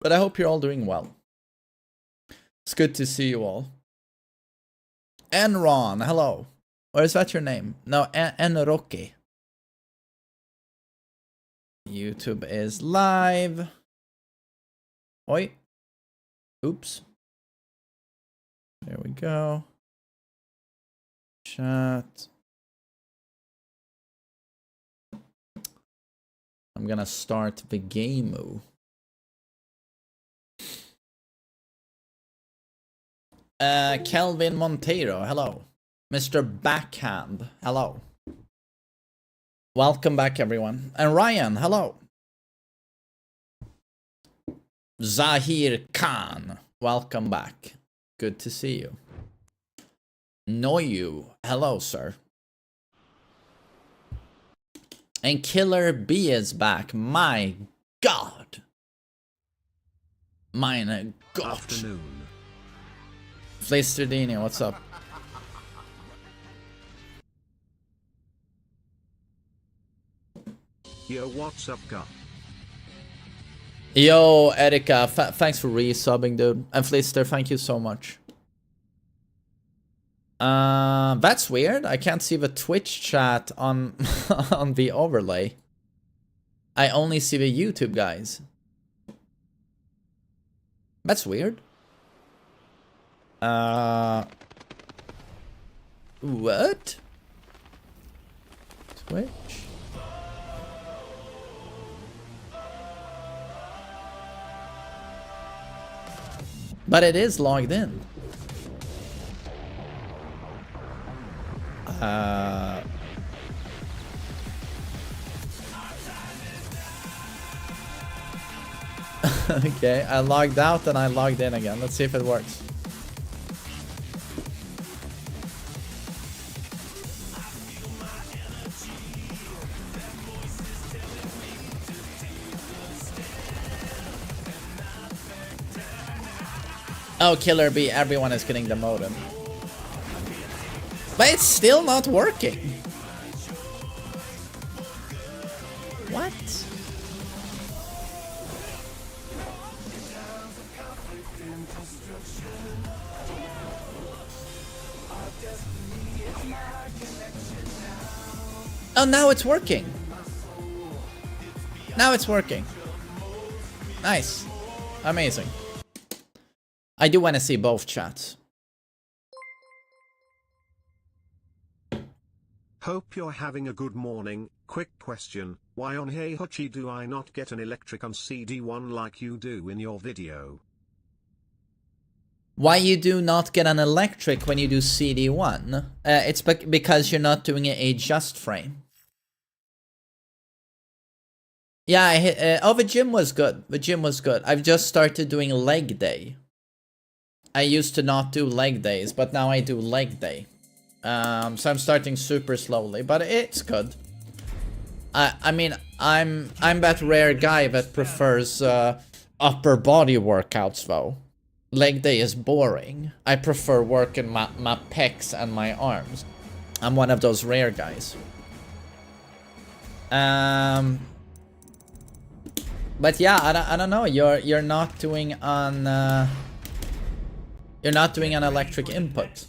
But I hope you're all doing well. It's good to see you all. Enron, hello. Or is that your name? No, Enroki. YouTube is live. Oi. Oops. There we go. Chat. I'm gonna start the game. Kelvin Monteiro, hello. Mr. Backhand, hello. Welcome back, everyone. And Ryan, hello. Zahir Khan, welcome back. Good to see you. Noyu, hello, sir. And Killer B is back. My God. Mine God. Afternoon. Flasterdini, what's up? Yo, what's up, guy? Yo, Erika, thanks for resubbing, dude. And Flister, thank you so much. That's weird. I can't see the Twitch chat on on the overlay. I only see the YouTube guys. That's weird. What? Twitch? But it is logged in. Okay, I logged out and I logged in again. Let's see if it works. Oh, Killer B, everyone is getting the modem. But it's still not working. What? Oh, now it's working. Now it's working. Nice. Amazing. I do want to see both chats. Hope you're having a good morning. Quick question, why on Heihachi do I not get an electric on CD1 like you do in your video? Why you do not get an electric when you do CD1? It's because you're not doing a just frame. Yeah, oh, the gym was good. The gym was good. I've just started doing leg day. I used to not do leg days, but now I do leg day. So I'm starting super slowly, but it's good. I mean, I'm that rare guy that prefers upper body workouts though. Leg day is boring. I prefer working my pecs and my arms. I'm one of those rare guys. But yeah, I don't know. You're not doing an you're not doing an electric input.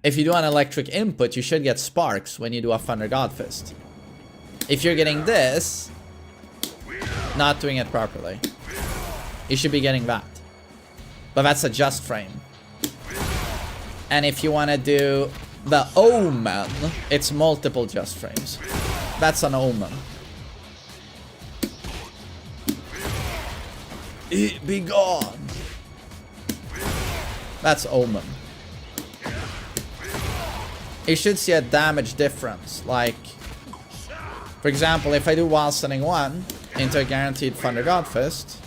If you do an electric input, you should get sparks when you do a Thunder God Fist. If you're getting this, not doing it properly, you should be getting that. But that's a just frame. And if you want to do the Omen, it's multiple just frames. That's an Omen. Be gone. That's Omen. You should see a damage difference. Like, for example, if I do while sending one into a guaranteed Thunder God Fist.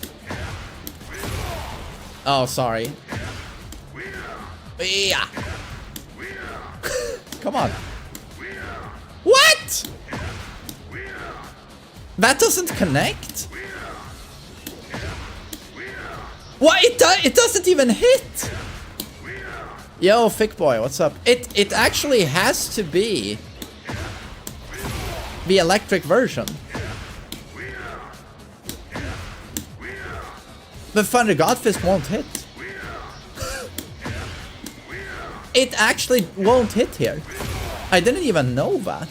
Oh, sorry. Yeah. Come on. What? That doesn't connect? What? It doesn't even hit. Yo, Thick Boy, what's up? It actually has to be the electric version. But Thunder Godfist won't hit. It actually won't hit here. I didn't even know that.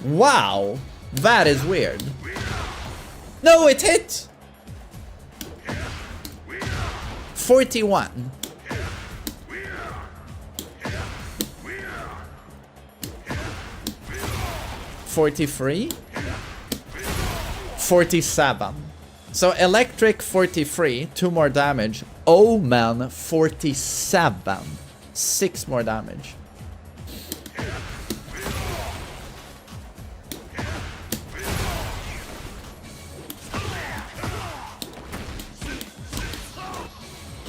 Wow, that is weird. No, it hit! 41. $43. 47. So electric 43, 2 more damage. Omen 47, 6 more damage.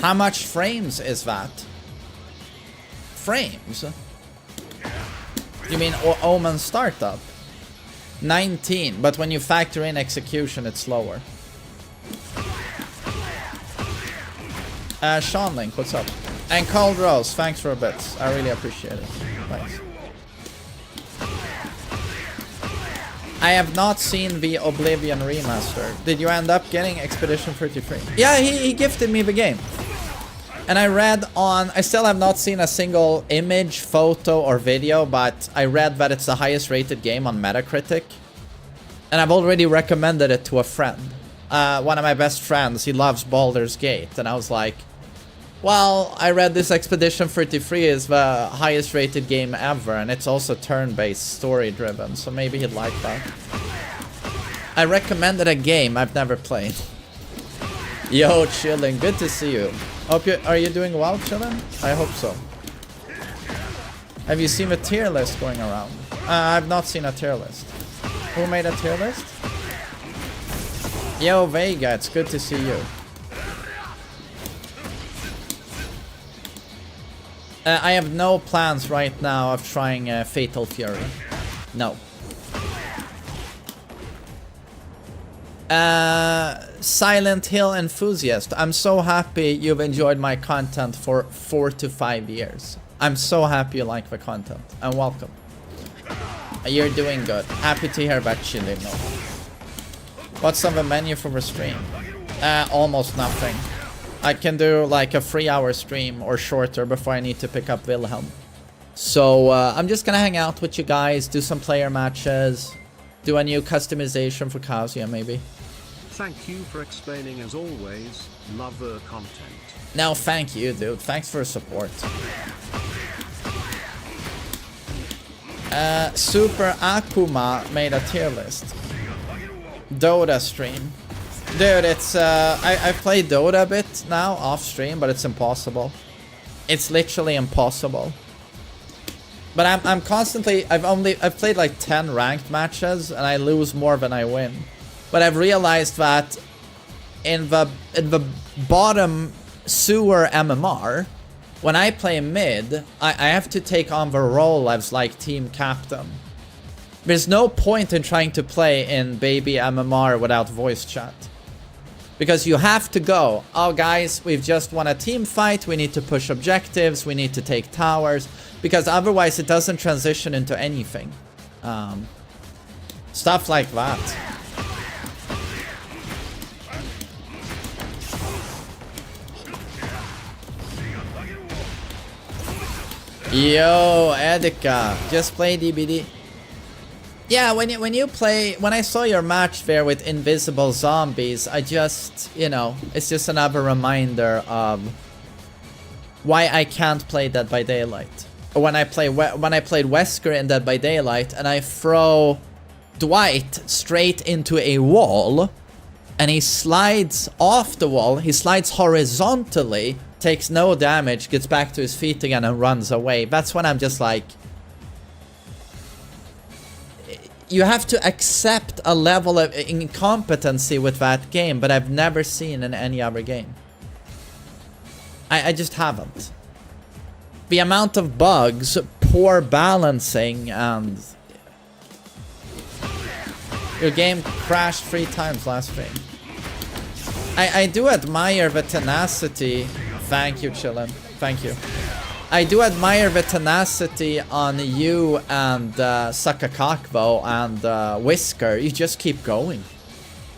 How much frames is that? Frames? You mean Omen startup? 19, but when you factor in execution, it's slower. Sean Link, what's up? And Cold Rose, thanks for a bit. I really appreciate it. Thanks. I have not seen the Oblivion remaster. Did you end up getting Expedition 33? Yeah, he gifted me the game. And I read on, I still have not seen a single image, photo, or video, but I read that it's the highest rated game on Metacritic. And I've already recommended it to a friend. One of my best friends, he loves Baldur's Gate. And I was like, well, I read this Expedition 33 is the highest rated game ever. And it's also turn-based, story-driven. So maybe he'd like that. I recommended a game I've never played. Yo, chilling. Good to see you. Are you doing well, chillin'? I hope so. Have you seen a tier list going around? I've not seen a tier list. Who made a tier list? Yo, Vega, it's good to see you. I have no plans right now of trying Fatal Fury. No. Silent Hill enthusiast, I'm so happy you've enjoyed my content for 4 to 5 years. I'm so happy you like the content, and welcome. You're doing good. Happy to hear about Chile. No. What's on the menu for the stream? Almost nothing. I can do like a 3-hour stream or shorter before I need to pick up Wilhelm. So I'm just gonna hang out with you guys, do some player matches, do a new customization for Kazuya maybe. Thank you for explaining as always. Love the content. No, thank you, dude. Thanks for the support. Super Akuma made a tier list. Dota stream. Dude, it's I play Dota a bit now off stream, but it's impossible. It's literally impossible. But I'm constantly I've played like 10 ranked matches and I lose more than I win. But I've realized that in the bottom sewer MMR, when I play mid, I have to take on the role as like team captain. There's no point in trying to play in baby MMR without voice chat. Because you have to go, oh guys, we've just won a team fight, we need to push objectives, we need to take towers. Because otherwise it doesn't transition into anything. Stuff like that. Yo, Edika, just play DBD. Yeah, when I saw your match there with Invisible Zombies, I just, you know, it's just another reminder of why I can't play Dead by Daylight. Or when I played Wesker in Dead by Daylight and I throw Dwight straight into a wall and he slides off the wall, he slides horizontally, takes no damage, gets back to his feet again and runs away. That's when I'm just like, you have to accept a level of incompetency with that game, but I've never seen in any other game. I just haven't. The amount of bugs, poor balancing, and your game crashed 3 times last stream. I do admire the tenacity. Thank you, Chillin. Thank you. I do admire the tenacity on you and Sakakakvo and Whisker. You just keep going.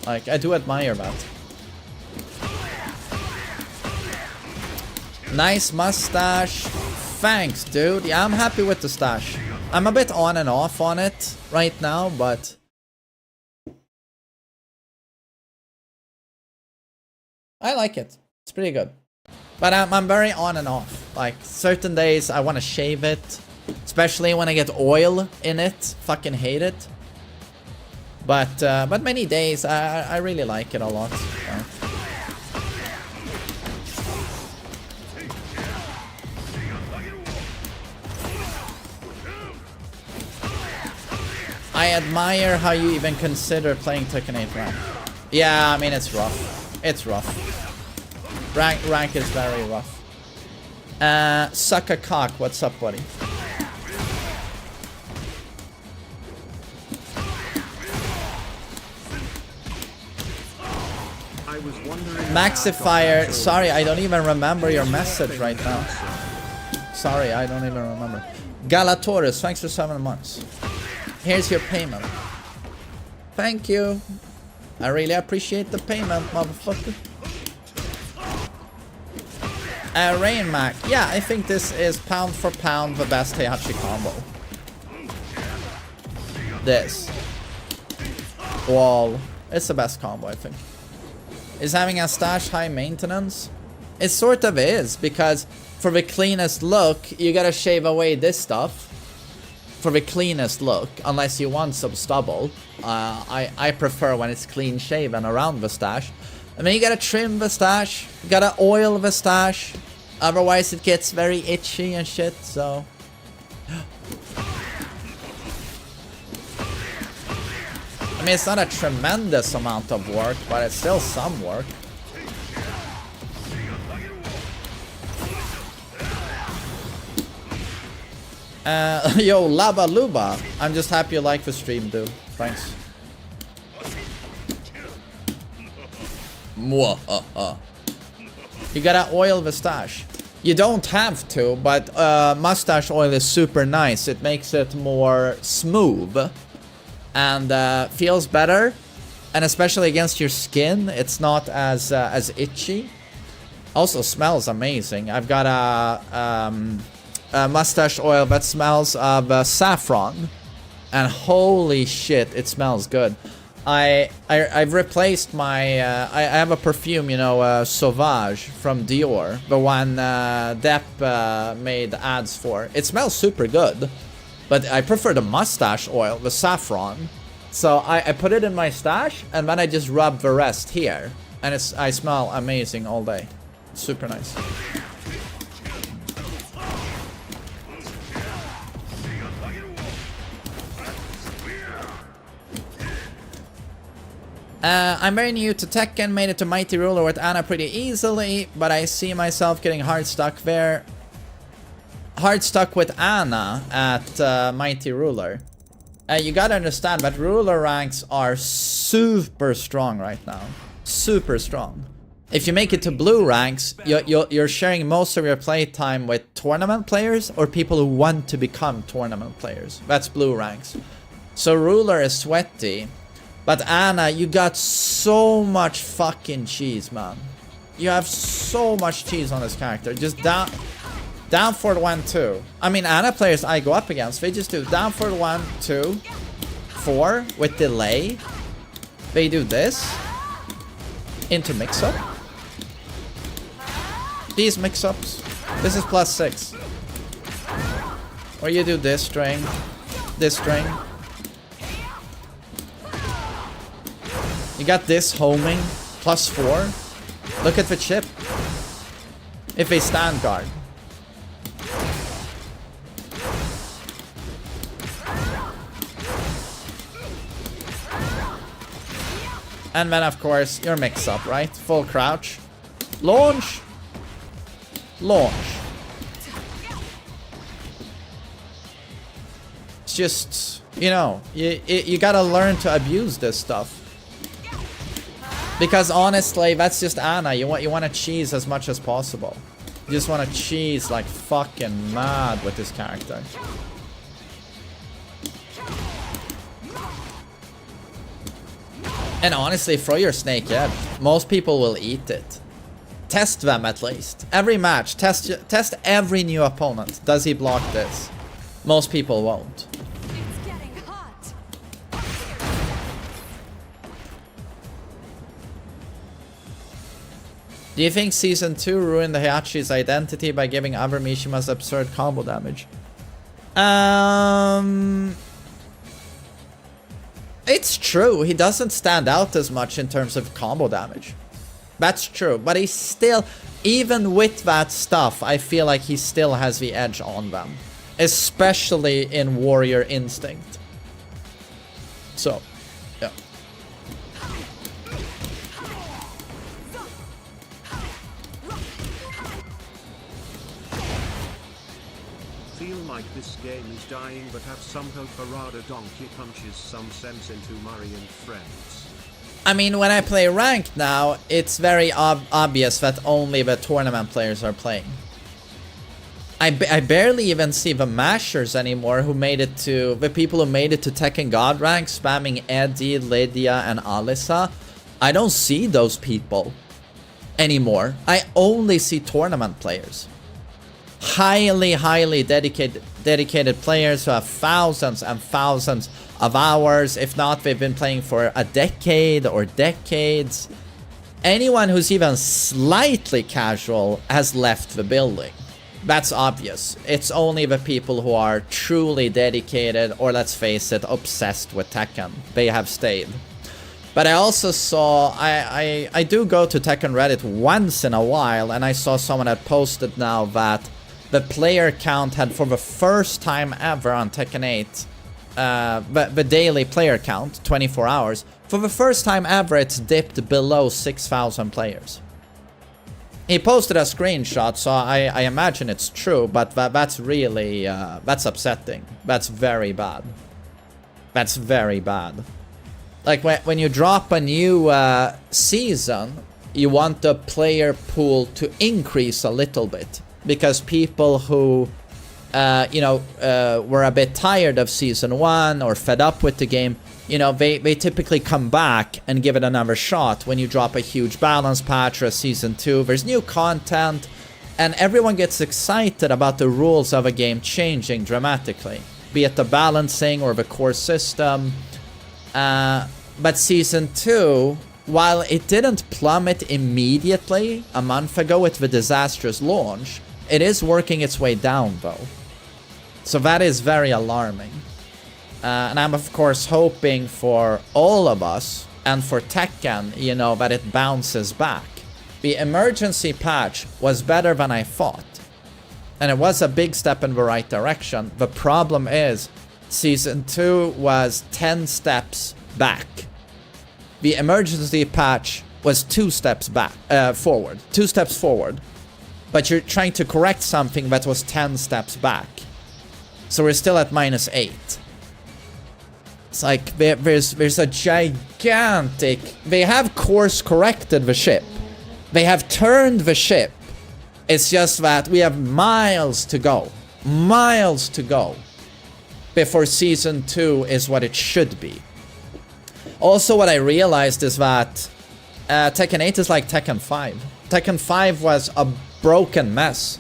Like, I do admire that. Nice mustache. Thanks, dude. Yeah, I'm happy with the stash. I'm a bit on and off on it right now, but... I like it. It's pretty good. But I'm very on and off. Like, certain days I want to shave it. Especially when I get oil in it. Fucking hate it. But many days I really like it a lot. So. I admire how you even consider playing Tekken 8 rank. Yeah, I mean, it's rough. It's rough. Rank is very rough. Suck a cock, what's up, buddy? I was wondering. Maxifier, sorry, I don't even remember your message right now. Sorry, I don't even remember. Galatoris, thanks for 7 months. Here's your payment. Thank you. I really appreciate the payment, motherfucker. Rain Mac. Yeah, I think this is pound for pound the best Heihachi combo. This. Wall. It's the best combo, I think. Is having a stash high maintenance? It sort of is, because for the cleanest look, you gotta shave away this stuff. For the cleanest look, unless you want some stubble. I prefer when it's clean shaven around the stash. I mean, you gotta trim the stash, you gotta oil the stash, otherwise it gets very itchy and shit, so... I mean, it's not a tremendous amount of work, but it's still some work. Yo, Laba Luba. I'm just happy you like the stream, dude. Thanks. You gotta oil the stash. You don't have to, but mustache oil is super nice. It makes it more smooth and feels better, and especially against your skin, it's not as itchy. Also smells amazing. I've got a mustache oil that smells of saffron, and holy shit, it smells good. I've replaced my I have a perfume, you know, Sauvage from Dior, the one Depp made ads for. It smells super good, but I prefer the mustache oil, the saffron. So I put it in my stash, and then I just rub the rest here, and I smell amazing all day. It's super nice. I'm very new to Tekken, made it to Mighty Ruler with Ana pretty easily, but I see myself getting hard stuck there. Hard stuck with Ana at Mighty Ruler. You gotta understand that ruler ranks are super strong right now. Super strong. If you make it to blue ranks, you're sharing most of your playtime with tournament players or people who want to become tournament players. That's blue ranks. So ruler is sweaty. But Ana, you got so much fucking cheese, man. You have so much cheese on this character. Just down forward 1, 2. I mean, Ana players I go up against, they just do down forward 1, 2, 4 with delay. They do this into mix-up. These mix-ups. This is +6. Or you do this string, this string. You got this homing, +4. Look at the chip. If they stand guard. And then of course, your mix up, right? Full crouch. Launch. Launch. It's just, you know, you gotta learn to abuse this stuff. Because honestly, that's just Ana. You want to cheese as much as possible. You just want to cheese like fucking mad with this character. And honestly, throw your snake edge. Most people will eat it. Test them at least. Every match, test every new opponent. Does he block this? Most people won't. It's getting hot. Do you think Season 2 ruined Heihachi's identity by giving other Mishima's absurd combo damage? It's true, he doesn't stand out as much in terms of combo damage. That's true, but he still, even with that stuff, I feel like he still has the edge on them. Especially in Warrior Instinct. So, yeah. Feel like this game is dying, but have some hope Harada Donkey punches some sense into Murray and friends. I mean, when I play ranked now, it's very obvious that only the tournament players are playing. I barely even see the mashers anymore who made it to... The people who made it to Tekken God rank, spamming Eddie, Lydia, and Alyssa. I don't see those people anymore. I only see tournament players. Highly dedicated players who have thousands and thousands of hours. If not, they've been playing for a decade or decades. Anyone who's even slightly casual has left the building. That's obvious. It's only the people who are truly dedicated, or let's face it, obsessed with Tekken. They have stayed. But I also saw, I do go to Tekken Reddit once in a while, and I saw someone had posted now that the player count had, for the first time ever on Tekken 8, the daily player count, 24 hours, for the first time ever it's dipped below 6,000 players. He posted a screenshot, so I imagine it's true, but that's really, that's upsetting. That's very bad. That's very bad. Like, when you drop a new season, you want the player pool to increase a little bit. Because people who, you know, were a bit tired of Season 1 or fed up with the game, you know, they typically come back and give it another shot when you drop a huge balance patch or a Season 2. There's new content, and everyone gets excited about the rules of a game changing dramatically. Be it the balancing or the core system. But Season 2, while it didn't plummet immediately a month ago with the disastrous launch, it is working its way down though. So that is very alarming. And I'm of course hoping for all of us and for Tekken, you know, that it bounces back. The emergency patch was better than I thought. And it was a big step in the right direction. The problem is, Season 2 was 10 steps back. The emergency patch was 2 steps back, forward. 2 steps forward. But you're trying to correct something that was 10 steps back. So we're still at -8. It's like there's a gigantic... They have course corrected the ship. They have turned the ship. It's just that we have miles to go. Miles to go. Before Season 2 is what it should be. Also, what I realized is that Tekken 8 is like Tekken 5. Tekken 5 was a broken mess.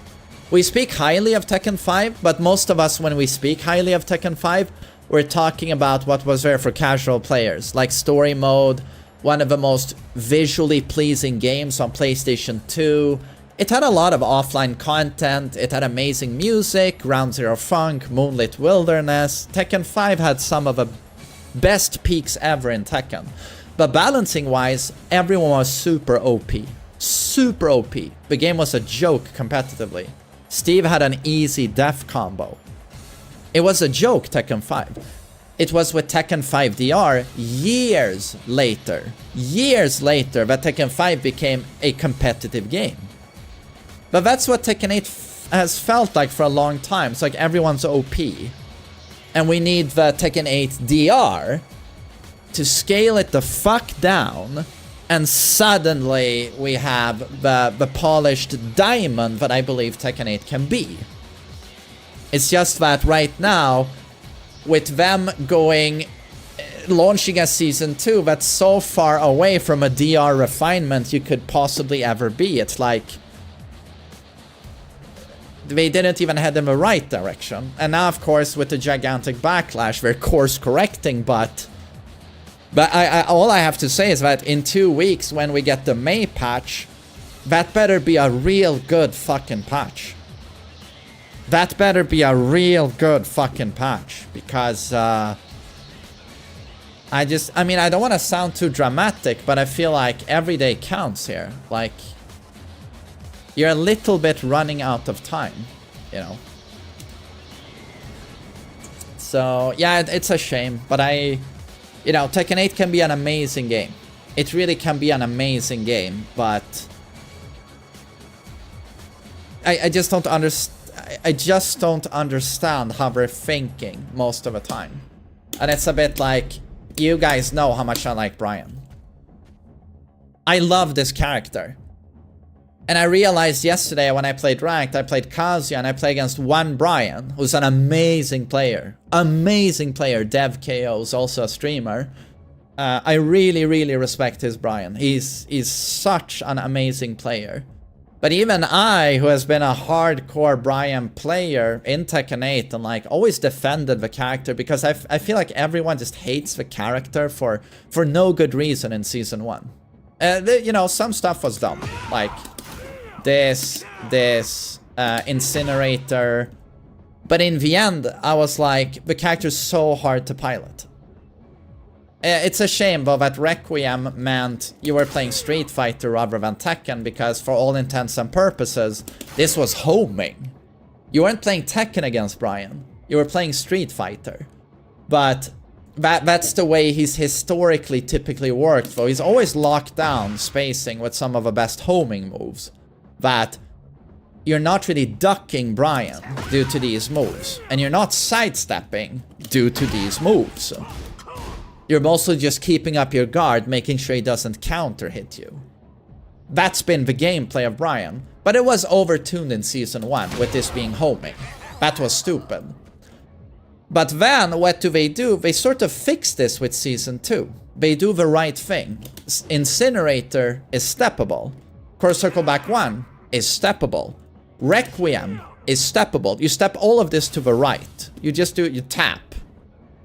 We speak highly of Tekken 5, but most of us, when we speak highly of Tekken 5, we're talking about what was there for casual players, like story mode, one of the most visually pleasing games on PlayStation 2. It had a lot of offline content, it had amazing music, Ground Zero Funk, Moonlit Wilderness. Tekken 5 had some of the best peaks ever in Tekken. But balancing wise, everyone was super OP. Super OP. The game was a joke competitively. Steve had an easy death combo. It was a joke, Tekken 5. It was with Tekken 5 DR years later that Tekken 5 became a competitive game. But that's what Tekken 8 has felt like for a long time. It's like everyone's OP. And we need the Tekken 8 DR to scale it the fuck down And suddenly we have the polished diamond that I believe Tekken 8 can be. It's just that right now, with them going, launching a season 2 that's so far away from a DR refinement you could possibly ever be. It's like they didn't even head in the right direction. And now, of course, with the gigantic backlash, they're course correcting, but all I have to say is that in 2 weeks, when we get the May patch, that better be a real good fucking patch. That better be a real good fucking patch, because I mean, I don't want to sound too dramatic, but I feel like every day counts here. Like, you're a little bit running out of time, you know. So, yeah, it's a shame, but you know, Tekken 8 can be an amazing game. It really can be an amazing game, but I just don't understand. I just don't understand how they're thinking most of the time. And it's a bit like, you guys know how much I like Bryan. I love this character. And I realized yesterday when I played Ranked, I played Kazuya and I played against one Bryan, who's an amazing player. Amazing player. Dev KO is also a streamer. I really, really respect his Bryan. He's such an amazing player. But even I, who has been a hardcore Bryan player in Tekken 8 and like always defended the character, because I feel like everyone just hates the character for no good reason in Season 1. You know, some stuff was dumb. Like this Incinerator. But in the end, I was like, the character's so hard to pilot. It's a shame though that Requiem meant you were playing Street Fighter rather than Tekken, because for all intents and purposes, this was homing. You weren't playing Tekken against Bryan, you were playing Street Fighter. But that's the way he's historically typically worked though. He's always locked down spacing with some of the best homing moves. That you're not really ducking Bryan due to these moves, and you're not sidestepping due to these moves. You're mostly just keeping up your guard, making sure he doesn't counter hit you. That's been the gameplay of Bryan, but it was overtuned in Season 1 with this being homing. That was stupid. But then, what do? They sort of fix this with Season 2. They do the right thing. Incinerator is steppable. Course Circle Back 1 is steppable. Requiem is steppable. You step all of this to the right. You tap.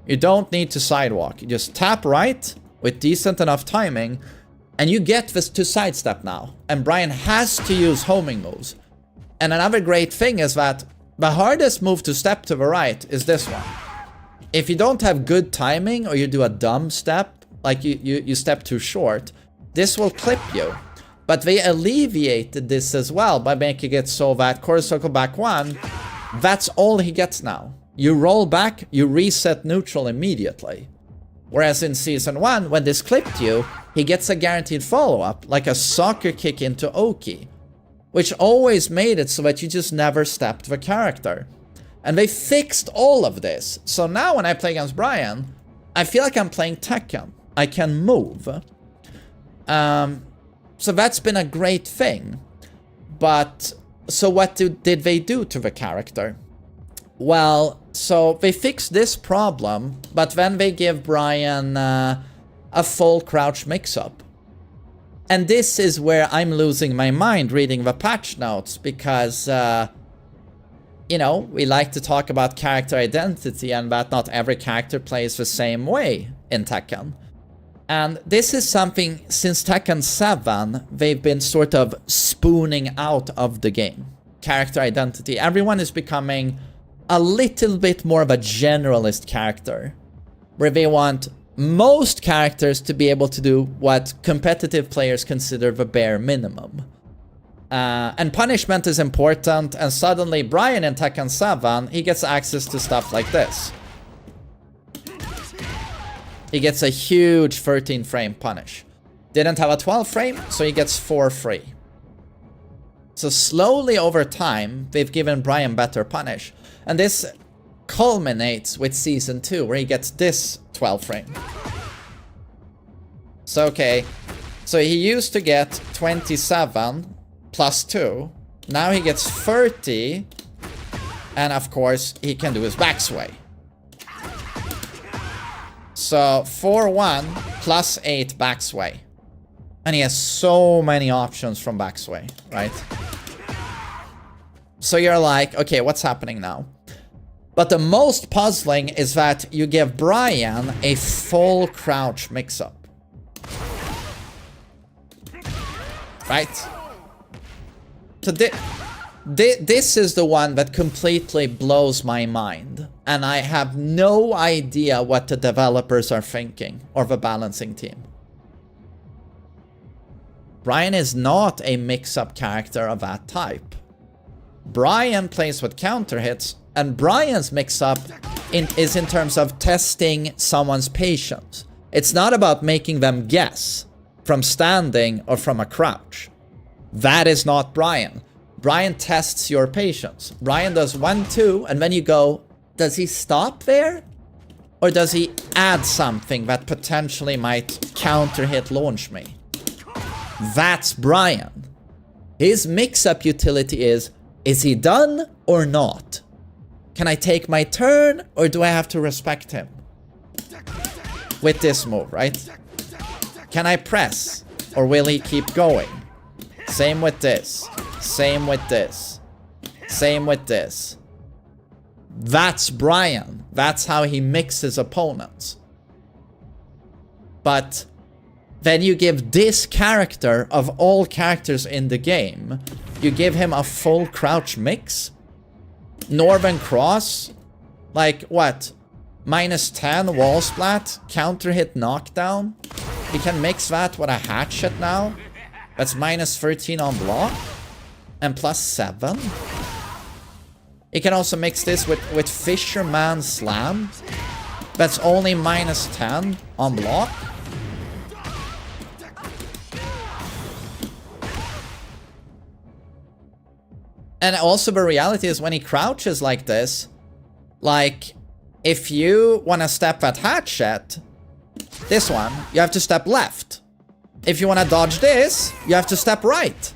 You don't need to sidewalk. You just tap right with decent enough timing, and you get this to sidestep now. And Bryan has to use homing moves. And another great thing is that the hardest move to step to the right is this one. If you don't have good timing, or you do a dumb step, like you step too short, this will clip you. But they alleviated this as well by making it so that Quarter Circle Back 1, that's all he gets now. You roll back, you reset neutral immediately. Whereas in Season 1, when this clipped you, he gets a guaranteed follow-up, like a soccer kick into Oki, which always made it so that you just never stepped the character. And they fixed all of this. So now when I play against Bryan, I feel like I'm playing Tekken. I can move. So that's been a great thing. But, so what did they do to the character? Well, so they fixed this problem, but then they give Bryan a full crouch mix-up. And this is where I'm losing my mind reading the patch notes, because, you know, we like to talk about character identity and that not every character plays the same way in Tekken. And this is something, since Tekken 7, they've been sort of spooning out of the game. Character identity. Everyone is becoming a little bit more of a generalist character, where they want most characters to be able to do what competitive players consider the bare minimum. And punishment is important, and suddenly Bryan in Tekken 7, he gets access to stuff like this. He gets a huge 13 frame punish. Didn't have a 12 frame, so he gets 4 free. So slowly over time, they've given Bryan better punish. And this culminates with Season 2, where he gets this 12 frame. So okay, So he used to get 27 plus 2. Now he gets 30. And of course, he can do his backsway. So 4-1 plus 8 backsway. And he has so many options from backsway, right? So you're like, okay, what's happening now? But the most puzzling is that you give Bryan a full crouch mix-up. Right? So this is the one that completely blows my mind. And I have no idea what the developers are thinking, or the balancing team. Bryan is not a mix-up character of that type. Bryan plays with counter hits, and Bryan's mix-up is in terms of testing someone's patience. It's not about making them guess from standing or from a crouch. That is not Bryan. Bryan tests your patience. Bryan does 1-2, and then you go, does he stop there? Or does he add something that potentially might counter hit launch me? That's Bryan. His mix-up utility is he done or not? Can I take my turn, or do I have to respect him? With this move, right? Can I press, or will he keep going? Same with this. Same with this. Same with this. That's Bryan. That's how he mixes opponents. But then you give this character, of all characters in the game, you give him a full crouch mix? Northern Cross? Like, what? -10 wall splat? Counter hit knockdown? He can mix that with a hatchet now? That's -13 on block? And +7? He can also mix this with Fisherman Slam? That's only -10 on block? And also the reality is when he crouches like this, like, if you want to step at hatchet, this one, you have to step left. If you want to dodge this, you have to step right.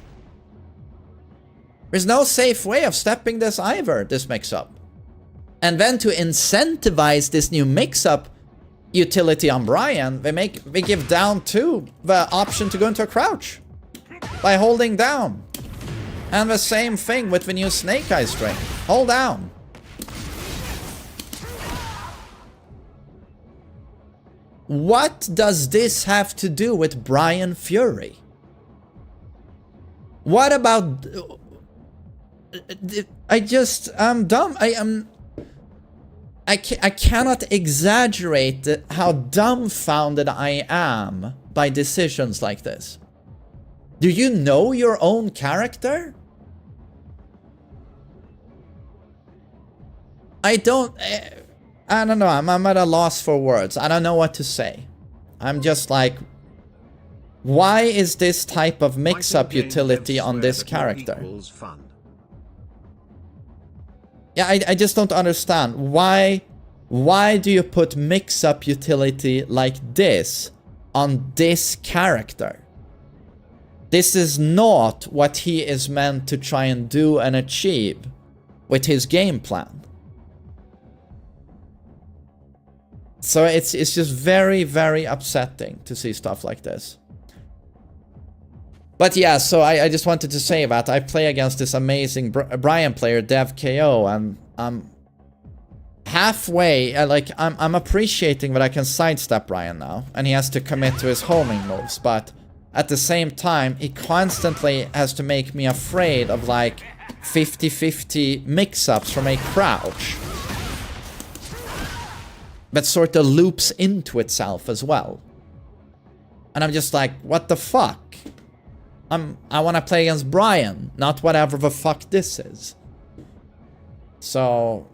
There's no safe way of stepping this either, this mix-up. And then to incentivize this new mix-up utility on Bryan, they give down 2 the option to go into a crouch by holding down. And the same thing with the new Snake Eye string. Hold down. What does this have to do with Bryan Fury? What about... I'm dumb. I cannot exaggerate how dumbfounded I am by decisions like this. Do you know your own character? I don't know, I'm at a loss for words. I don't know what to say. I'm just like, why is this type of mix-up utility on this character? Yeah, I just don't understand. Why do you put mix-up utility like this on this character? This is not what he is meant to try and do and achieve with his game plan. So it's just very, very upsetting to see stuff like this. But yeah, so I just wanted to say that I play against this amazing Bryan player, DevKO, and I'm halfway, I'm appreciating that I can sidestep Bryan now, and he has to commit to his homing moves, but at the same time, he constantly has to make me afraid of like 50-50 mix-ups from a crouch that sort of loops into itself as well. And I'm just like, what the fuck? I want to play against Bryan, not whatever the fuck this is. So,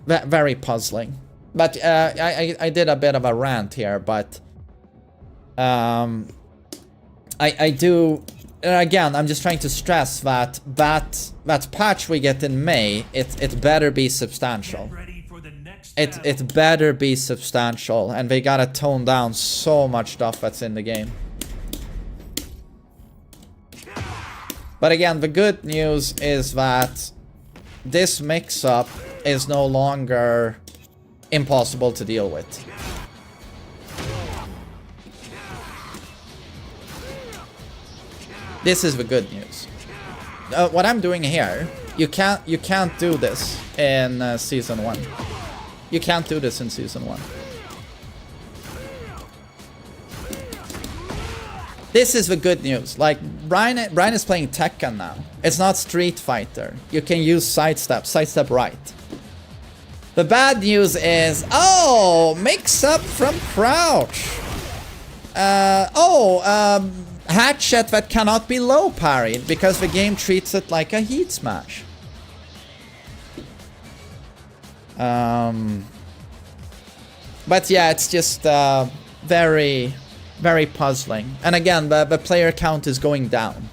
very puzzling. But I did a bit of a rant here, but I do, again, I'm just trying to stress that patch we get in May, it better be substantial. It better be substantial, and they gotta tone down so much stuff that's in the game. But again, the good news is that this mix-up is no longer impossible to deal with. This is the good news. What I'm doing here, you can't do this in season 1. You can't do this in season 1. This is the good news. Like, Bryan is playing Tekken now. It's not Street Fighter. You can use sidestep right. The bad news is, oh, mix up from crouch. Hatchet that cannot be low parried because the game treats it like a heat smash. But yeah, it's just very, very puzzling. And again, the player count is going down.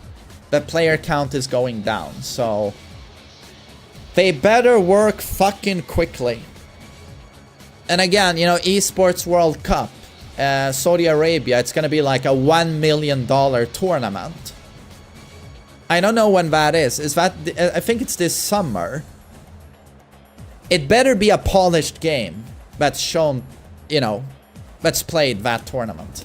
The player count is going down, so they better work fucking quickly. And again, you know, Esports World Cup, Saudi Arabia, it's gonna be like a $1 million tournament. I don't know when that is. Is that, I think it's this summer. It better be a polished game that's shown, you know, that's played that tournament.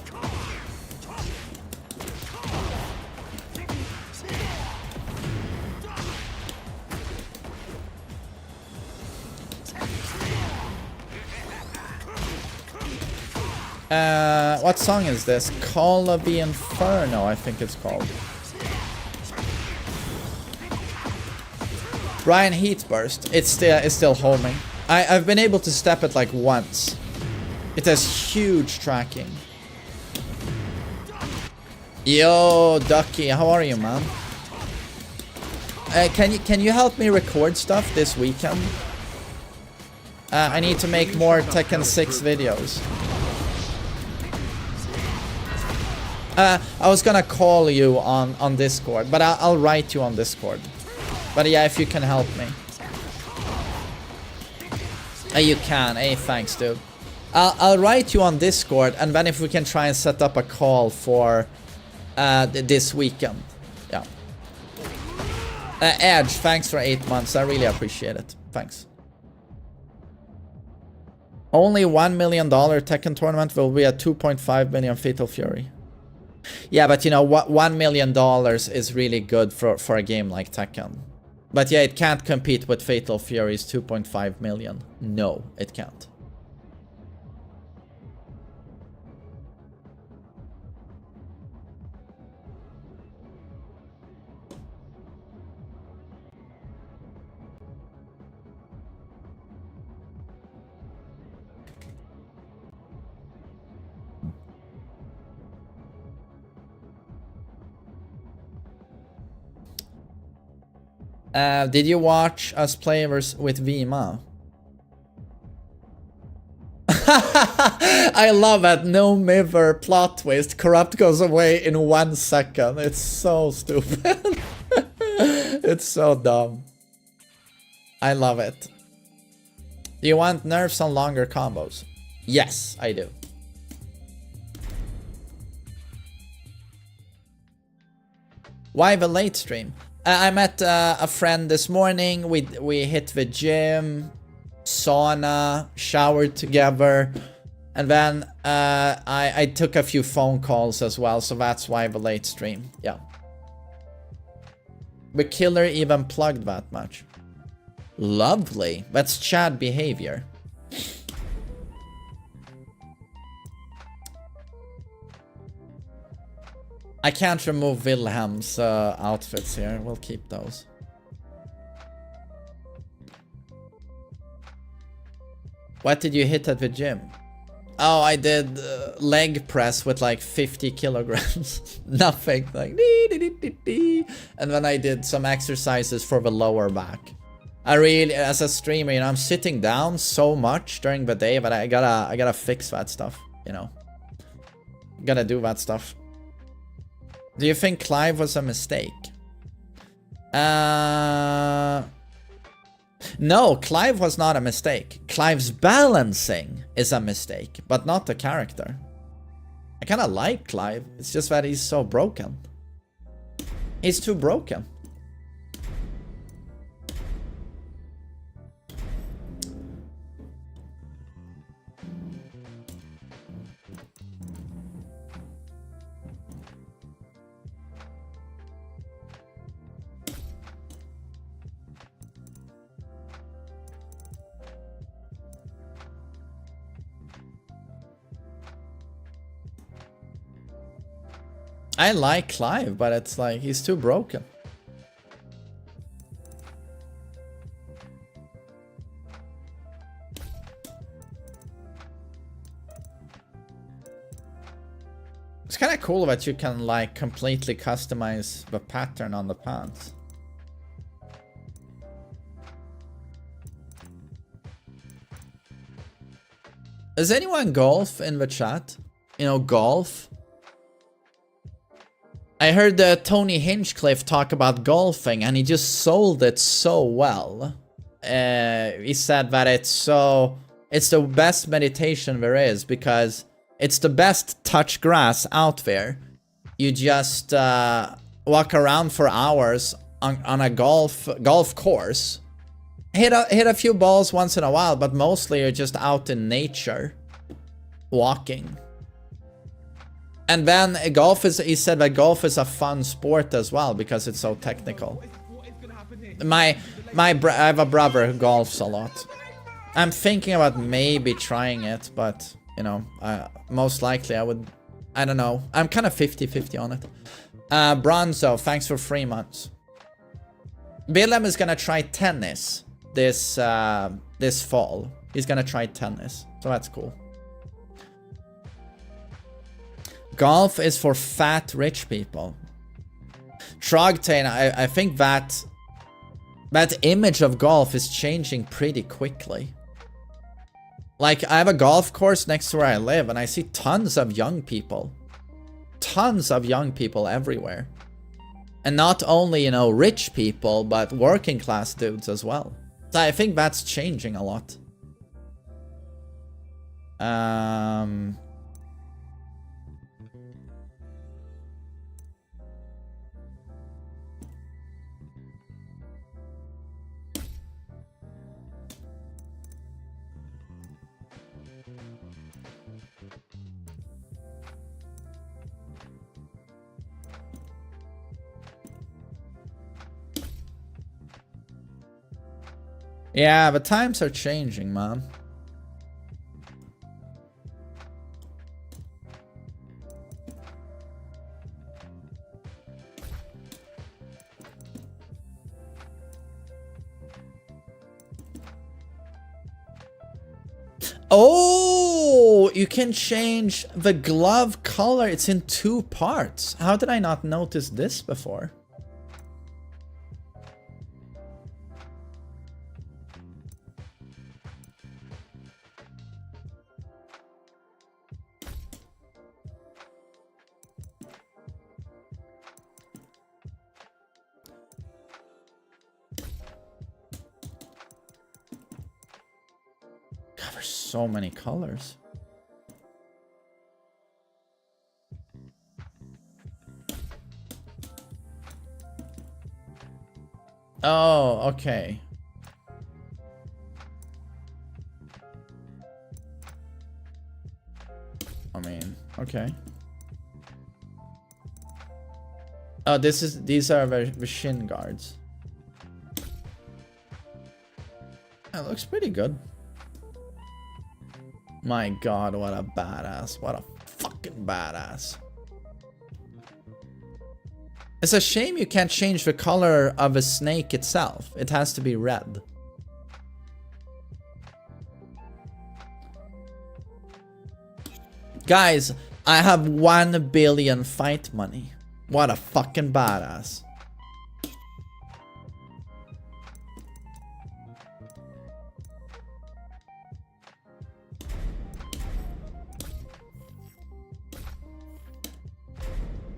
What song is this? Call of the Inferno, I think it's called. Bryan Heat Burst. It's still homing. I've been able to step it like once. It has huge tracking. Yo, Ducky, how are you, man? Can you help me record stuff this weekend? I need to make more Tekken 6 videos. I was gonna call you on Discord, but I'll write you on Discord. But yeah, if you can help me. You can. Hey, thanks, dude. I'll write you on Discord, and then if we can try and set up a call for this weekend. Yeah. Edge, thanks for 8 months. I really appreciate it. Thanks. Only $1 million Tekken tournament will be a 2.5 million Fatal Fury. Yeah, but you know what? $1 million is really good for a game like Tekken. But yeah, it can't compete with Fatal Fury's 2.5 million. No, it can't. Did you watch us play with Vima? I love that. No Miver plot twist. Corrupt goes away in 1 second. It's so stupid. It's so dumb. I love it. Do you want nerfs on longer combos? Yes, I do. Why the late stream? I met a friend this morning. We hit the gym, sauna, showered together, and then I took a few phone calls as well, so that's why the late stream. Yeah. The killer even plugged that much. Lovely. That's Chad behavior. I can't remove Wilhelm's outfits here. We'll keep those. What did you hit at the gym? Oh, I did leg press with like 50 kilograms. Nothing. Like dee, dee, dee, dee, dee. And then I did some exercises for the lower back. I really, as a streamer, you know, I'm sitting down so much during the day, but I gotta fix that stuff. You know, gotta do that stuff. Do you think Clive was a mistake? No, Clive was not a mistake. Clive's balancing is a mistake, but not the character. I kind of like Clive. It's just that he's so broken. He's too broken. I like Clive, but it's like he's too broken. It's kind of cool that you can like completely customize the pattern on the pants. Does anyone golf in the chat? You know, golf? I heard Tony Hinchcliffe talk about golfing and he just sold it so well. He said that it's the best meditation there is because it's the best touch grass out there. You just walk around for hours on a golf course. Hit a few balls once in a while, but mostly you're just out in nature, walking. And then he said that golf is a fun sport as well because it's so technical. I have a brother who golfs a lot. I'm thinking about maybe trying it, but you know, most likely I would. I don't know. I'm kind of 50-50 on it. Bronzo, thanks for 3 months. Willem is gonna try tennis this fall. He's gonna try tennis, so that's cool. Golf is for fat rich people. Trogtain, I think that image of golf is changing pretty quickly. Like, I have a golf course next to where I live, and I see tons of young people. Tons of young people everywhere. And not only, you know, rich people, but working class dudes as well. So I think that's changing a lot. Yeah, the times are changing, man. Oh, you can change the glove color. It's in 2 parts. How did I not notice this before? God, there's so many colors. Oh, okay. I mean, okay. Oh, these are the shin guards. That looks pretty good. My god, what a badass. What a fucking badass. It's a shame you can't change the color of a snake itself. It has to be red. Guys, I have 1 billion fight money. What a fucking badass.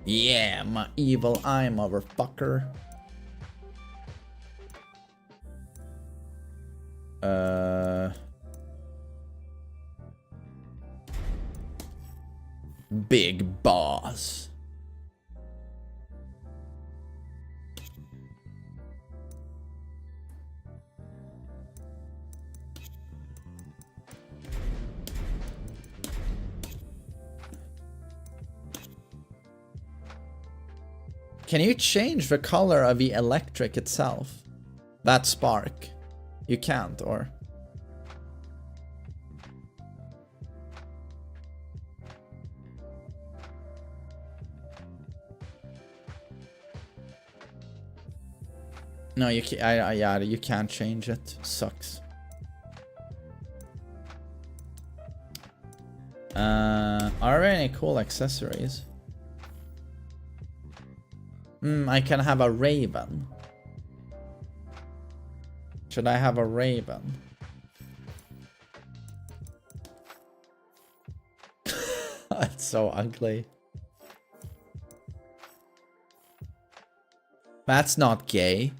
Yeah, my evil eye, motherfucker. Big boss. Can you change the color of the electric itself? That spark? You can't, or? No, you can't. Yeah, you can't change it. Sucks. Are there any cool accessories? I can have a raven. Should I have a raven? That's so ugly. That's not gay.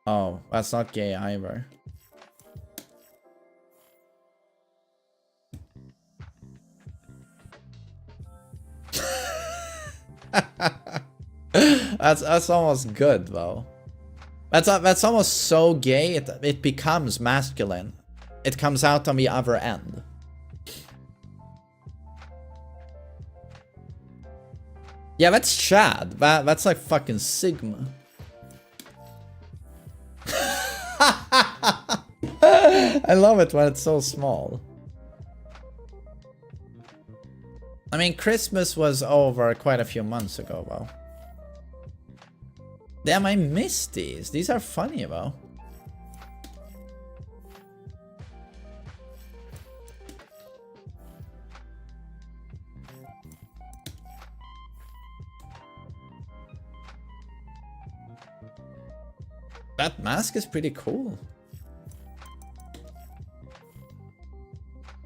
Oh, that's not gay either. That's almost good though. That's almost so gay it becomes masculine. It comes out on the other end. Yeah, that's Chad. That's like fucking Sigma. I love it when it's so small. I mean, Christmas was over quite a few months ago, though. Damn, I missed these. These are funny, though. That mask is pretty cool.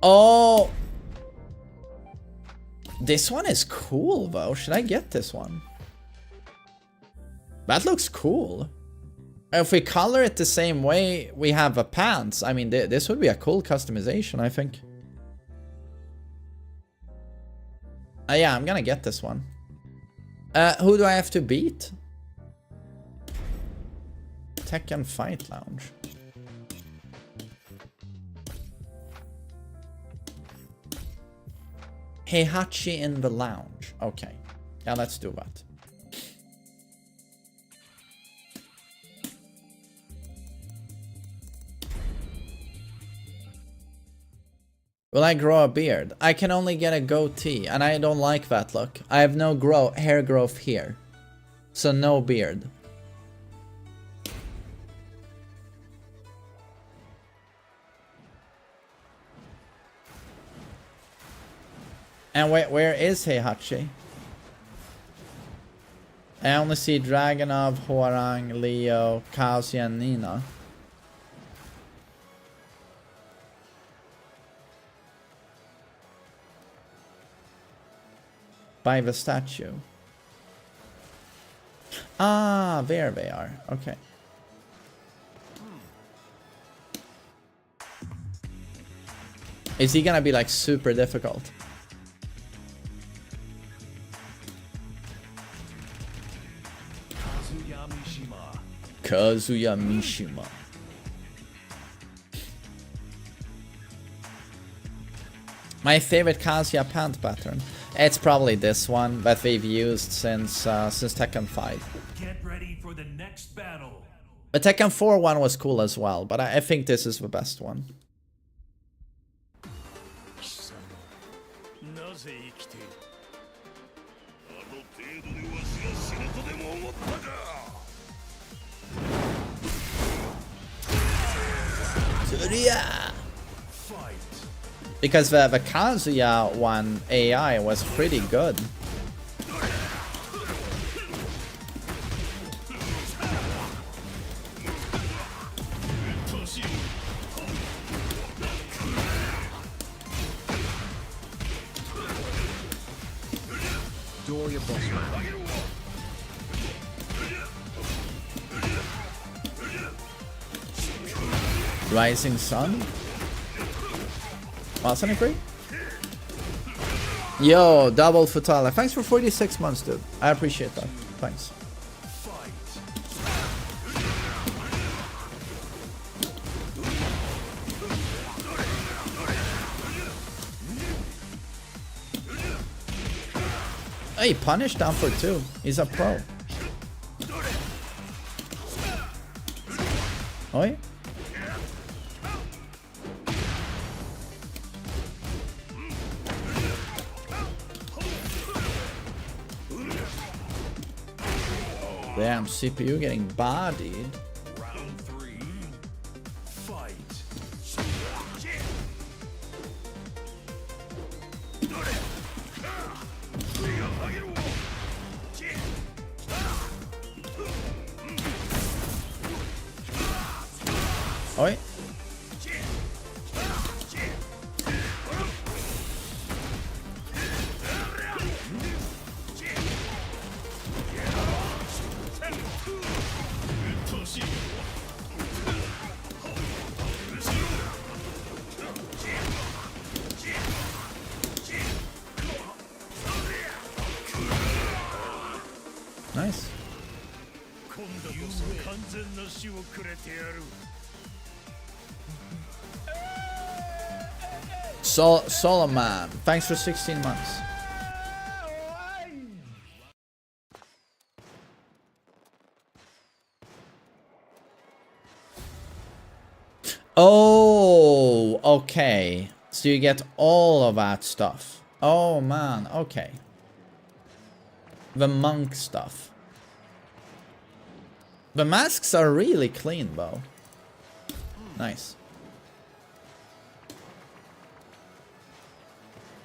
Oh! This one is cool, though. Should I get this one? That looks cool. If we color it the same way we have the pants, I mean, this would be a cool customization, I think. Yeah, I'm gonna get this one. Who do I have to beat? Tekken Fight Lounge. Heihachi in the lounge. Okay. Yeah, let's do that. Will I grow a beard? I can only get a goatee, and I don't like that look. I have no hair growth here. So no beard. And where is Heihachi? I only see Dragonov, Hwoarang, Leo, Kazuya, and Nina. By the statue. Ah, there they are. Okay. Is he gonna be like super difficult? Kazuya Mishima. My favorite Kazuya pant pattern. It's probably this one that they've used since Tekken 5. Get ready for the next battle. The Tekken 4 one was cool as well, but I think this is the best one. Because the Kazuya one AI was pretty good. Doria Bossman. Rising Sun? Awesome, free? Yo, double Futala. Thanks for 46 months, dude. I appreciate that. Thanks. Hey, punish down for 2. He's a pro. Oi. Damn, CPU getting bodied. Round 3. Fight. Oi. Nice. Solomon, thanks for 16 months. Oh, okay. So you get all of that stuff. Oh man, okay. The monk stuff. The masks are really clean though. Nice.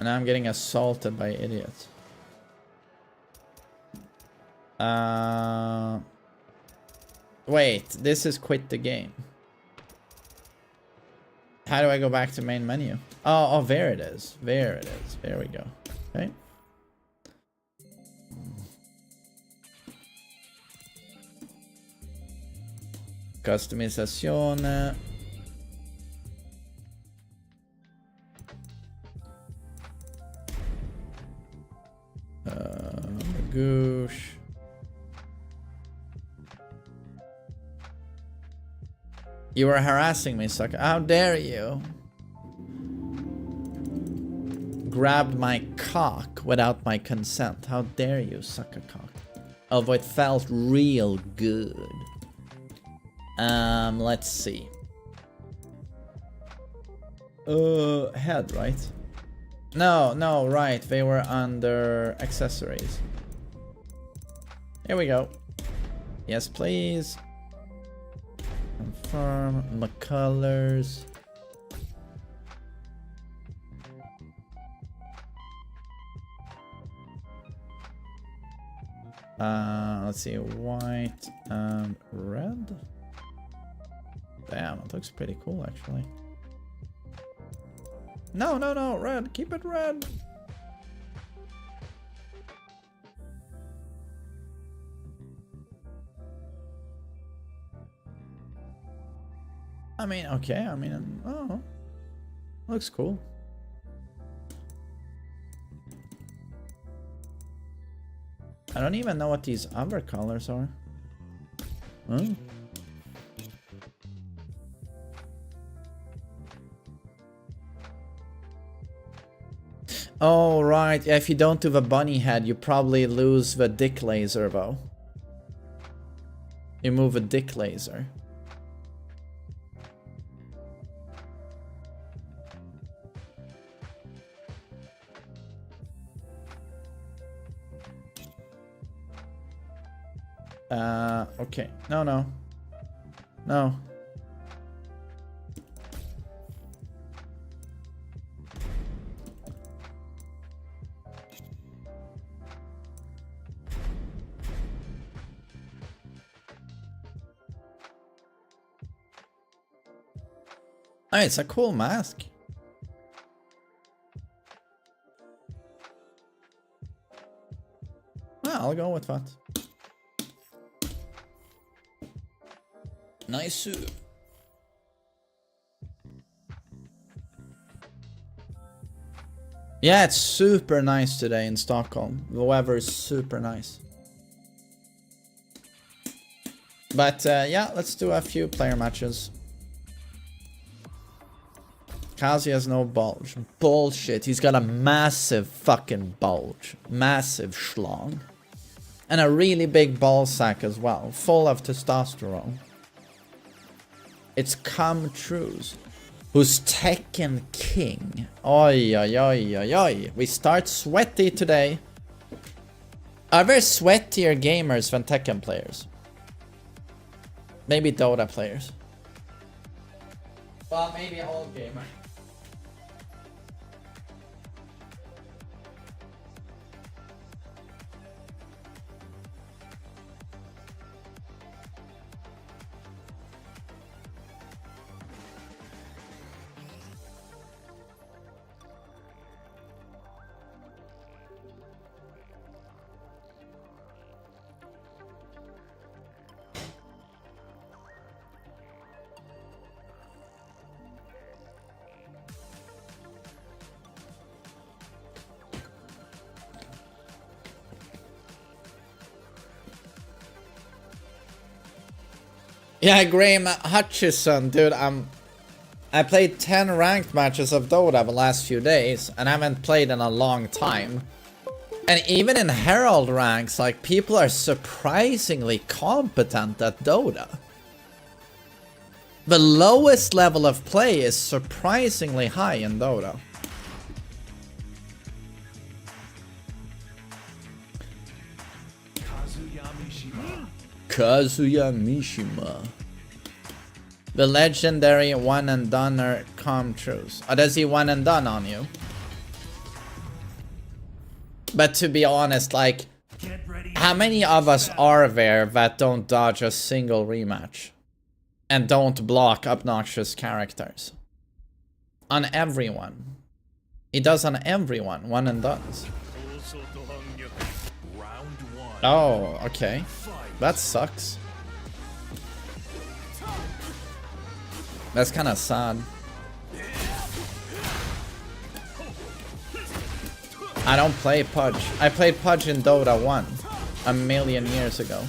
And I'm getting assaulted by idiots. Wait, this is quit the game. How do I go back to main menu? Oh, there it is. There it is. There we go. Okay. Customización. Goosh. You were harassing me, sucker. How dare you? Grabbed my cock without my consent. How dare you, sucker cock? Although it felt real good. Let's see. Head, right? No, right. They were under accessories. Here we go. Yes, please. Confirm my colors. Let's see, white and red. Damn, it looks pretty cool actually. No, red. Keep it red. I mean, okay. I mean, oh, looks cool. I don't even know what these other colors are. Huh? Oh, right. Yeah, if you don't do the bunny head, you probably lose the dick laser, though. You move a dick laser. Okay. No. No. Oh, it's a cool mask. Well, I'll go with that. Nice suit. Yeah, it's super nice today in Stockholm. The weather is super nice. But yeah, let's do a few player matches. Kazi has no bulge. Bullshit. He's got a massive fucking bulge. Massive schlong. And a really big ball sack as well. Full of testosterone. It's come trues. Who's Tekken King? Oi. We start sweaty today. Are there sweatier gamers than Tekken players? Maybe Dota players. Well, maybe all gamers. Yeah, Graham Hutchison, dude, I played 10 ranked matches of Dota the last few days, and I haven't played in a long time. And even in Herald ranks, like, people are surprisingly competent at Dota. The lowest level of play is surprisingly high in Dota. Kazuya Mishima. The legendary one and doneer come trues. Oh, does he one and done on you? But to be honest, like, how many of us are there that don't dodge a single rematch? And don't block obnoxious characters? On everyone. He does on everyone, one and dones. Oh, okay. That sucks. That's kind of sad. I don't play Pudge. I played Pudge in Dota 1 a million years ago.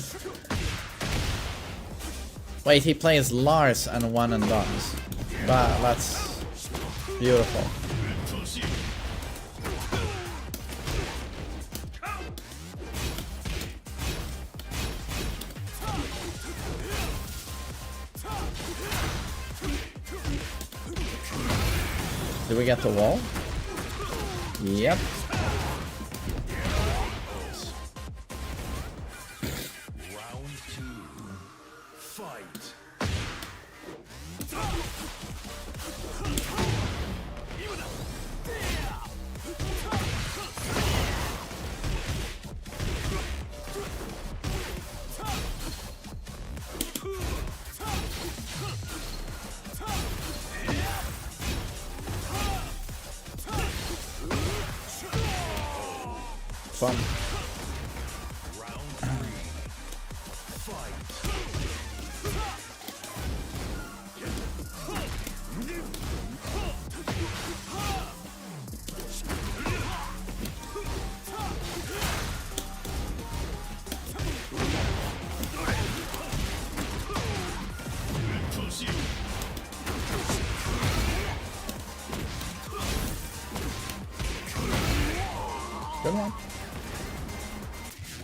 Wait, he plays Lars and one and dones. Wow, that's beautiful. Did we get the wall? Yep. Round 2. Fight. Fun. Round 3. Fight. Good one.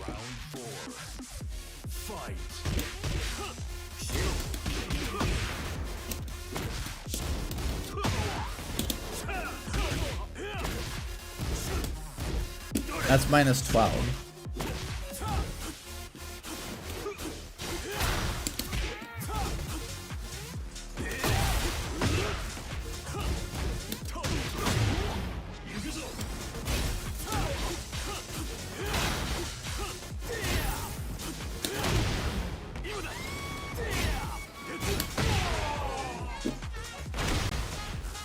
Round 4. Fight. That's minus 12.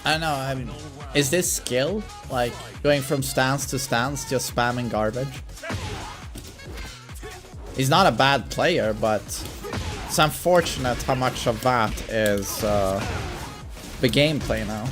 I don't know, is this skill? Like, going from stance to stance, just spamming garbage? He's not a bad player, but it's unfortunate how much of that is the gameplay now.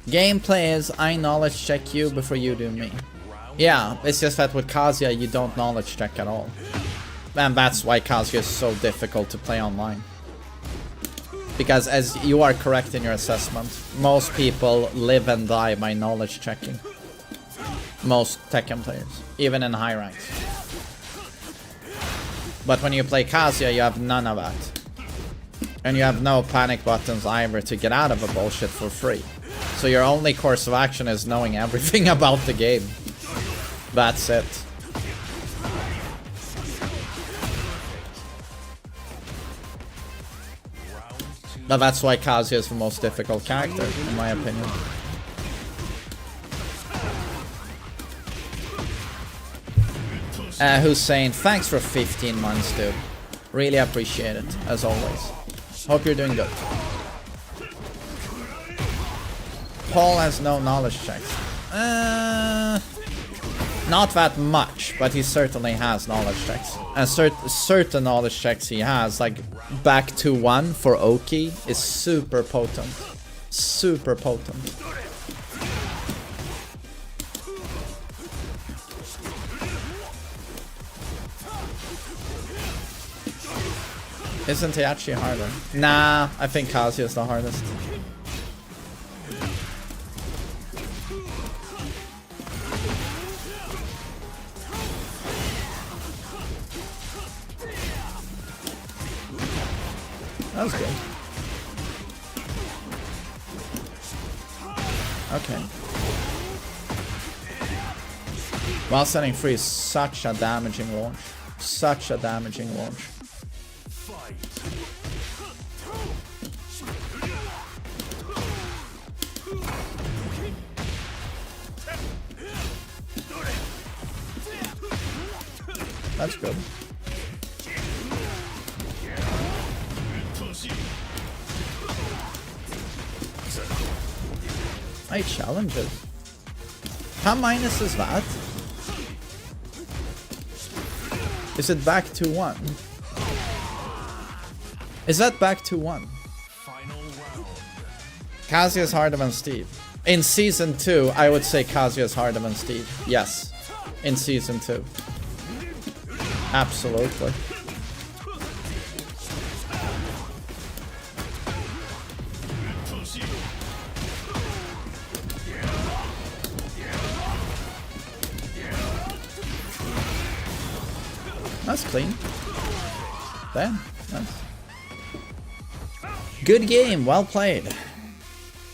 Gameplay is I knowledge check you before you do me. Round Yeah, it's just that with Kazuya you don't knowledge check at all. And that's why Kazuya is so difficult to play online. Because as you are correct in your assessment, most people live and die by knowledge checking. Most Tekken players, even in high ranks. But when you play Kazuya, you have none of that. And you have no panic buttons either to get out of a bullshit for free. So your only course of action is knowing everything about the game. That's it. But that's why Kazuya is the most difficult character, in my opinion. Who's saying, thanks for 15 months, dude. Really appreciate it, as always. Hope you're doing good. Paul has no knowledge checks. Not that much, but he certainly has knowledge checks. And certain knowledge checks he has, like back to 1 for Oki, is super potent. Super potent. Isn't he actually harder? Nah, I think Kazuya is the hardest. That was good. Okay. While setting free is such a damaging launch. Such a damaging launch. That's good. I challenge it. How minus is that? Is it back to 1? Is that back to 1? Kazuya is harder than Steve. In season 2, I would say Kazuya is harder than Steve. Yes. In season 2. Absolutely. That's clean. Damn, nice. Good game, well played.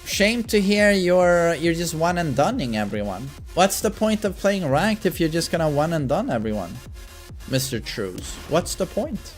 Shame to hear you're just one and doneing everyone. What's the point of playing ranked if you're just gonna one and done everyone? Mr. Trues, what's the point?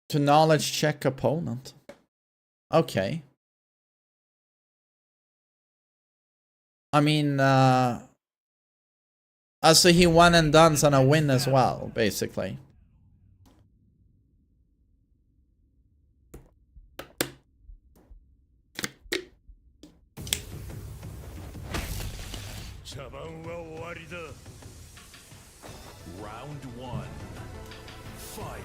To knowledge check opponent. Okay. I mean, so he won and done's on a win as well, basically. Round 1. Fight.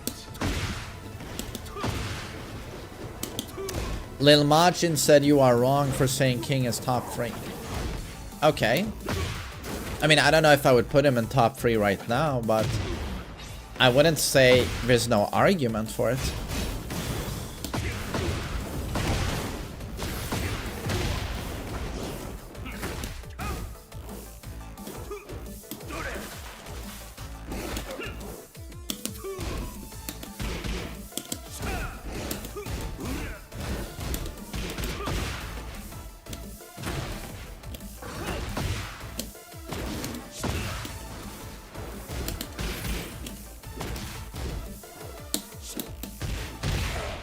Lil Majin said you are wrong for saying King is top 3. Okay. I mean, I don't know if I would put him in top 3 right now, but I wouldn't say there's no argument for it.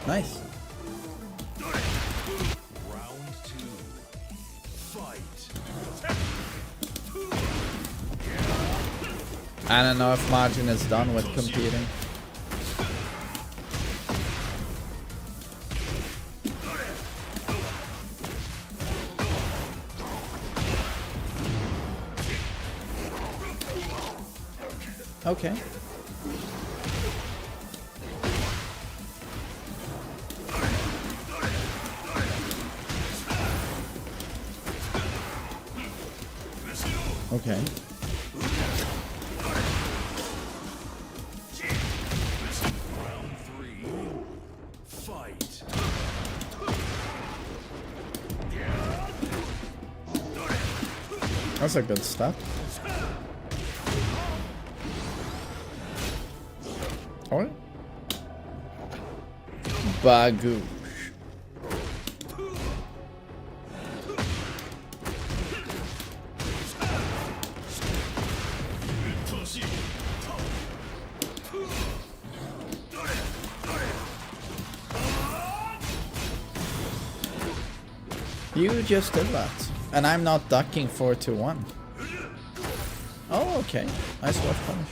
Nice. Round 2. Fight. I don't know if Majin is done with competing. Okay. Okay. Round 3. Fight. That's a good step. Oh. Bagoosh. You just did that. And I'm not ducking 4-2-1. Oh, okay. Nice watch punish.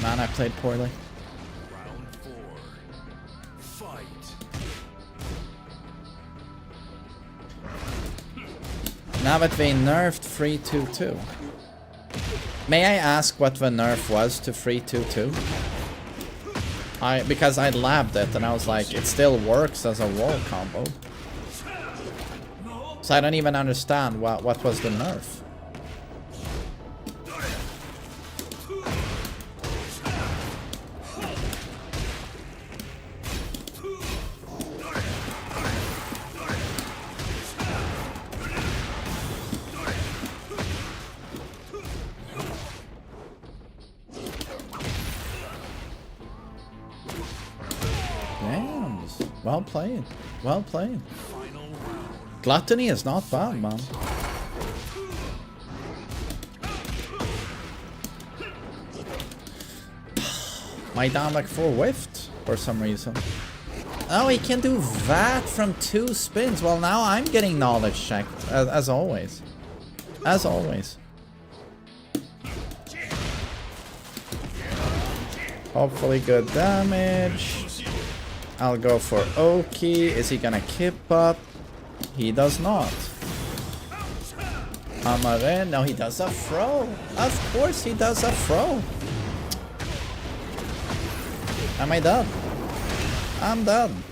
Man, I played poorly. Round 4. Fight. Now that they nerfed 3-2-2. May I ask what the nerf was to 3-2-2? Because I labbed it and I was like, it still works as a wall combo. So I don't even understand what was the nerf. Damn. Well played. Well played. Gluttony is not bad, man. My down like 4 whiffed for some reason. Oh, he can do that from 2 spins. Well, now I'm getting knowledge checked, as always. As always. Hopefully good damage. I'll go for Oki. Is he gonna kip up? He does not. Amare, no, he does a throw. Of course he does a throw. Am I done? I'm done.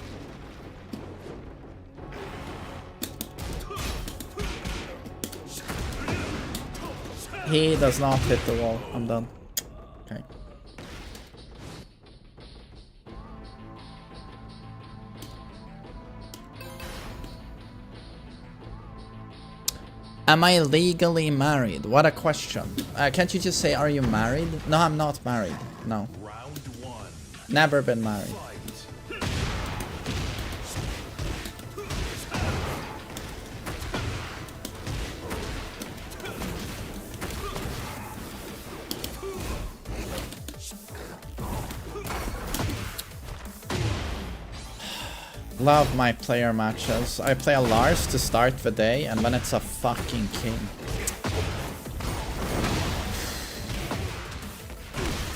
He does not hit the wall. I'm done. Okay. Am I legally married? What a question. Can't you just say, are you married? No, I'm not married. No. Round 1. Never been married. Fight. Love my player matches. I play a Lars to start the day, and then it's a fucking king.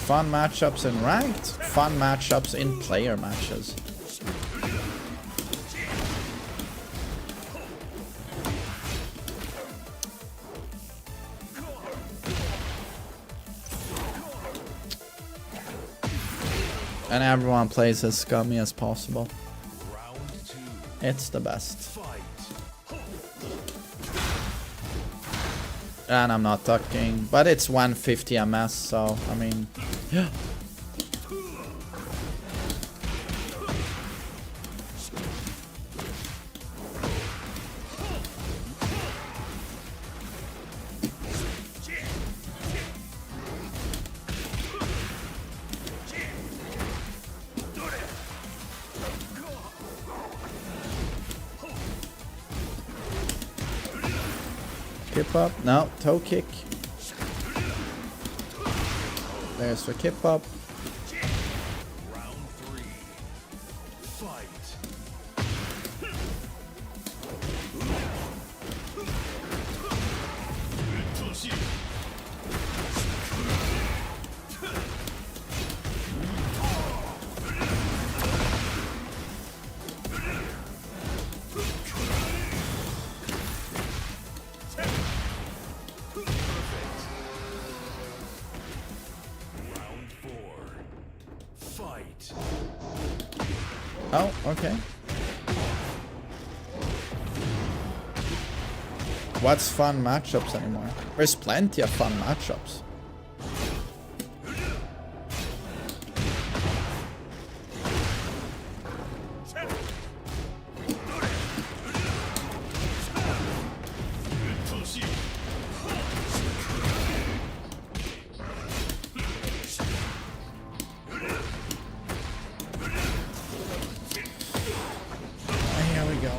Fun matchups in ranked, fun matchups in player matches. And everyone plays as scummy as possible. It's the best. And I'm not ducking, but it's 150 MS, so I mean, yeah. Kip up, no, toe kick. There's the kip up. Round 3. Fight. Fight. Oh, okay. What's fun matchups anymore? There's plenty of fun matchups. Here we go.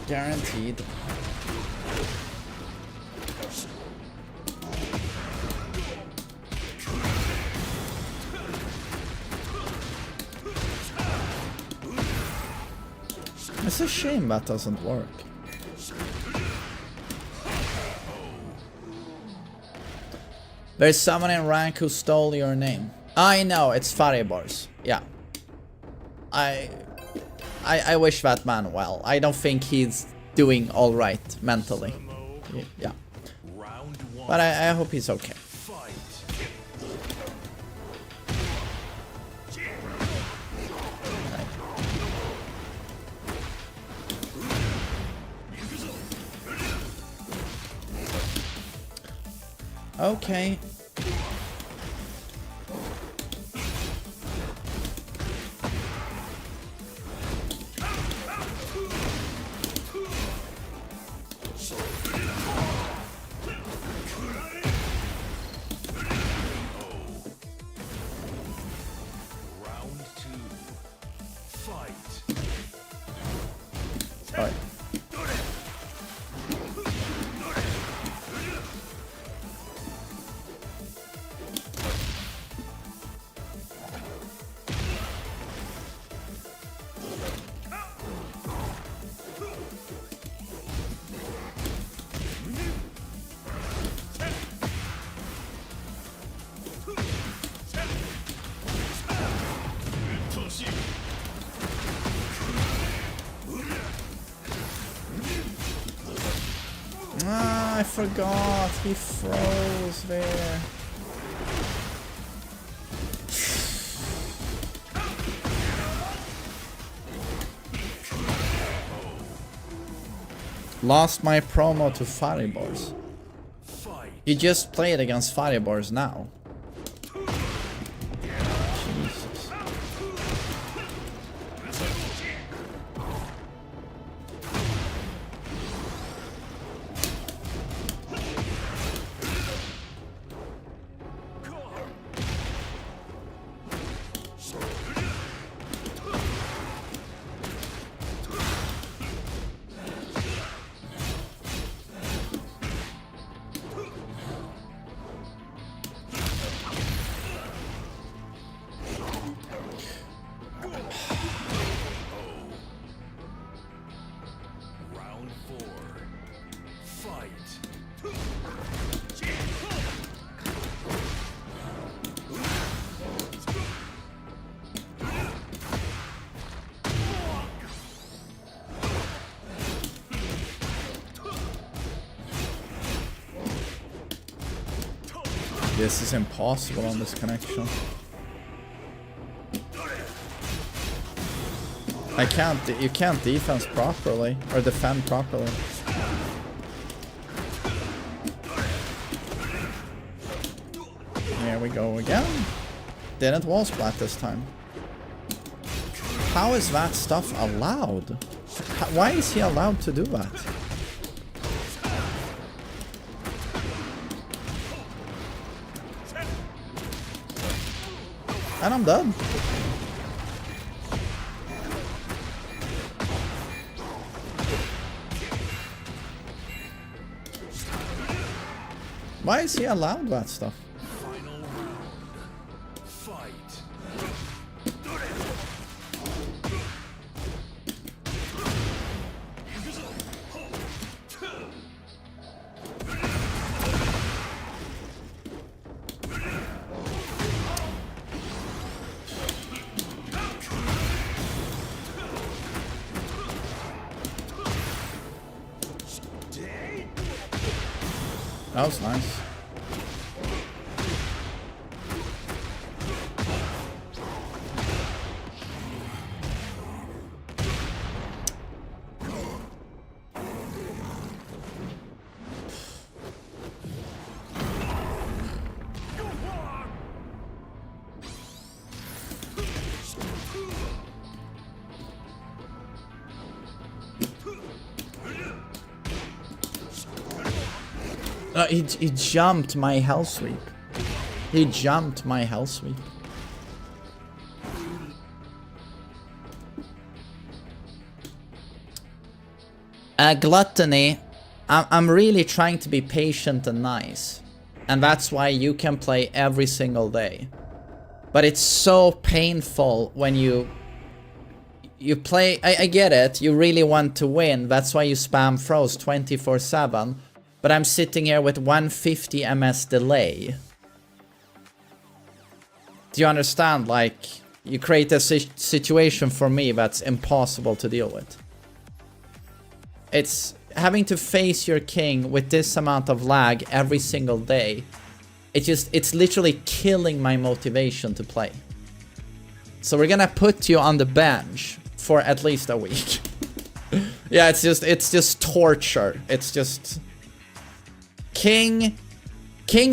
Guaranteed. It's a shame that doesn't work. There's someone in rank who stole your name. I know, it's Faribors. Yeah. I wish that man well. I don't think he's doing alright mentally. Yeah. But I hope he's okay. Okay. Round 2. Fight. Alright. Ah, I forgot. He froze there. Lost my promo to Faribors. You just played against Faribors now. Jesus. Round 4. Fight. This is impossible on this connection. You can't defense properly or defend properly. Here we go again. Didn't wall splat this time. How is that stuff allowed? Why is he allowed to do that? And I'm done. Why is he allowed that stuff? Final round. Fight. That was nice. He jumped my hell sweep. He jumped my hell sweep. Gluttony. I'm really trying to be patient and nice. And that's why you can play every single day. But it's so painful when you play. I get it. You really want to win. That's why you spam froze 24/7. But I'm sitting here with 150 ms delay. Do you understand? Like, you create a situation for me that's impossible to deal with. It's having to face your king with this amount of lag every single day. It's literally killing my motivation to play. So we're gonna put you on the bench for at least a week. Yeah, it's just torture. It's just king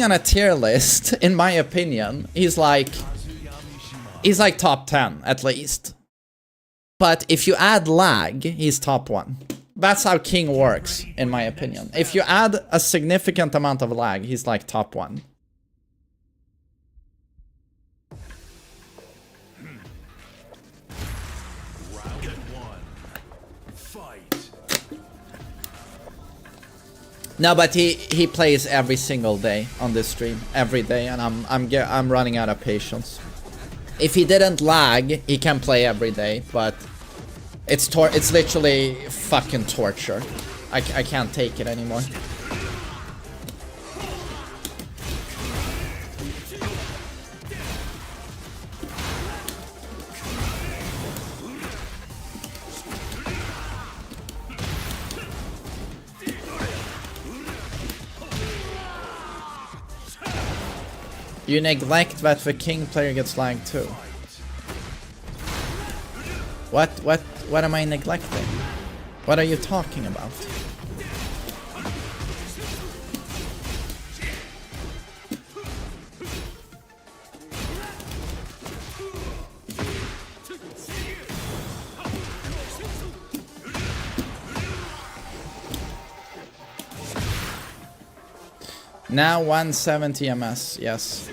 on a tier list, in my opinion. He's like top 10 at least. But if you add lag, he's top 1. That's how king works, in my opinion. If you add a significant amount of lag, he's like top 1. No, but he plays every single day on this stream, every day, and I'm running out of patience. If he didn't lag, he can play every day, but it's literally fucking torture. I can't take it anymore. You neglect that the king player gets lagged too. What am I neglecting? What are you talking about? Now 170 ms, yes.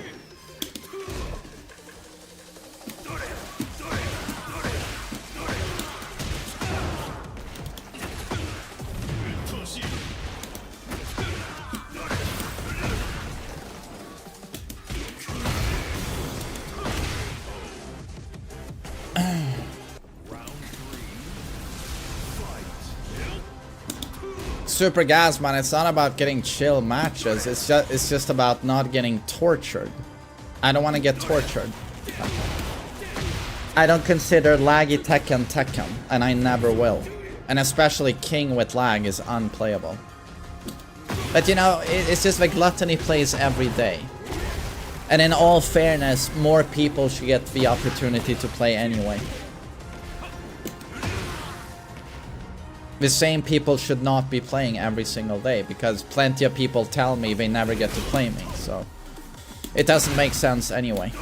Super gas, man. It's not about getting chill matches. It's just about not getting tortured. I don't want to get tortured. I don't consider laggy Tekken, and I never will. And especially king with lag is unplayable. But you know, it's just like Gluttony plays every day. And in all fairness, more people should get the opportunity to play anyway. The same people should not be playing every single day, because plenty of people tell me they never get to play me, so it doesn't make sense anyway.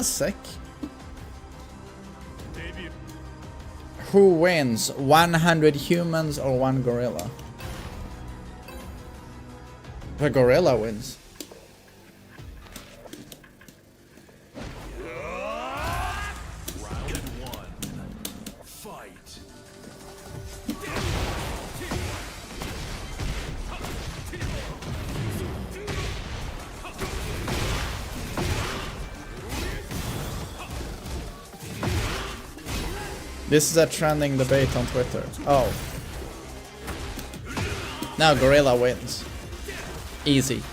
Sick. Who wins? 100 humans or 1 gorilla? The gorilla wins. This is a trending debate on Twitter. Oh. Now gorilla wins. Easy.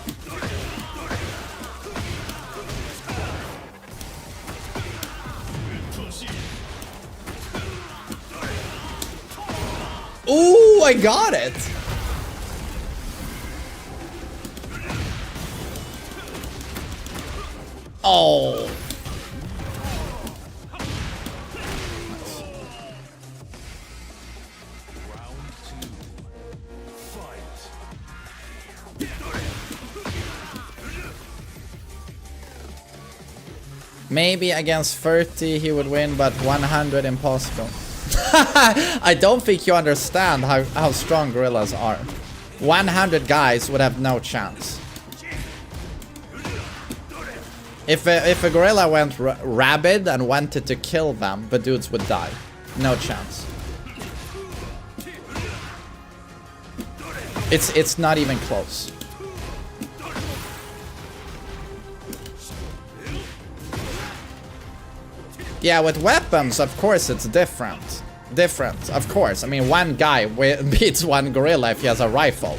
Ooh, I got it! Oh. Maybe against 30 he would win, but 100 impossible. I don't think you understand how strong gorillas are. 100 guys would have no chance. If a gorilla went rabid and wanted to kill them, the dudes would die. No chance. It's not even close. Yeah, with weapons, of course, it's different. Of course. I mean, one guy beats one gorilla if he has a rifle.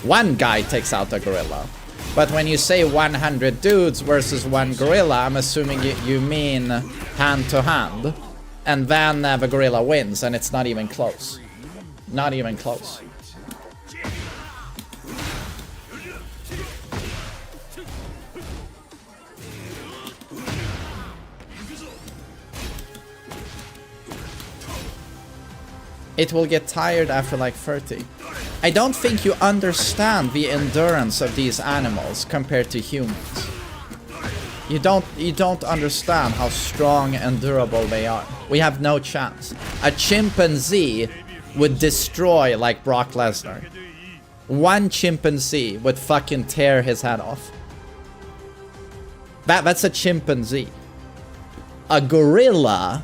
One guy takes out a gorilla. But when you say 100 dudes versus one gorilla, I'm assuming you mean hand to hand. And then the gorilla wins, and it's not even close. Not even close. It will get tired after like 30. I don't think you understand the endurance of these animals compared to humans. You don't understand how strong and durable they are. We have no chance. A chimpanzee would destroy like Brock Lesnar. One chimpanzee would fucking tear his head off. That's a chimpanzee. A gorilla,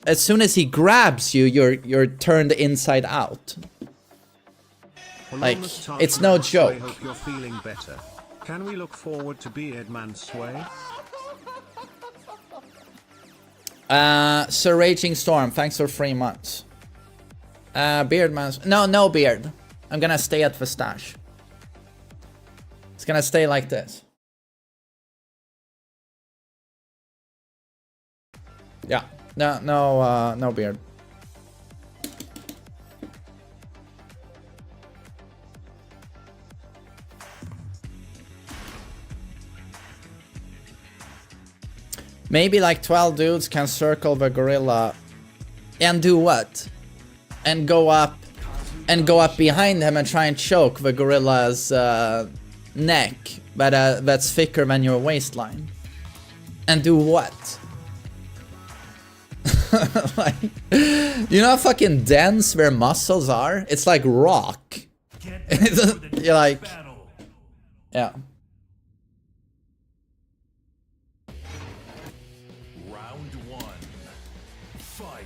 as soon as he grabs you, you're turned inside out. Like, it's no joke. I hope you're feeling better. Can we look forward to TheMainManSWE? Sir Raging Storm, thanks for 3 months. Beardman, no beard. I'm gonna stay at the stash. It's gonna stay like this. Yeah, no beard. Maybe like 12 dudes can circle the gorilla and do what? And go up behind him and try and choke the gorilla's neck, but that's thicker than your waistline. And do what? Like, you know how fucking dense their muscles are? It's like rock. You're like, yeah. Round 1. Fight.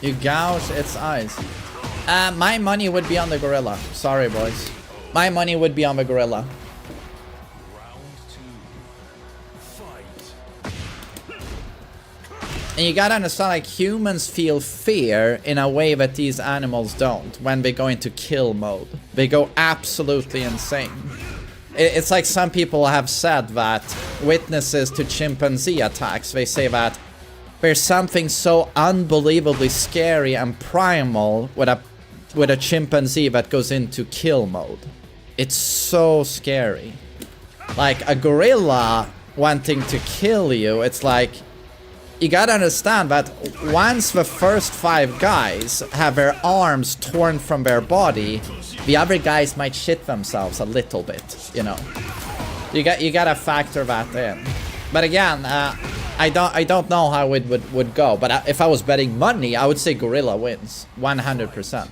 You gouge its eyes. My money would be on the gorilla. Sorry, boys. My money would be on the gorilla. Round 2. Fight. And you gotta understand, like, humans feel fear in a way that these animals don't when they go into kill mode. They go absolutely insane. It's like some people have said that witnesses to chimpanzee attacks, they say that there's something so unbelievably scary and primal with a chimpanzee that goes into kill mode. It's so scary. Like a gorilla wanting to kill you, it's like, you gotta understand that once the first 5 guys have their arms torn from their body, the other guys might shit themselves a little bit, you know. You gotta factor that in. But again, I don't know how it would go, but if I was betting money, I would say gorilla wins 100%.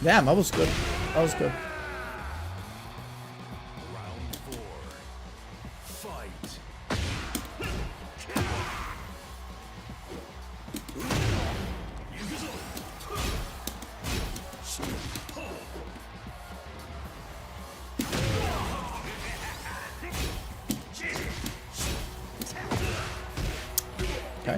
Damn, that was good. That was good. Round 4. Fight. Okay.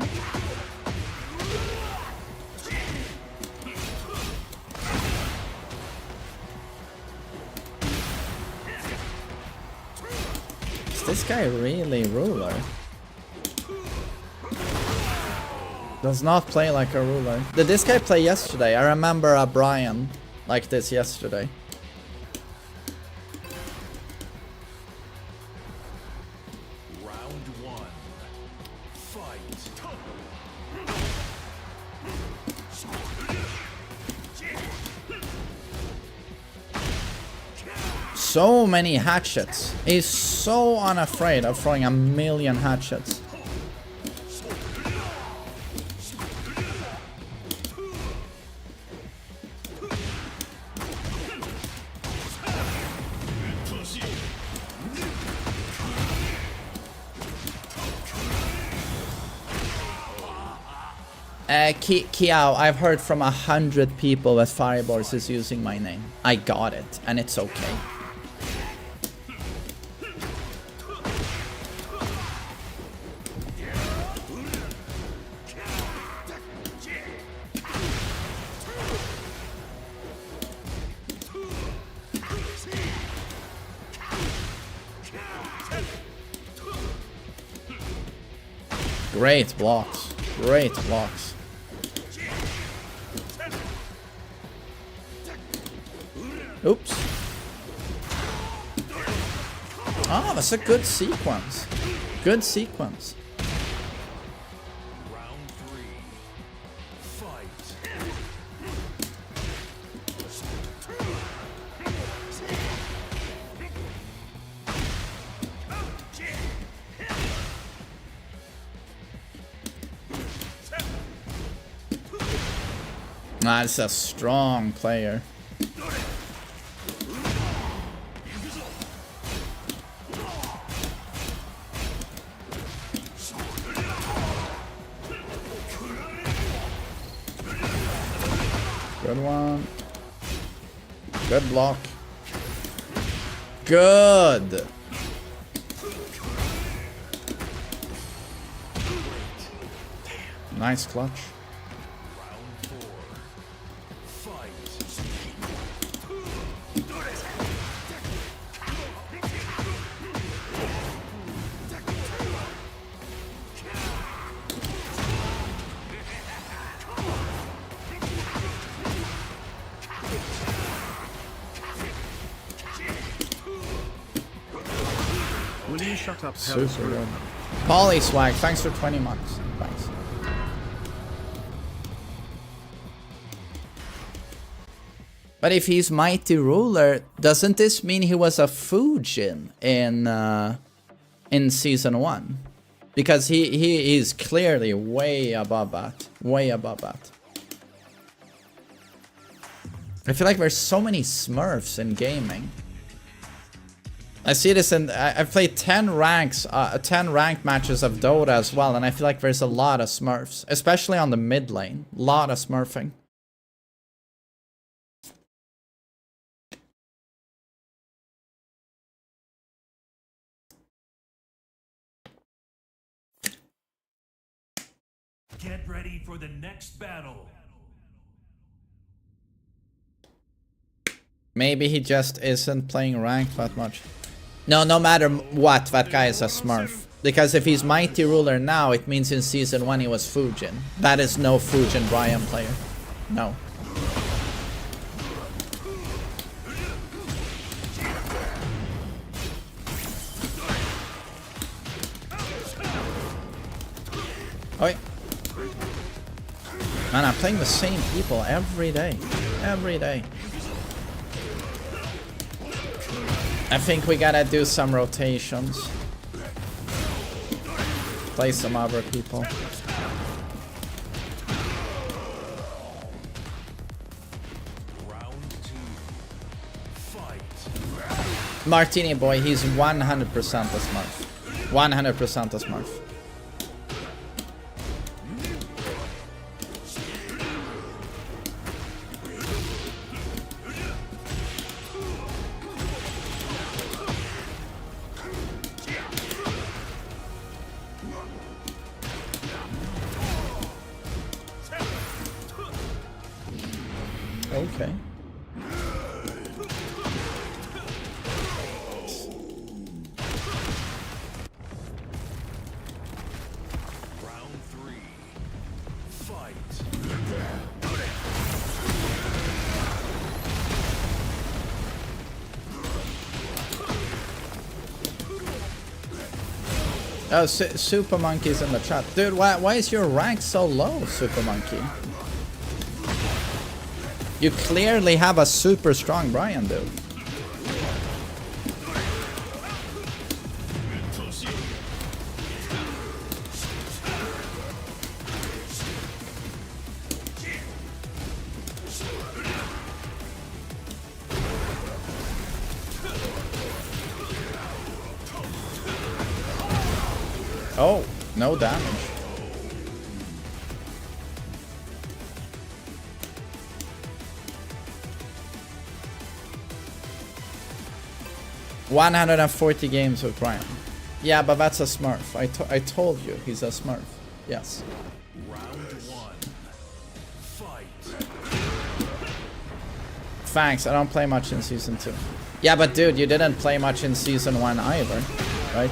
Is this guy really ruler? Does not play like a ruler. Did this guy play yesterday? I remember a Bryan like this yesterday. Round 1. Fight. So many hatchets. He's so unafraid of throwing a million hatchets. Kiao, I've heard from 100 people that Fireballs is using my name. I got it, and it's okay. Great blocks. Great blocks. Oops. Oh, that's a good sequence. Good sequence. Round 3. Fight. That's a strong player. Good one. Good block. Good. Nice clutch. Round 4. Fight. Will you shut up, Super good. Polly Swag, thanks for 20 months. Thanks. But if he's Mighty Ruler, doesn't this mean he was a Fujin in season 1? Because he is clearly way above that. Way above that. I feel like there's so many Smurfs in gaming. I see this in I've played 10 ranked matches of Dota as well, and I feel like there's a lot of Smurfs, especially on the mid lane. Lot of smurfing. Get ready for the next battle. Maybe he just isn't playing ranked that much. No, no matter what, that guy is a Smurf. Because if he's Mighty Ruler now, it means in season 1 he was Fujin. That is no Fujin Bryan player. No. Oh wait. Man, I'm playing the same people every day. Every day. I think we gotta do some rotations. Play some other people. Round 2. Martini boy, he's 100% a Smurf. 100% a Smurf. Okay. Round 3. Fight. Oh, Super Monkey's in the chat. Dude, why is your rank so low, Super Monkey? You clearly have a super strong Bryan, dude. Oh, no damage. $140 games with Bryan. Yeah, but that's a Smurf. I told you he's a Smurf. Yes. Round 1. Fight. Thanks, I don't play much in Season 2. Yeah, but dude, you didn't play much in Season 1 either, right?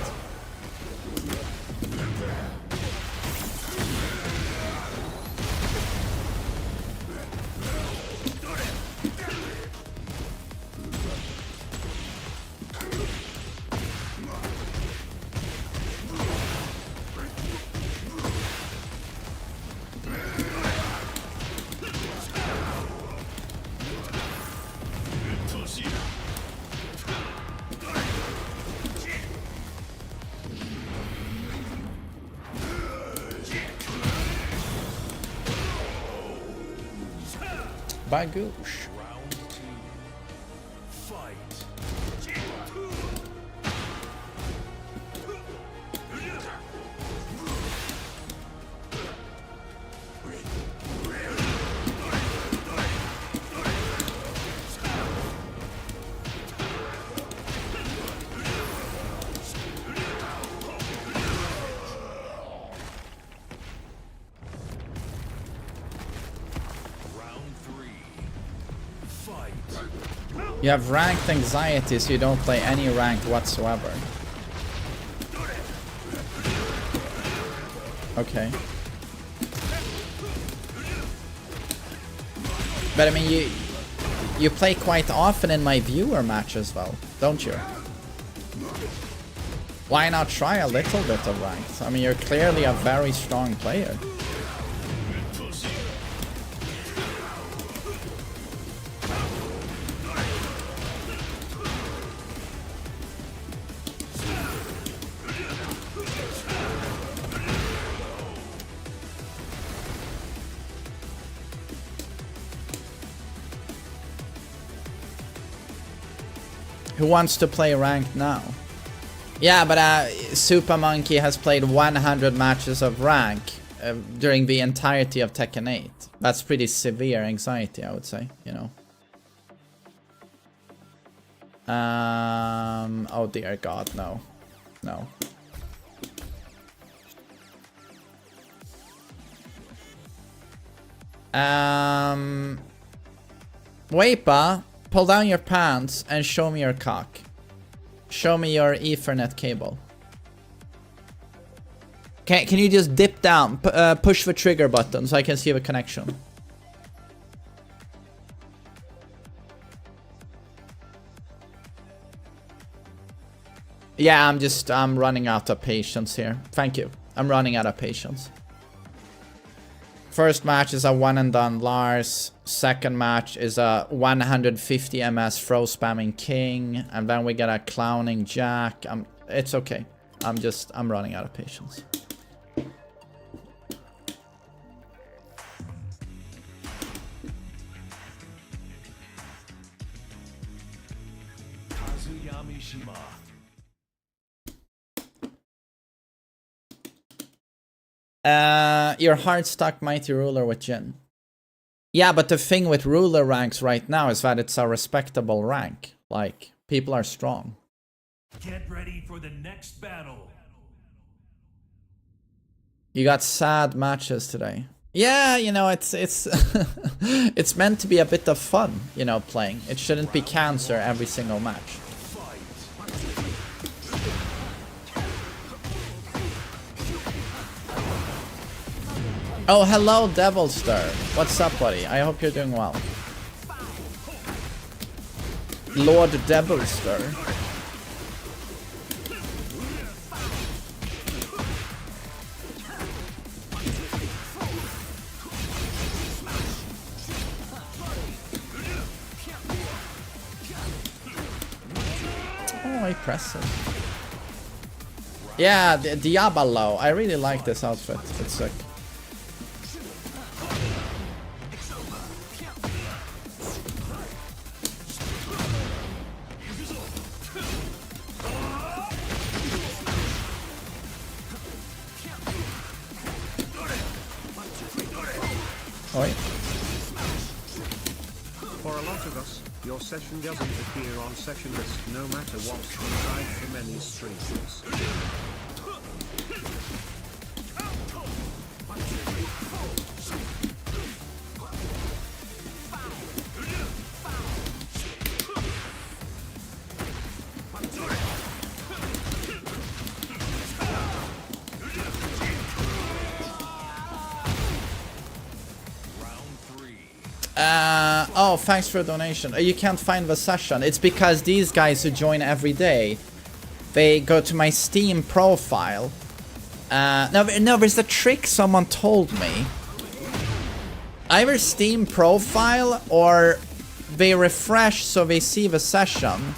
Bagoosh. Round 2. Fight. Round 3. Fight. You have ranked anxiety, so you don't play any ranked whatsoever. Okay. But I mean, you play quite often in my viewer matches though, don't you? Why not try a little bit of ranked? I mean, you're clearly a very strong player. Who wants to play ranked now? Yeah, but Super Monkey has played 100 matches of rank during the entirety of Tekken 8. That's pretty severe anxiety, I would say, you know. Oh dear God, no. No. Weipa, pull down your pants and show me your cock. Show me your Ethernet cable. Can you just dip down, push the trigger button so I can see the connection? Yeah, I'm running out of patience here. Thank you. I'm running out of patience. First match is a one and done Lars. Second match is a 150 ms throw spamming King. And then we get a clowning Jack. It's okay. I'm running out of patience. Kazuyami Mishima. Your heart stuck mighty ruler with Jin. Yeah, but the thing with ruler ranks right now is that it's a respectable rank. Like, people are strong. Get ready for the next battle. You got sad matches today. Yeah, you know, it's it's meant to be a bit of fun, you know, playing. It shouldn't be cancer every single match. Oh, hello, Devilstar. What's up, buddy? I hope you're doing well. Lord Devilstar. Oh, I press it. Yeah, Diablo. I really like this outfit. It's sick. Oi. For a lot of us, your session doesn't appear on session list no matter what, aside from any streams. Oh, thanks for the donation. You can't find the session. It's because these guys who join every day, they go to my Steam profile. No, there's a trick someone told me. Either Steam profile or they refresh so they see the session,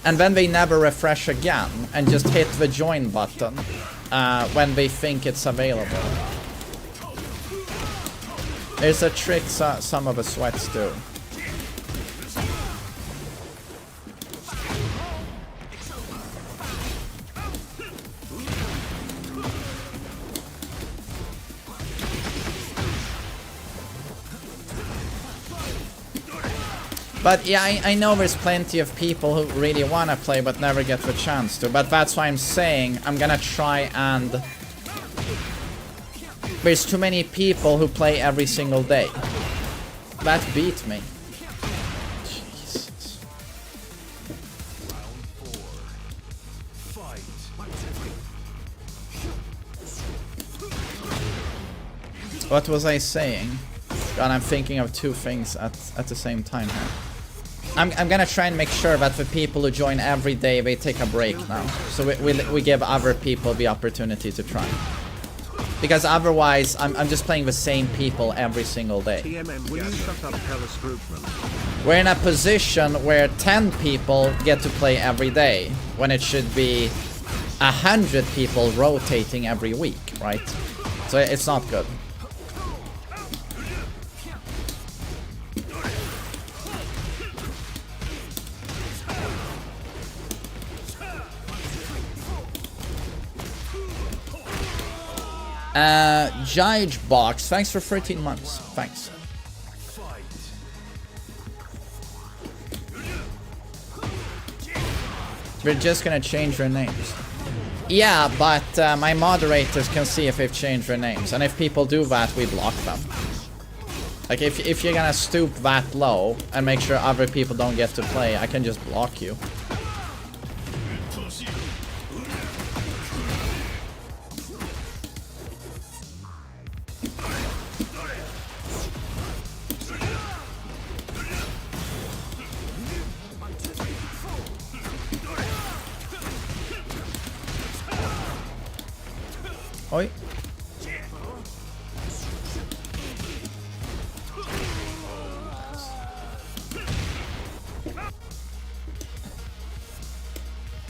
and then they never refresh again and just hit the join button when they think it's available. There's a trick some of the sweats do. But yeah, I know there's plenty of people who really want to play but never get the chance to. But that's why I'm saying I'm gonna try and... There's too many people who play every single day. That beat me. Jesus. What was I saying? God, I'm thinking of two things at the same time here. I'm gonna try and make sure that the people who join every day, they take a break now. So we give other people the opportunity to try. Because otherwise, I'm just playing the same people every single day. TMM, will you shut up, Hellas Groupman? We're in a position where 10 people get to play every day, when it should be 100 people rotating every week, right? So it's not good. Jige Box, thanks for 13 months. Thanks. We're just gonna change their names. Yeah, but my moderators can see if they've changed their names, and if people do that, we block them. Like if you're gonna stoop that low and make sure other people don't get to play, I can just block you. Oi.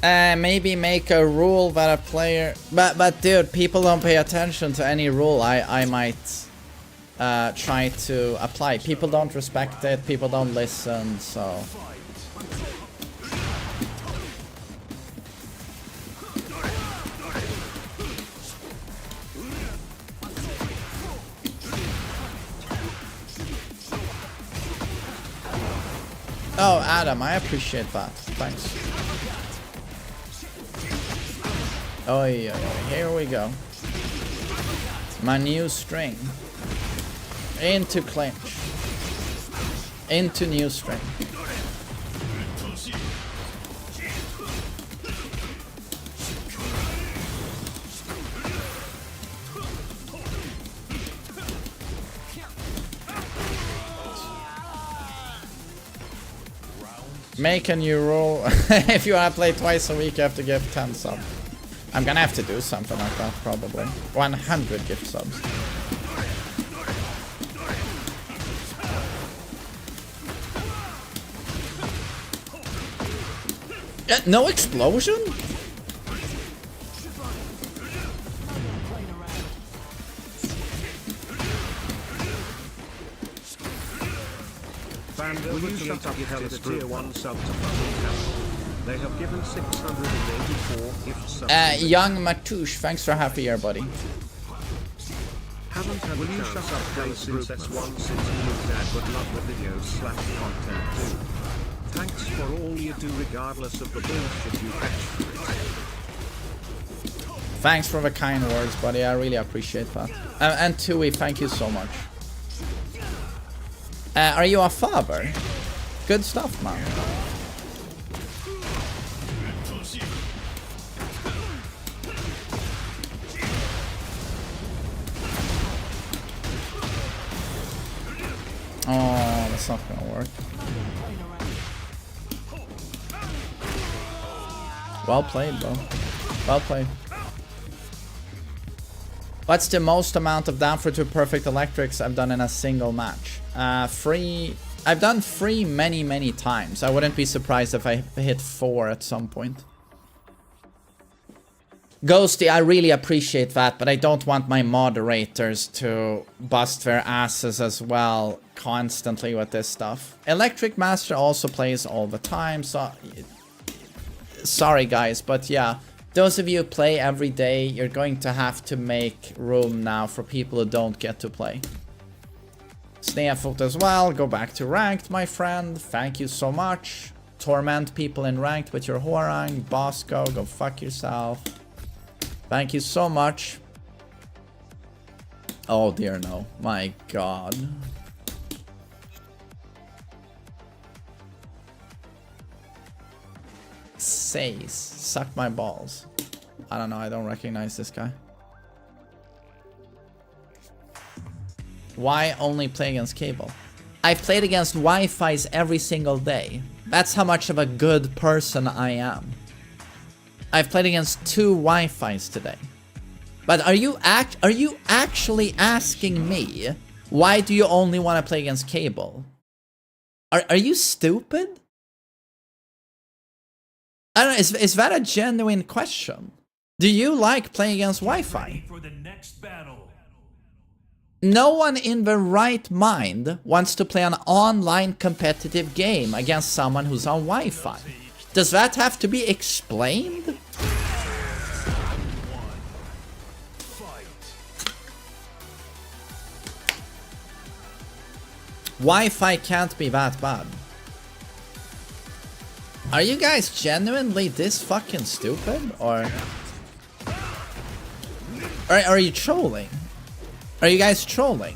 Maybe make a rule that a player... But dude, people don't pay attention to any rule I might try to apply. People don't respect it, people don't listen, so... Oh, Adam, I appreciate that. Thanks. Oh, yeah, here we go. My new string. Into clinch. Into new string. Make a new rule. If you want to play twice a week, you have to give 10 subs. I'm gonna have to do something like that, probably. 100 gift subs. No explosion? Will you shut up, hell is tier 1 sub to fucking hell. They have given 684 gift subs. Young Matouche, thanks for half a year, buddy. Haven't had Will you shut up, play since S1 since you dad, but love the videos / content too. Thanks for all you do regardless of the bullshit you catch for it. Thanks for the kind words, buddy. I really appreciate that. And Tui, thank you so much. Are you a father? Good stuff, man. Oh, that's not gonna work. Well played, bro. Well played. What's the most amount of down for 2 perfect electrics I've done in a single match? 3. I've done 3 many times. I wouldn't be surprised if I hit 4 at some point. Ghosty, I really appreciate that, but I don't want my moderators to bust their asses as well constantly with this stuff. Electric Master also plays all the time, so... Sorry guys, but yeah. Those of you who play every day, you're going to have to make room now for people who don't get to play. Sneafoot as well, go back to ranked, my friend. Thank you so much. Torment people in ranked with your Horang. Bosco, go fuck yourself. Thank you so much. Oh dear no, my god. Says, suck my balls. I don't know, I don't recognize this guy. Why only play against cable? I've played against Wi-Fi's every single day. That's how much of a good person I am. I've played against 2 Wi-Fi's today. But are you actually asking me, why do you only want to play against cable? Are you stupid? I don't know, is that a genuine question? Do you like playing against Wi-Fi? For the next battle. No one in their right mind wants to play an online competitive game against someone who's on Wi-Fi. Does that have to be explained? Wi-Fi can't be that bad. Are you guys genuinely this fucking stupid? Or are you trolling? Are you guys trolling?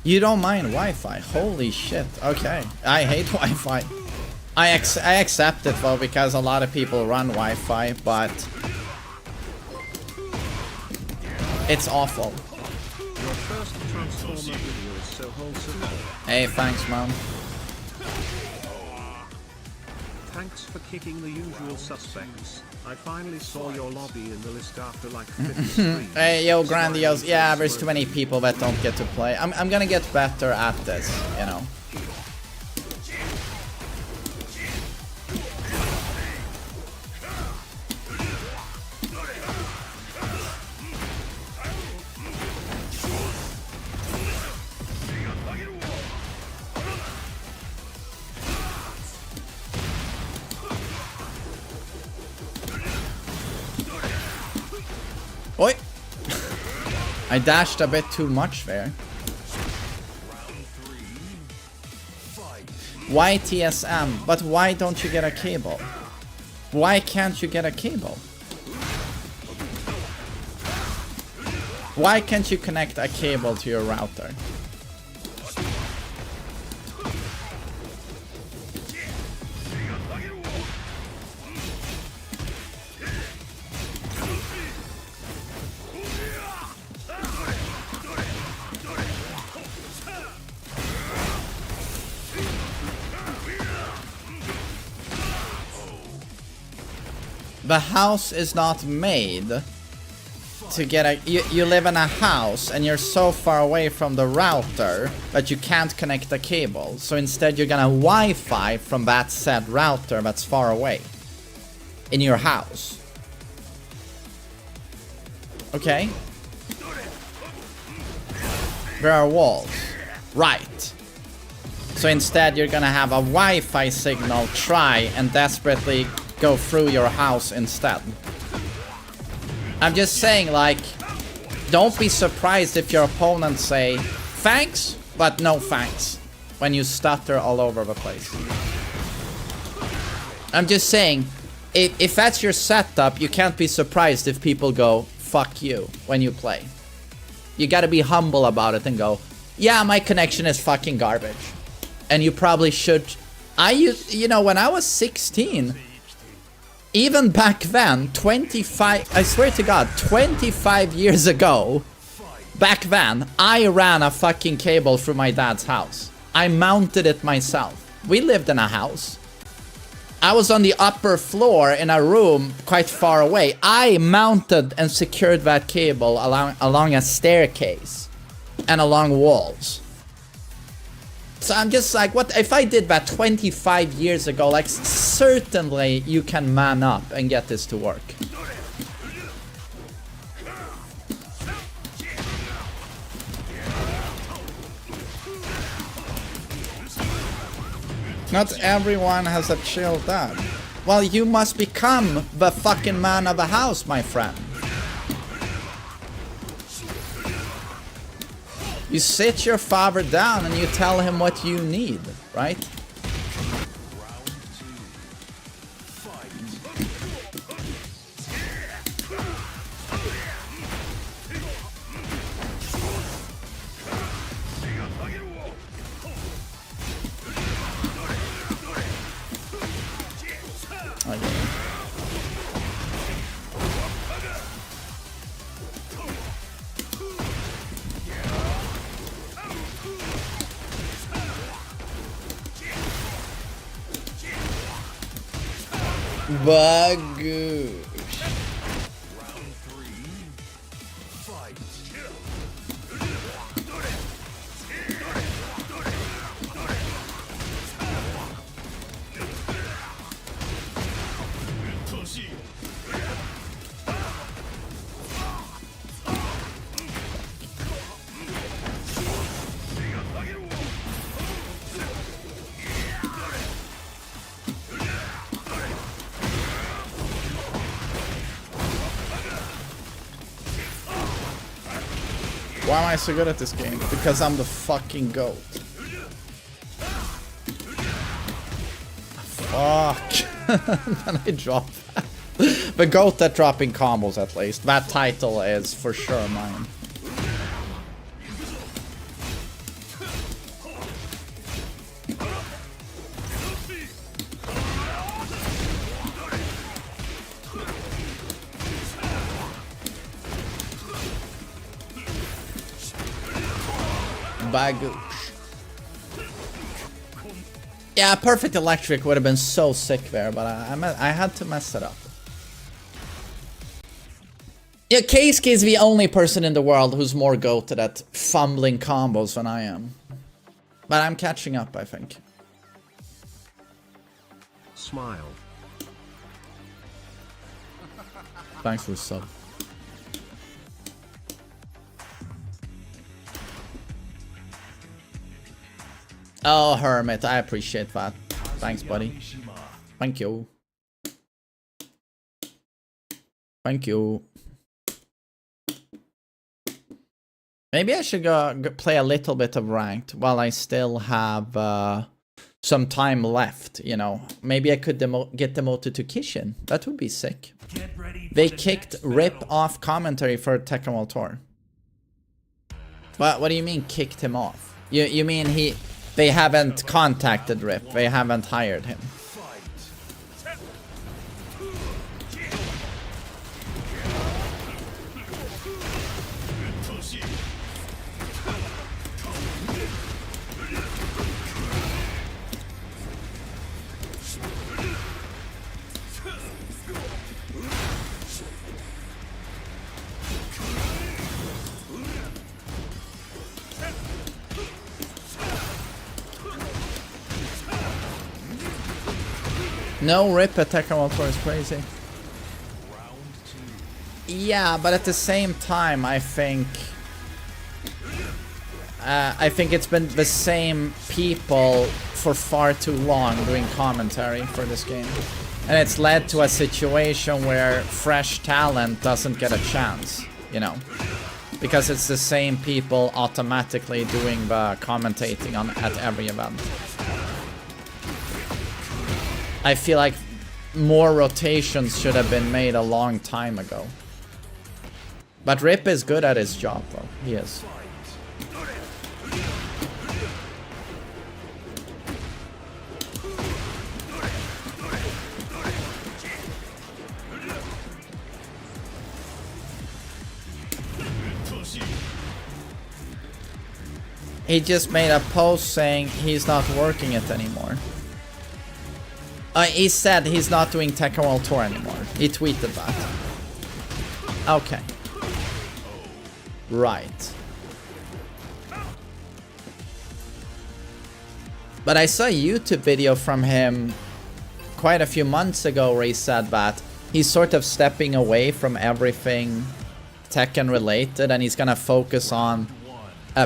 You don't mind Wi-Fi? Holy shit. Okay. I hate Wi-Fi. I accept it though because a lot of people run Wi-Fi, but it's awful. Your first Transformer video is so wholesome. Hey, thanks, man. Thanks for kicking the usual suspects. I finally saw your lobby in the list after like 50 streams. Hey, yo, grandiose. Yeah, there's too many people that don't get to play. I'm gonna get better at this, you know. Oi! I dashed a bit too much there. Why TSM? But why don't you get a cable? Why can't you get a cable? Why can't you connect a cable to your router? The house is not made to get a... You live in a house and you're so far away from the router that you can't connect the cable. So instead you're gonna Wi-Fi from that said router that's far away. In your house. Okay? There are walls. Right. So instead you're gonna have a Wi-Fi signal try and desperately go through your house instead. I'm just saying, like, don't be surprised if your opponents say thanks, but no thanks when you stutter all over the place. I'm just saying, if that's your setup, you can't be surprised if people go fuck you when you play. You gotta be humble about it and go, yeah, my connection is fucking garbage. And you probably should. You know, when I was 16, even back then, 25, I swear to God, 25 years ago, back then, I ran a fucking cable through my dad's house. I mounted it myself. We lived in a house. I was on the upper floor in a room quite far away. I mounted and secured that cable along a staircase and along walls. So I'm just like, what if I did that 25 years ago? Like, certainly you can man up and get this to work. Not everyone has a chill dad. Well, you must become the fucking man of the house, my friend. You sit your father down and you tell him what you need, right? Bagoosh. Why am I so good at this game? Because I'm the fucking GOAT. Fuck. And I dropped that. The GOAT at dropping combos, at least. That title is for sure mine. Bagoosh. Yeah, perfect electric would have been so sick there, but I had to mess it up. Yeah, Keisuke is the only person in the world who's more goated at fumbling combos than I am. But I'm catching up, I think. Smile. Thanks for the sub. Oh, Hermit, I appreciate that. Thanks, buddy. Thank you. Thank you. Maybe I should go play a little bit of ranked while I still have some time left, you know. Maybe I could get demoted to Kishin. That would be sick. They kicked Rip off commentary for Tekken World Tour. What do you mean kicked him off? You mean they haven't contacted Rip, they haven't hired him. No Rip at Tekken World Tour is crazy. Yeah, but at the same time, I think it's been the same people for far too long doing commentary for this game, and it's led to a situation where fresh talent doesn't get a chance, you know, because it's the same people automatically doing the commentating at every event. I feel like more rotations should have been made a long time ago. But Rip is good at his job, though. He is. He just made a post saying he's not working it anymore. He said he's not doing Tekken World Tour anymore. He tweeted that. Okay. Right. But I saw a YouTube video from him quite a few months ago where he said that he's sort of stepping away from everything Tekken related and he's gonna focus on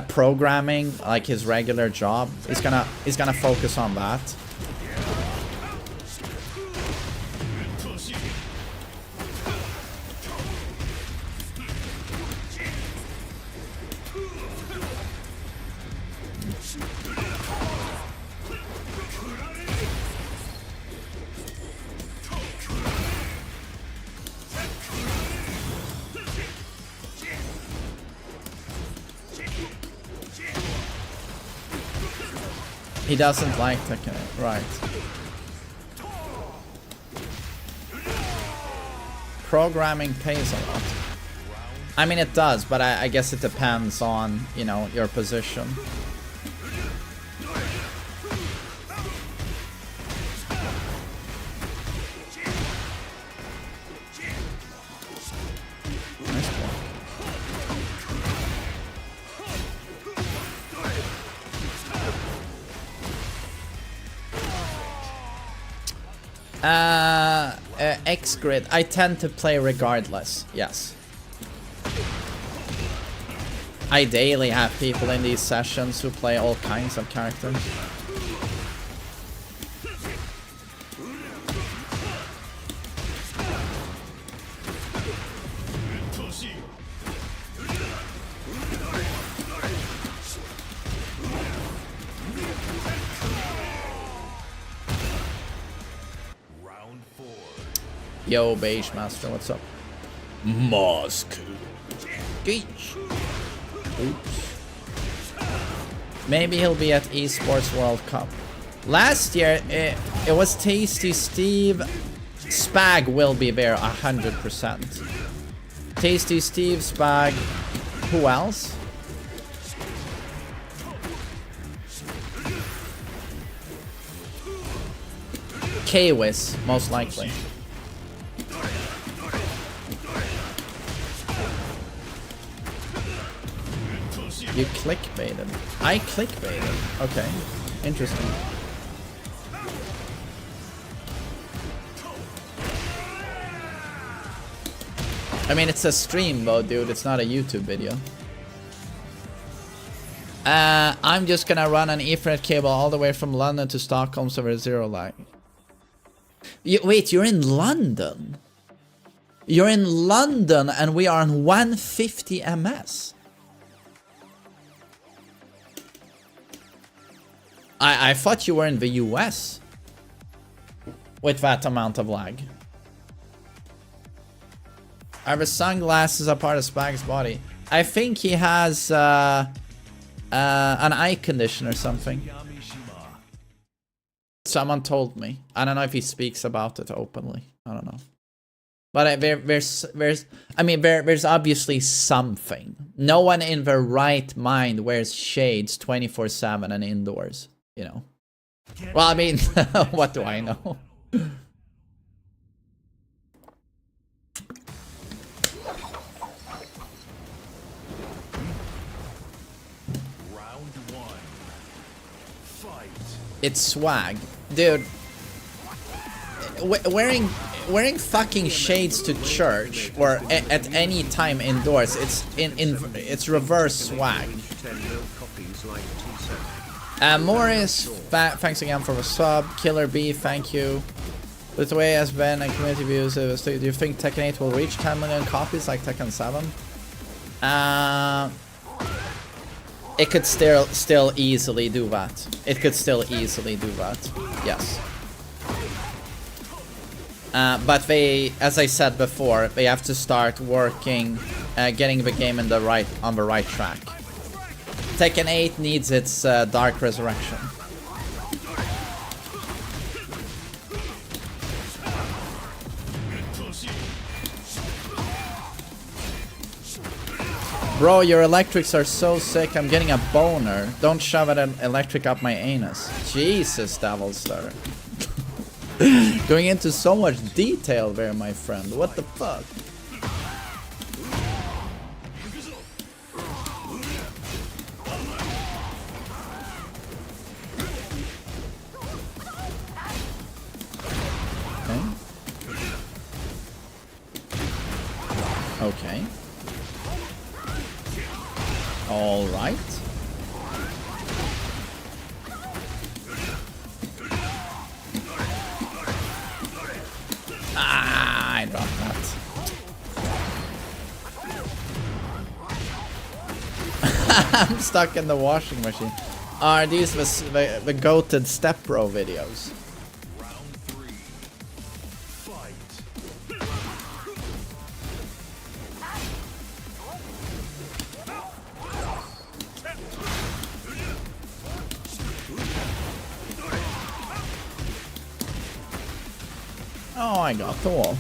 programming, like his regular job. He's gonna focus on that. He doesn't like Tekken, right. Programming pays a lot. I mean, it does, but I guess it depends on, you know, your position. X-Grid, I tend to play regardless, yes. I daily have people in these sessions who play all kinds of characters. Yo, Beige Master, what's up? Moscow. Geech. Oops. Maybe he'll be at Esports World Cup. Last year, it was Tasty Steve. Spag will be there 100%. Tasty Steve, Spag. Who else? K-Wiz, most likely. You clickbaited. I clickbaited. Okay. Interesting. I mean, it's a stream though, dude. It's not a YouTube video. I'm just gonna run an Ethernet cable all the way from London to Stockholm so there's zero lag. Wait, you're in London? You're in London and we are on 150 ms. I thought you were in the US with that amount of lag. Are the sunglasses a part of Spag's body? I think he has an eye condition or something. Someone told me. I don't know if he speaks about it openly. I don't know. But there's obviously something. No one in their right mind wears shades 24/7 and indoors, you know. Well, I mean, what do I know? Round 1. Fight. It's swag, dude. Wearing fucking shades to church or at any time indoors, it's reverse swag. Morris, thanks again for the sub. Killer B, thank you. With the way it has been and community views, do you think Tekken 8 will reach 10 million copies like Tekken 7? It could still easily do that. It could still easily do that. Yes. But they, as I said before, they have to start working, getting the game on the right track. Tekken 8 needs its Dark Resurrection. Bro, your electrics are so sick, I'm getting a boner. Don't shove an electric up my anus. Jesus, Devilstar. Going into so much detail there, my friend. What the fuck? Okay. Okay. All right. Ah, I dropped that. I'm stuck in the washing machine. Are these the goated step bro videos? Round 3. Fight. Oh, I got the wall.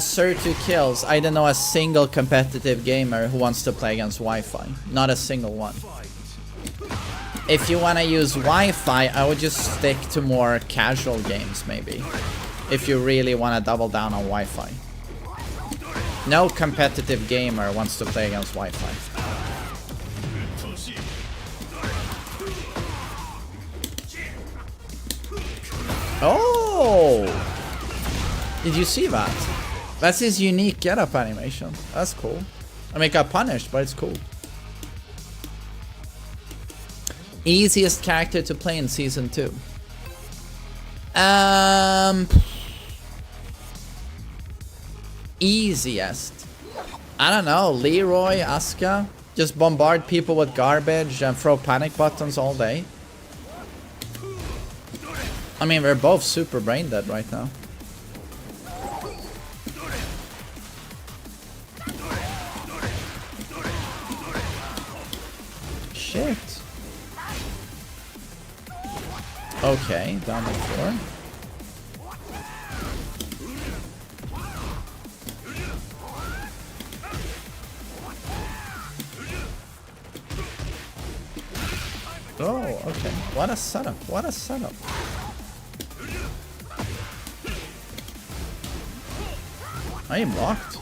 Sir 2 kills. I don't know a single competitive gamer who wants to play against Wi-Fi. Not a single one. If you want to use Wi-Fi, I would just stick to more casual games, maybe. If you really want to double down on Wi-Fi. No competitive gamer wants to play against Wi-Fi. Oh! Did you see that? That's his unique getup animation. That's cool. I mean, got punished, but it's cool. Easiest character to play in Season 2. Easiest. I don't know. Leroy, Asuka. Just bombard people with garbage and throw panic buttons all day. I mean, we're both super brain dead right now. Shit. Okay, down the floor. Oh, okay. What a setup. What a setup. I am blocked.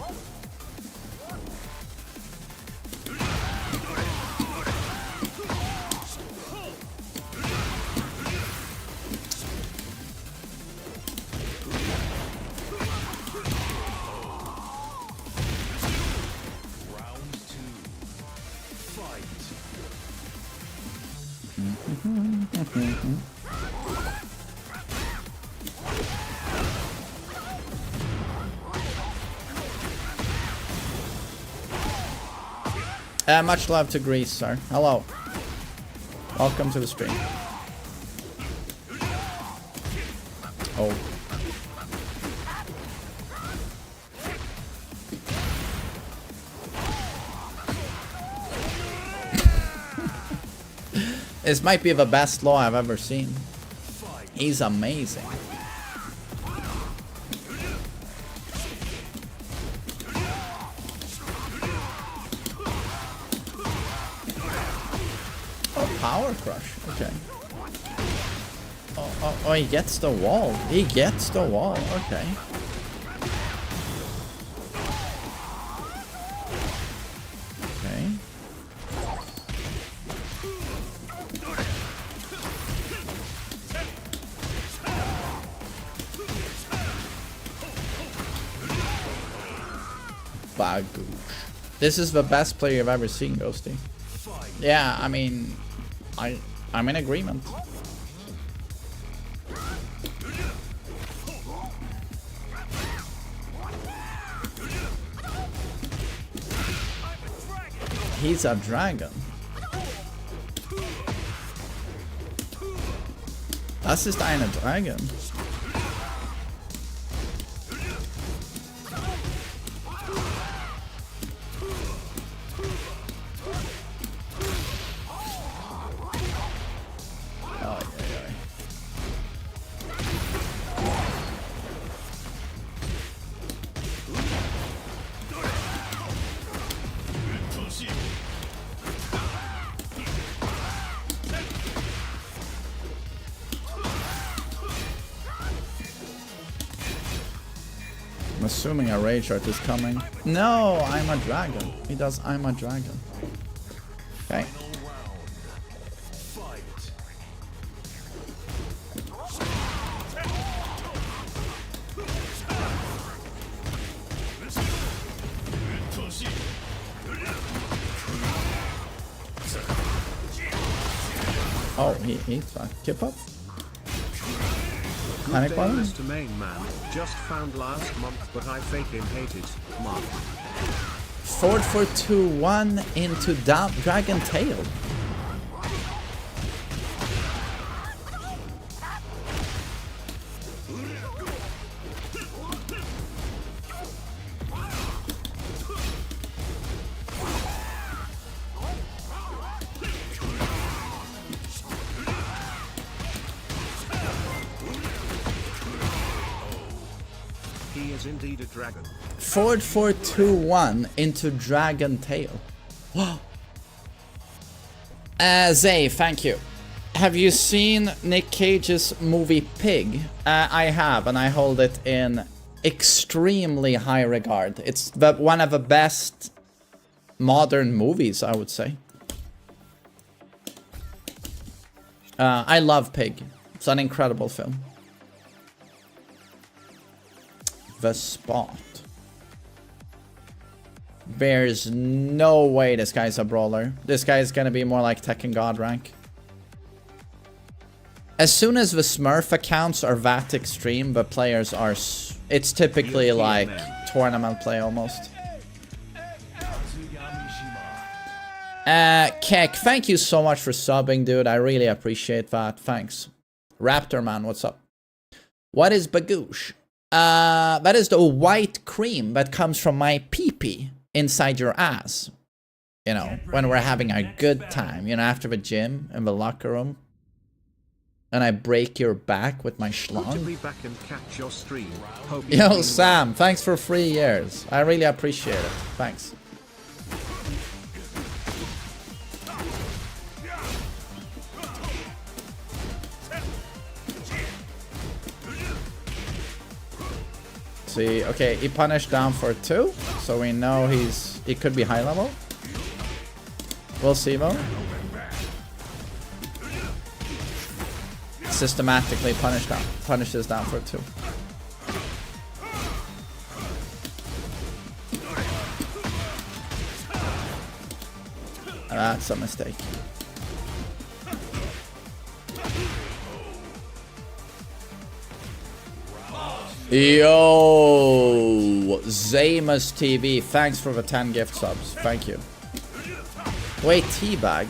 Much love to Greece, sir. Hello. Welcome to the stream. Oh. This might be the best law I've ever seen. He's amazing. Oh, power crush. Okay. Oh, he gets the wall. He gets the wall. Okay. Okay. Bagoosh. This is the best player I've ever seen, Ghosty. Yeah, I mean, I'm in agreement. He's a dragon. Das ist eine Dragon. I'm assuming a rage art is coming. No, I'm a dragon. He does I'm a dragon. Okay. Oh, he's fine. Kip up. Good day, Mr. Main Man. Just found last month, but I fake him hate it. Mark. Forward for 2-1 into Dragon Tail. He is indeed a dragon. Forward for 2-1 into Dragon Tail. Wow. Zay, thank you. Have you seen Nick Cage's movie Pig? I have, and I hold it in extremely high regard. It's one of the best modern movies, I would say. I love Pig. It's an incredible film. The Spot. There's no way this guy's a brawler. This guy is gonna be more like Tekken God rank. As soon as the Smurf accounts are that extreme, the players are... It's typically like tournament play almost. Kek, thank you so much for subbing, dude. I really appreciate that. Thanks. Raptor Man, what's up? What is bagoosh? That is the white cream that comes from my pee-pee inside your ass. You know, when we're having a good time. You know, after the gym, in the locker room. And I break your back with my schlong. Be back and catch your stream. Yo, Sam, thanks for 3 years. I really appreciate it. Thanks. See, okay, he punished down for 2, so we know he could be high level. We'll see though. Systematically punishes down for 2. That's a mistake. Yo, Zamus TV, thanks for the 10 gift subs. Thank you. Wait, teabag.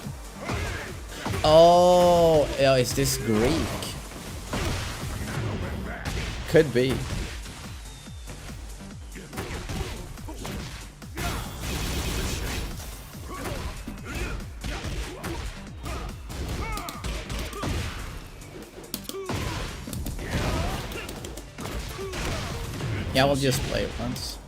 Oh, is this Greek? Could be. Yeah, we'll just play it once.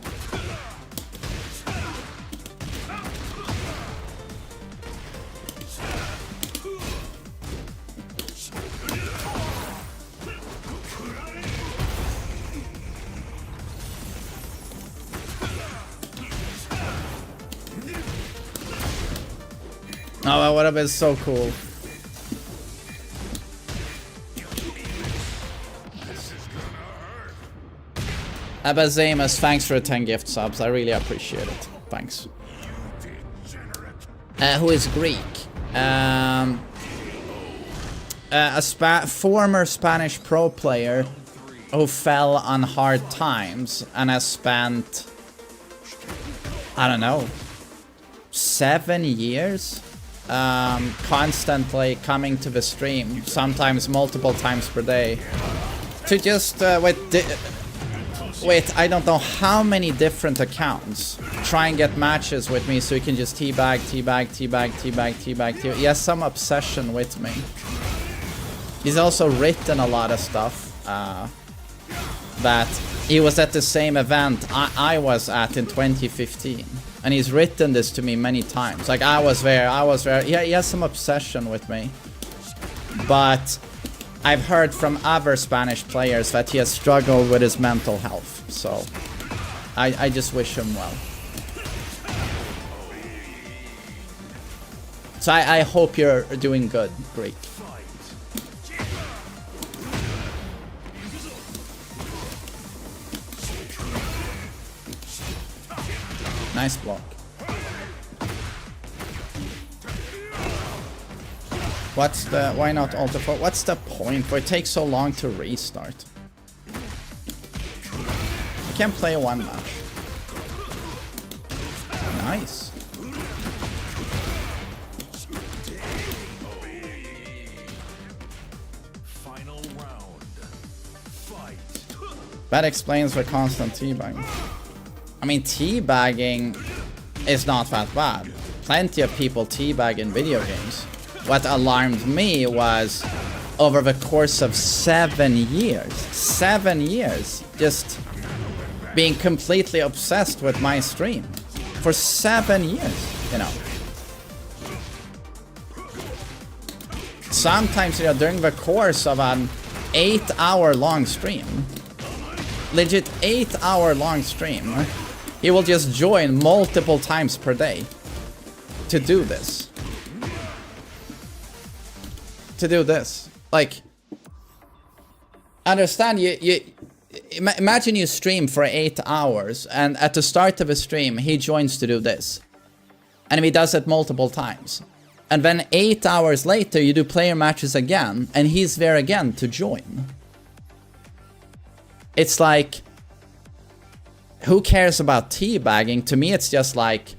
Oh, that would have been so cool. Abazamus, thanks for the 10 gift subs. I really appreciate it. Thanks. Who is Greek? A former Spanish pro player who fell on hard times and has spent, I don't know, 7 years constantly coming to the stream, sometimes multiple times per day, to just with I don't know how many different accounts try and get matches with me so he can just teabag. He has some obsession with me. He's also written a lot of stuff that he was at the same event I was at in 2015. And he's written this to me many times. Like, I was there. Yeah, he has some obsession with me. But I've heard from other Spanish players that he has struggled with his mental health. So I just wish him well. So I hope you're doing good, Greek. Nice block. What's the... Why not Alter 4? What's the point? Why it takes so long to restart? I can't play one match. Nice. Final round. Fight. That explains the constant teabagging. I mean, teabagging is not that bad. Plenty of people teabag in video games. What alarmed me was over the course of 7 years, just being completely obsessed with my stream. For 7 years, you know. Sometimes, you know, during the course of an 8-hour-long stream, legit 8-hour-long stream, he will just join multiple times per day to do this. Like, understand, imagine you stream for 8 hours and at the start of a stream he joins to do this. And he does it multiple times. And then 8 hours later you do player matches again and he's there again to join. It's like, who cares about teabagging? To me it's just like,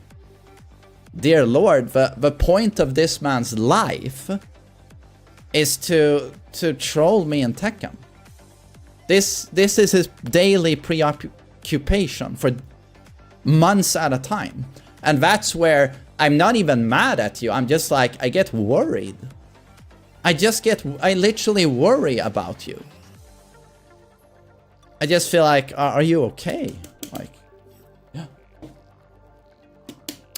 dear Lord, the point of this man's life is to troll me in Tekken. This is his daily preoccupation for months at a time. And that's where I'm not even mad at you. I'm just like, I get worried. I literally worry about you. I just feel like, are you okay? Like, yeah.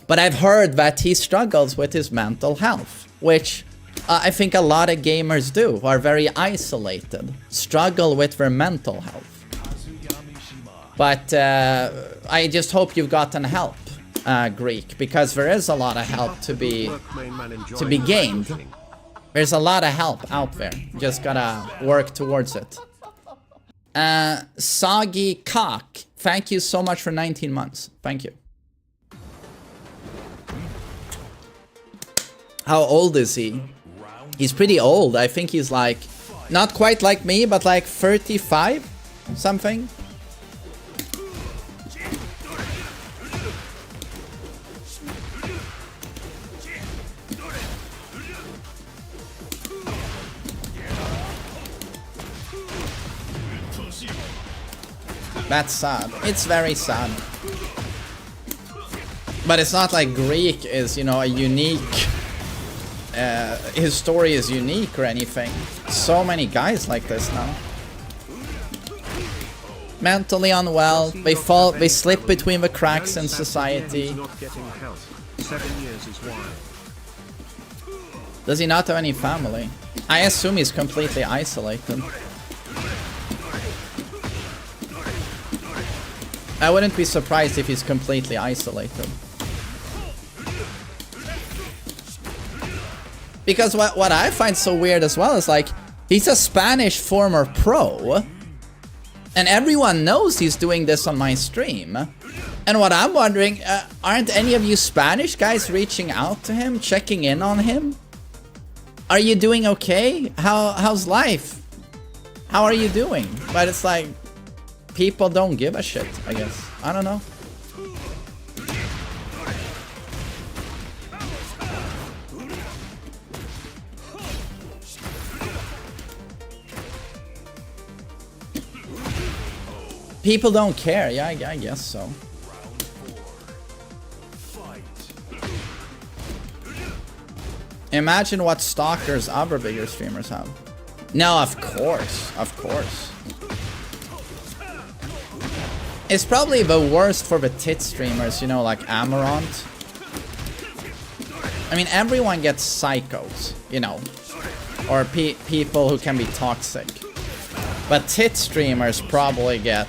But I've heard that he struggles with his mental health, which I think a lot of gamers do, who are very isolated, struggle with their mental health. But I just hope you've gotten help, Greek, because there is a lot of help to be gained. There's a lot of help out there. You just gotta work towards it. Soggy Cock, thank you so much for 19 months. Thank you. How old is he? He's pretty old. I think he's like, not quite like me, but like 35 something. That's sad. It's very sad. But it's not like Greek is, you know, a unique... his story is unique or anything. So many guys like this now. Mentally unwell, they slip between the cracks in society. Not getting help. 7 years is why. Does he not have any family? I assume he's completely isolated. I wouldn't be surprised if he's completely isolated. Because what I find so weird as well is like, he's a Spanish former pro. And everyone knows he's doing this on my stream. And what I'm wondering, aren't any of you Spanish guys reaching out to him, checking in on him? Are you doing okay? How's life? How are you doing? But it's like, people don't give a shit, I guess. I don't know. People don't care. Yeah, I guess so. Imagine what stalkers other bigger streamers have. No, of course. Of course. It's probably the worst for the tit streamers, you know, like Amaranth. I mean, everyone gets psychos, you know. Or people who can be toxic. But tit streamers probably get...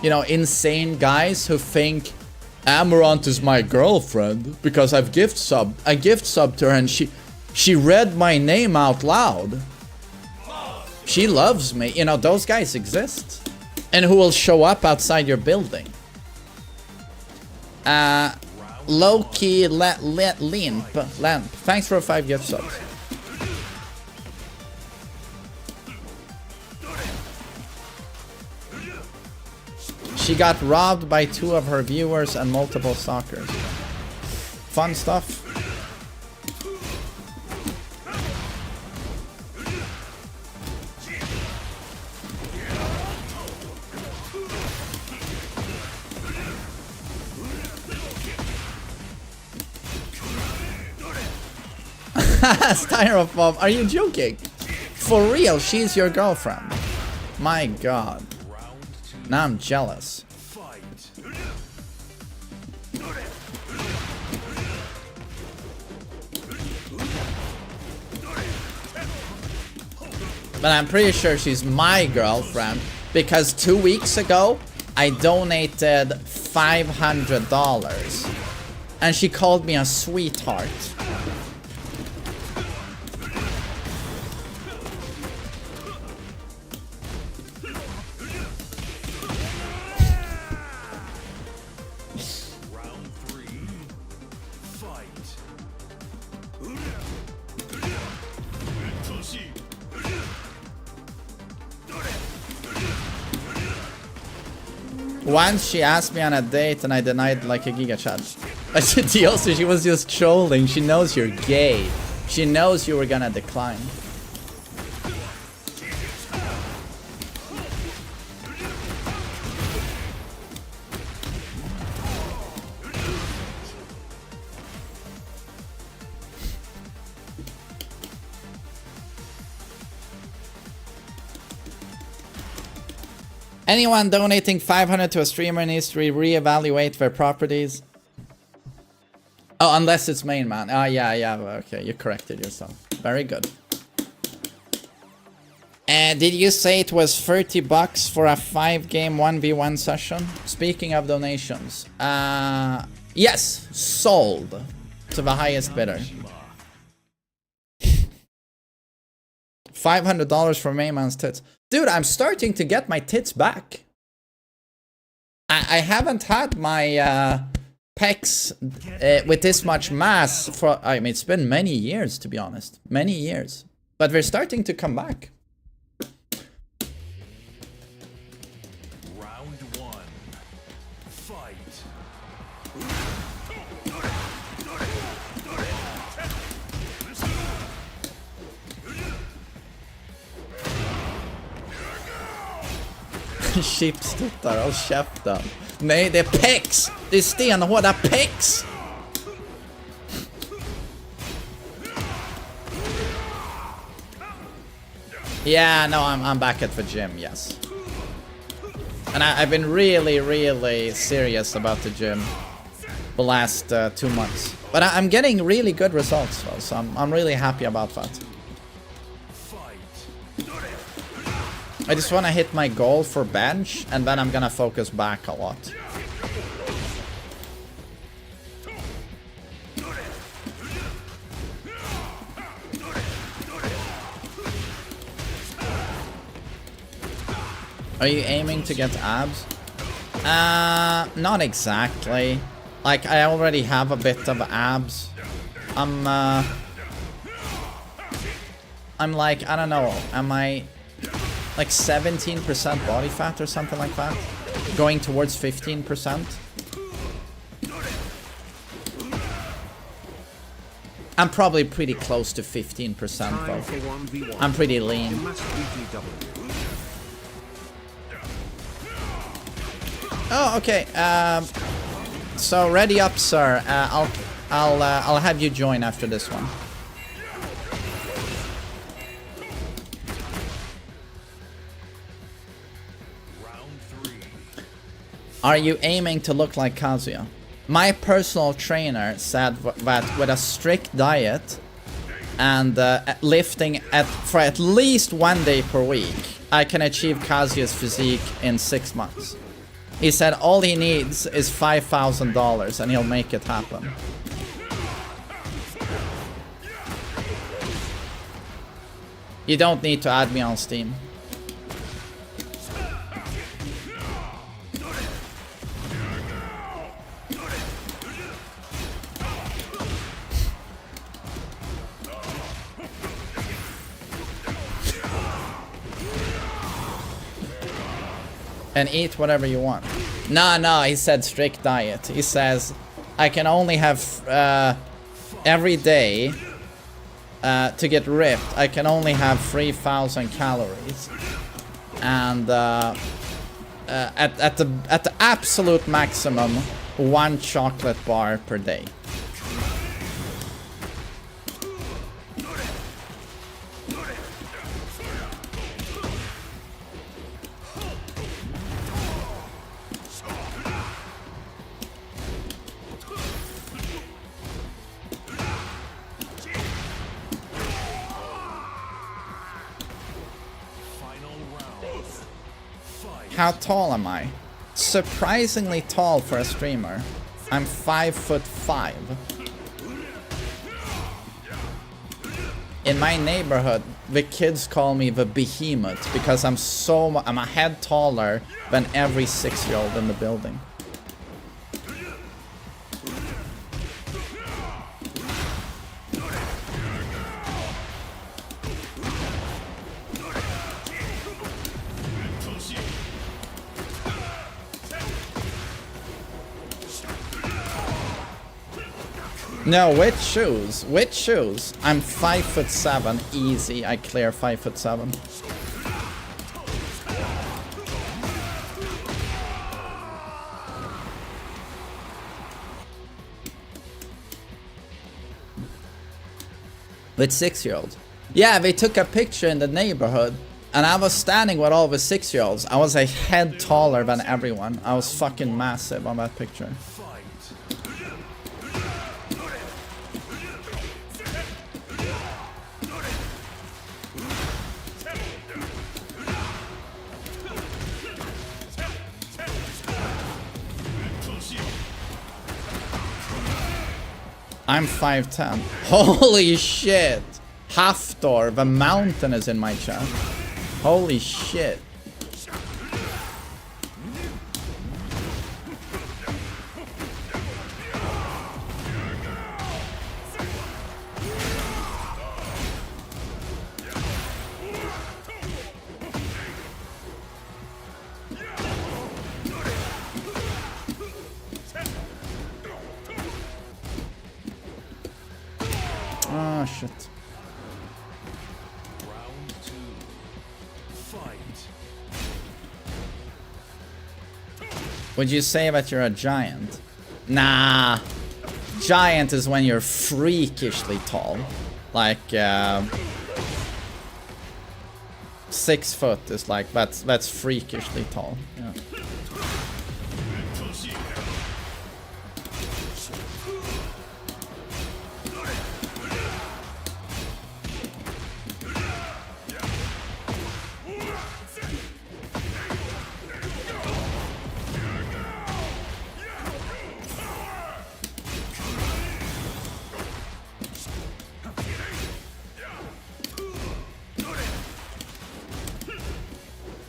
you know, insane guys who think Amaranth is my girlfriend because I gift subbed to her and she read my name out loud. She loves me. You know, those guys exist. And who will show up outside your building. Low-key Lamp. Thanks for 5 gift subs. She got robbed by 2 of her viewers and multiple stalkers. Fun stuff. Styrofoam, are you joking? For real, she's your girlfriend. My god. Now I'm jealous. But I'm pretty sure she's my girlfriend because 2 weeks ago I donated $500 and she called me a sweetheart. Once she asked me on a date and I denied like a giga chat. Also, she was just trolling. She knows you're gay. She knows you were gonna decline. Anyone donating 500 to a streamer needs to reevaluate their properties. Oh, unless it's main man. Oh, yeah, okay, you corrected yourself. Very good. Did you say it was 30 bucks for a 5-game 1v1 session? Speaking of donations. Yes, sold to the highest bidder. $500 for MainMan's tits. Dude, I'm starting to get my tits back. I haven't had my pecs with this much mass for... I mean, it's been many years, to be honest. Many years. But they're starting to come back. Round 1. Fight. Chipstuttar, håll käften. Nej, det är pecs! Det är stenhårda pecs! Yeah, no, I'm back at the gym, yes. And I've been really serious about the gym the last 2 months. But I'm getting really good results, though, so I'm really happy about that. I just want to hit my goal for bench, and then I'm gonna focus back a lot. Are you aiming to get abs? Not exactly. Like, I already have a bit of abs. I'm like, I don't know, am I like 17% body fat or something like that? Going towards 15%? I'm probably pretty close to 15% though. I'm pretty lean. Oh, okay. So ready up, sir. I'll have you join after this one. Are you aiming to look like Kazuya? My personal trainer said that with a strict diet and lifting for at least 1 day per week, I can achieve Kazuya's physique in 6 months. He said all he needs is $5,000 and he'll make it happen. You don't need to add me on Steam. And eat whatever you want. No, he said strict diet. He says I can only have every day to get ripped. I can only have 3,000 calories, and at the absolute maximum, 1 chocolate bar per day. How tall am I? Surprisingly tall for a streamer. I'm 5'5". In my neighborhood, the kids call me the behemoth because I'm a head taller than every 6-year-old in the building. No, which shoes? Which shoes? I'm 5'7", easy. I clear 5'7". With 6-year-olds. Yeah, they took a picture in the neighborhood, and I was standing with all the 6-year-olds. I was a head taller than everyone. I was fucking massive on that picture. I'm 5'10". Holy shit! Haftor, the mountain is in my chat. Holy shit. Oh shit. Round 2. Fight. Would you say that you're a giant? Nah. Giant is when you're freakishly tall. Like 6 foot is like that's freakishly tall. Yeah.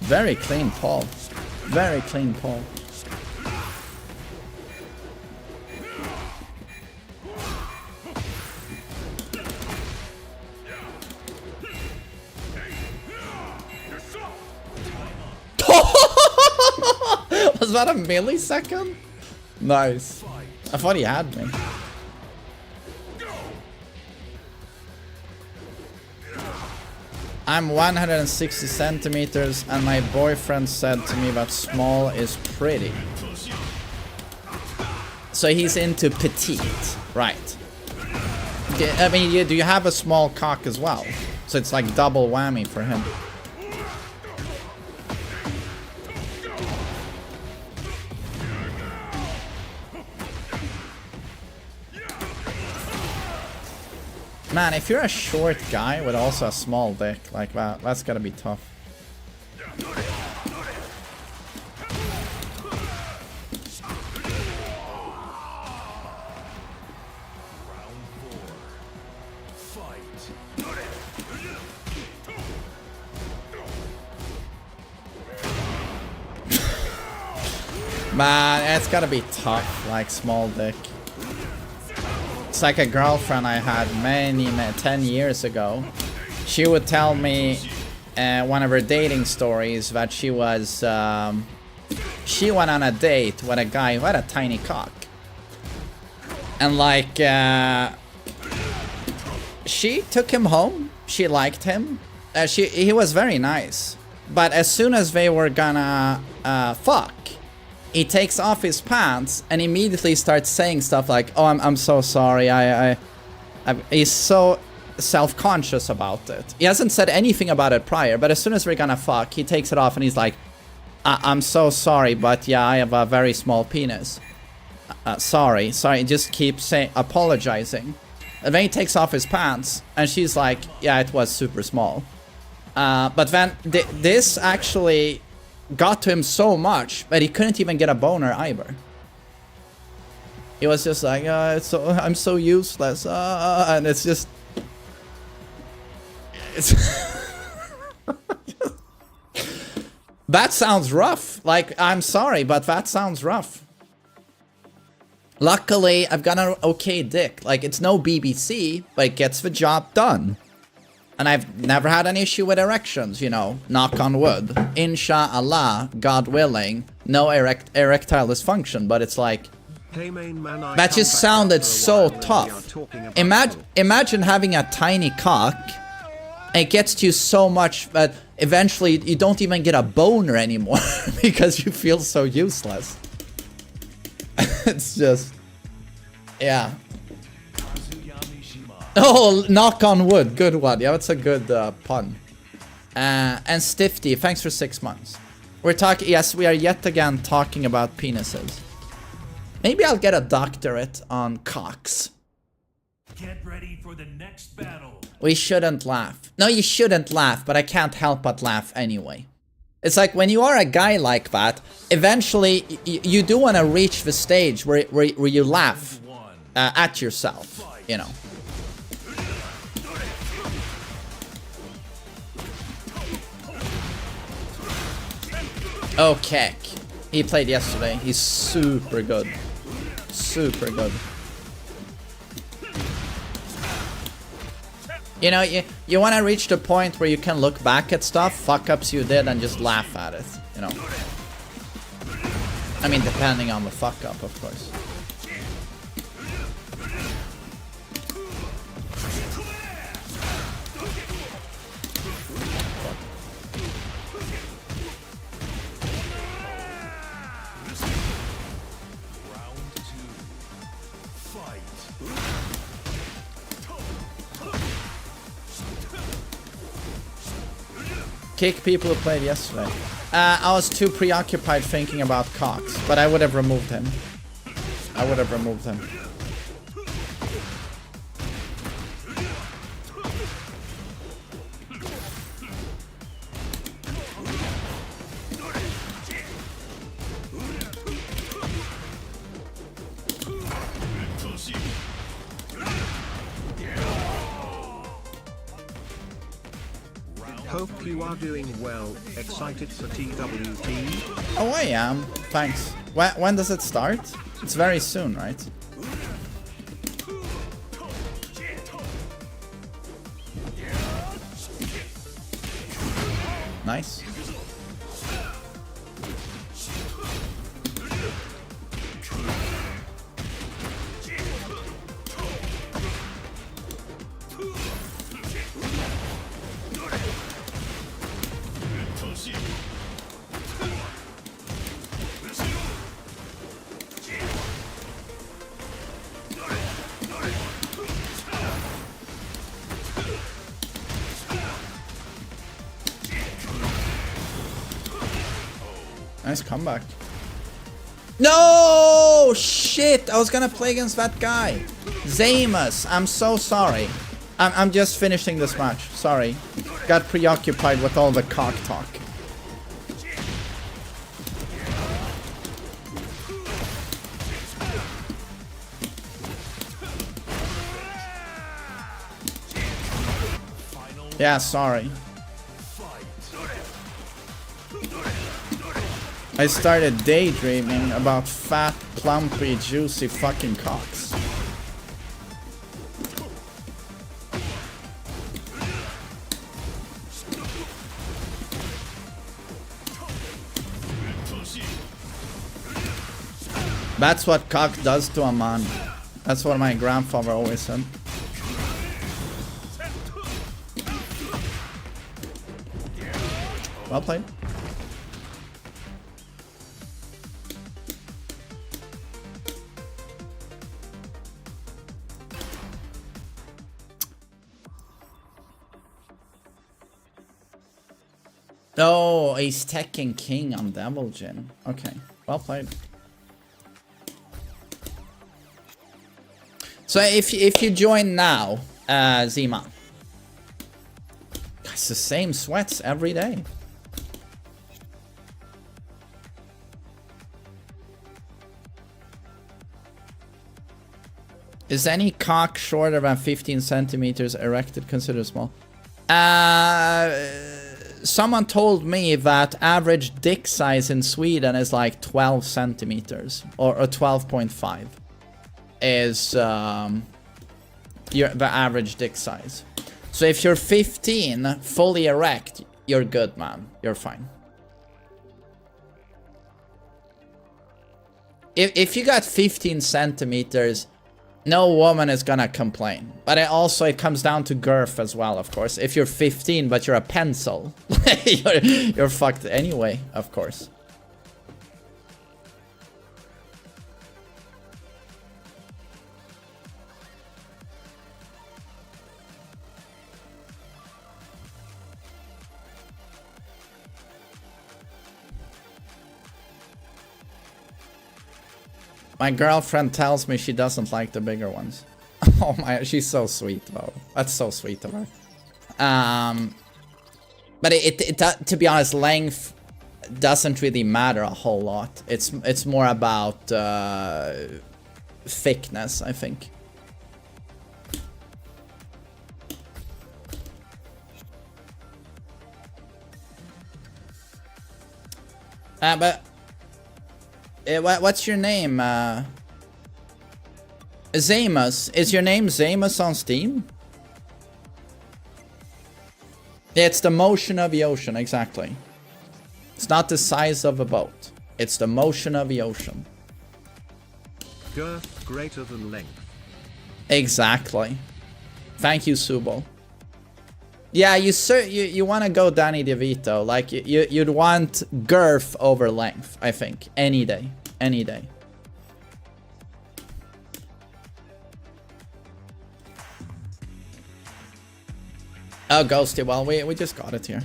Very clean Paul. Very clean Paul. Was that a millisecond? Nice. I thought he had me. I'm 160 centimeters and my boyfriend said to me that small is pretty. So he's into petite, right? I mean, do you have a small cock as well? So it's like double whammy for him. Man, if you're a short guy with also a small dick like that, that's gotta be tough. Man, it's gotta be tough, like small dick. It's like a girlfriend I had 10 years ago. She would tell me one of her dating stories that she was she went on a date with a guy who had a tiny cock, and like she took him home. She liked him. He was very nice, but as soon as they were gonna fuck, he takes off his pants and immediately starts saying stuff like, "Oh, I'm so sorry. He's so self-conscious about it." He hasn't said anything about it prior, but as soon as we're gonna fuck, he takes it off and he's like, "I'm so sorry, but yeah, I have a very small penis. Sorry." Just keep saying, apologizing. And then he takes off his pants and she's like, "Yeah, it was super small." But then this actually got to him so much that he couldn't even get a boner either. He was just like, I'm so useless, and it's just, that sounds rough. Like, I'm sorry, but that sounds rough. Luckily, I've got an okay dick. Like, it's no BBC, but it gets the job done. And I've never had an issue with erections, you know, knock on wood. Inshallah, God willing, no erectile dysfunction, but it's like, that just sounded so tough. Imagine having a tiny cock, and it gets to you so much that eventually you don't even get a boner anymore because you feel so useless. It's just, yeah. Oh, knock on wood. Good one. Yeah, that's a good pun. And Stifty, thanks for 6 months. We're talking, yes, we are yet again talking about penises. Maybe I'll get a doctorate on cocks. Get ready for the next battle. We shouldn't laugh. No, you shouldn't laugh, but I can't help but laugh anyway. It's like when you are a guy like that, eventually you do want to reach the stage where you laugh at yourself, you know. Oh, Keck. He played yesterday. He's super good. Super good. You know, you want to reach the point where you can look back at stuff, fuck-ups you did, and just laugh at it, you know. I mean, depending on the fuck-up, of course. Kick people who played yesterday. I was too preoccupied thinking about Cox, but I would have removed him. I would have removed him. Hope you are doing well. Excited for TWT? Oh, I am. Thanks. When does it start? It's very soon, right? Nice. Nice comeback. No! Shit! I was gonna play against that guy. Zamus, I'm so sorry. I'm just finishing this match. Sorry. Got preoccupied with all the cock talk. Yeah, sorry. I started daydreaming about fat, plumpy, juicy fucking cocks. That's what cock does to a man. That's what my grandfather always said. Well played. Oh, he's Tekken King on Devil Jin. Okay, well played. So if you join now, Zima, it's the same sweats every day. Is any cock shorter than 15 centimeters erected considered small? Someone told me that average dick size in Sweden is like 12 centimeters or 12.5 is the average dick size. So if you're 15, fully erect, you're good, man. You're fine. If you got 15 centimeters, no woman is gonna complain. But it comes down to girth as well, of course. If you're 15 but you're a pencil, you're fucked anyway, of course. My girlfriend tells me she doesn't like the bigger ones. Oh my, she's so sweet though. That's so sweet of her. But to be honest, length doesn't really matter a whole lot. It's more about thickness, I think. But what's your name? Zamus. Is your name Zamus on Steam? Yeah, it's the motion of the ocean, exactly. It's not the size of a boat. It's the motion of the ocean. Girth greater than length. Exactly. Thank you, Subo. Yeah, you want to go Danny DeVito. Like, you'd want girth over length, I think. Any day. Any day. Oh, Ghosty, well, we just got it here.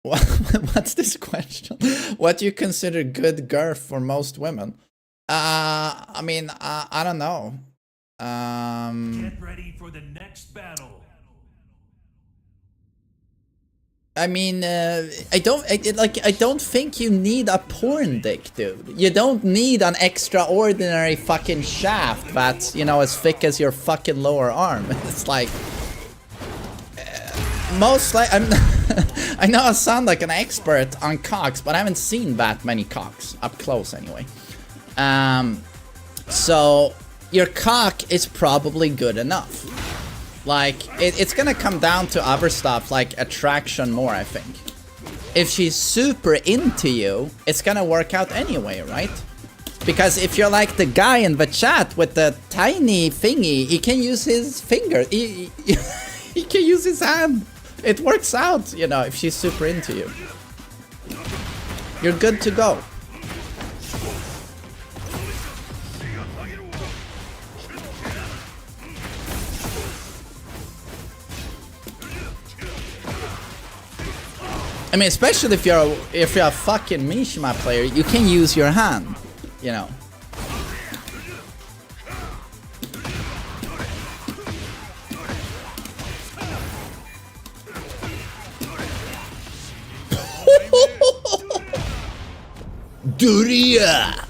What's this question? What do you consider good girth for most women? I mean, I don't know. Get ready for the next battle. I mean, I don't think you need a porn dick, dude. You don't need an extraordinary fucking shaft that's, you know, as thick as your fucking lower arm. It's like, most like I know I sound like an expert on cocks, but I haven't seen that many cocks up close anyway. So your cock is probably good enough. Like, it's gonna come down to other stuff like attraction more, I think. If she's super into you, it's gonna work out anyway, right? Because if you're like the guy in the chat with the tiny thingy, he can use his finger. He can use his hand. It works out, you know, if she's super into you. You're good to go. I mean, especially if you're a fucking Mishima player, you can use your hand, you know. Duria!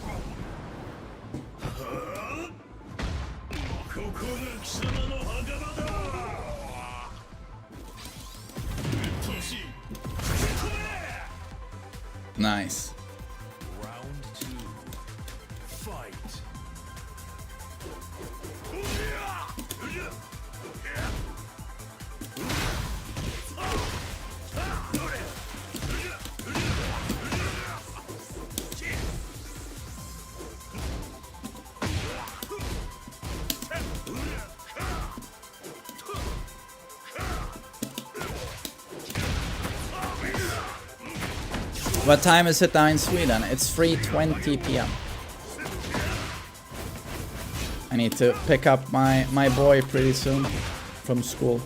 Nice. Round 2. Fight. What time is it now in Sweden? It's 3:20 p.m. I need to pick up my boy pretty soon from school.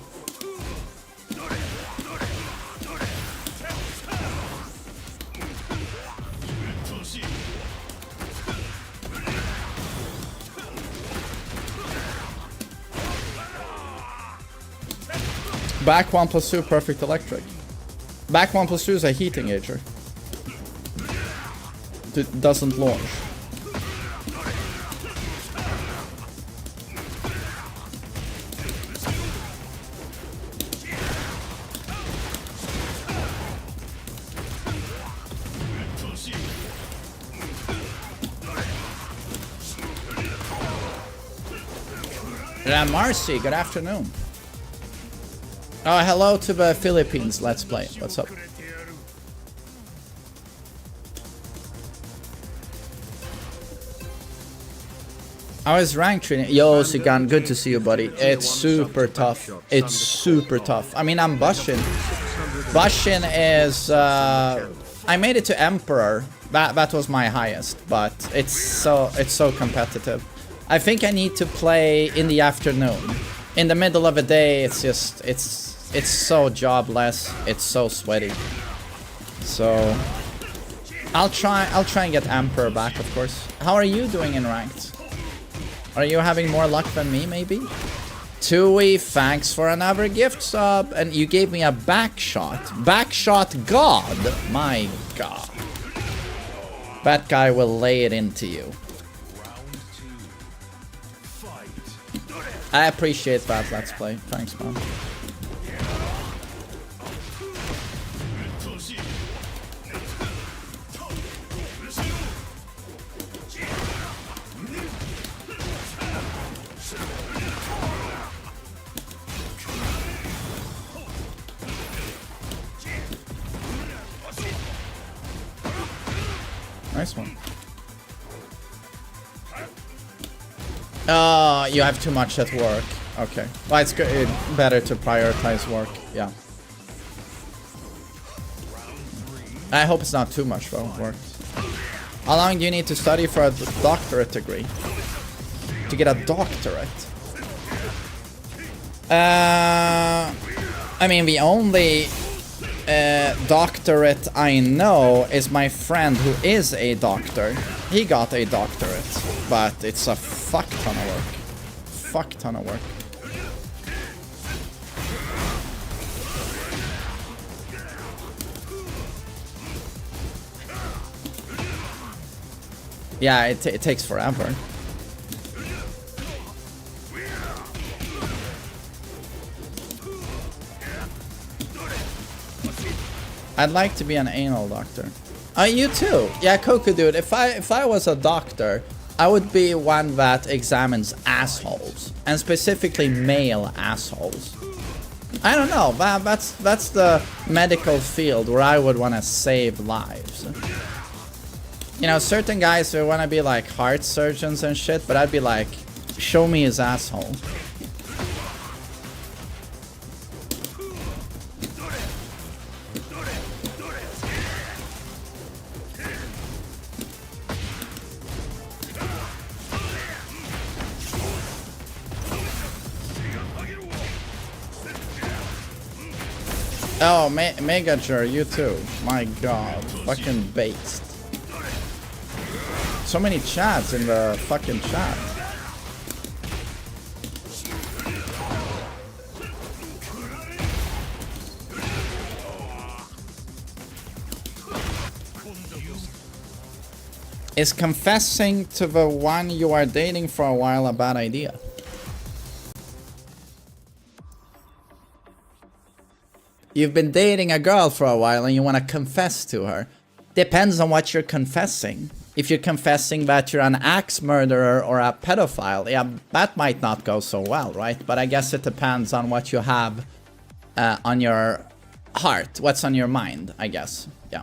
Back 1+2 perfect electric. Back 1+2 is a heat engager. It doesn't launch. Marcy, good afternoon. Oh, hello to the Philippines. Let's play. What's up? I was ranked training. Yo, Sigan, good to see you, buddy. It's super tough. It's super tough. I mean, I'm Bashin. Bashin is... I made it to Emperor. That was my highest, but it's so competitive. I think I need to play in the afternoon. In the middle of the day, it's just... It's so jobless. It's so sweaty. So... I'll try and get Emperor back, of course. How are you doing in ranked? Are you having more luck than me, maybe? Tui, thanks for another gift sub. And you gave me a back shot. Back shot god. My god. That guy will lay it into you. I appreciate that, let's play. Thanks, man. Nice one. You have too much at work. Okay. Well, it's good. Better to prioritize work. Yeah. I hope it's not too much though, work. How long do you need to study for a doctorate degree? To get a doctorate? I mean, the only doctorate I know is my friend who is a doctor. He got a doctorate, but it's a fuck ton of work. Fuck ton of work. Yeah, it takes forever. I'd like to be an anal doctor. You too. Yeah, Coco dude, if I was a doctor, I would be one that examines assholes, and specifically male assholes. I don't know. That's the medical field where I would want to save lives. You know, certain guys who want to be like heart surgeons and shit, but I'd be like, show me his asshole. Oh, Megature, you too. My god, fucking based. So many chats in the fucking chat. Is confessing to the one you are dating for a while a bad idea? You've been dating a girl for a while and you want to confess to her. Depends on what you're confessing. If you're confessing that you're an axe murderer or a pedophile, yeah, that might not go so well, right? But I guess it depends on what you have on your heart. What's on your mind, I guess. Yeah.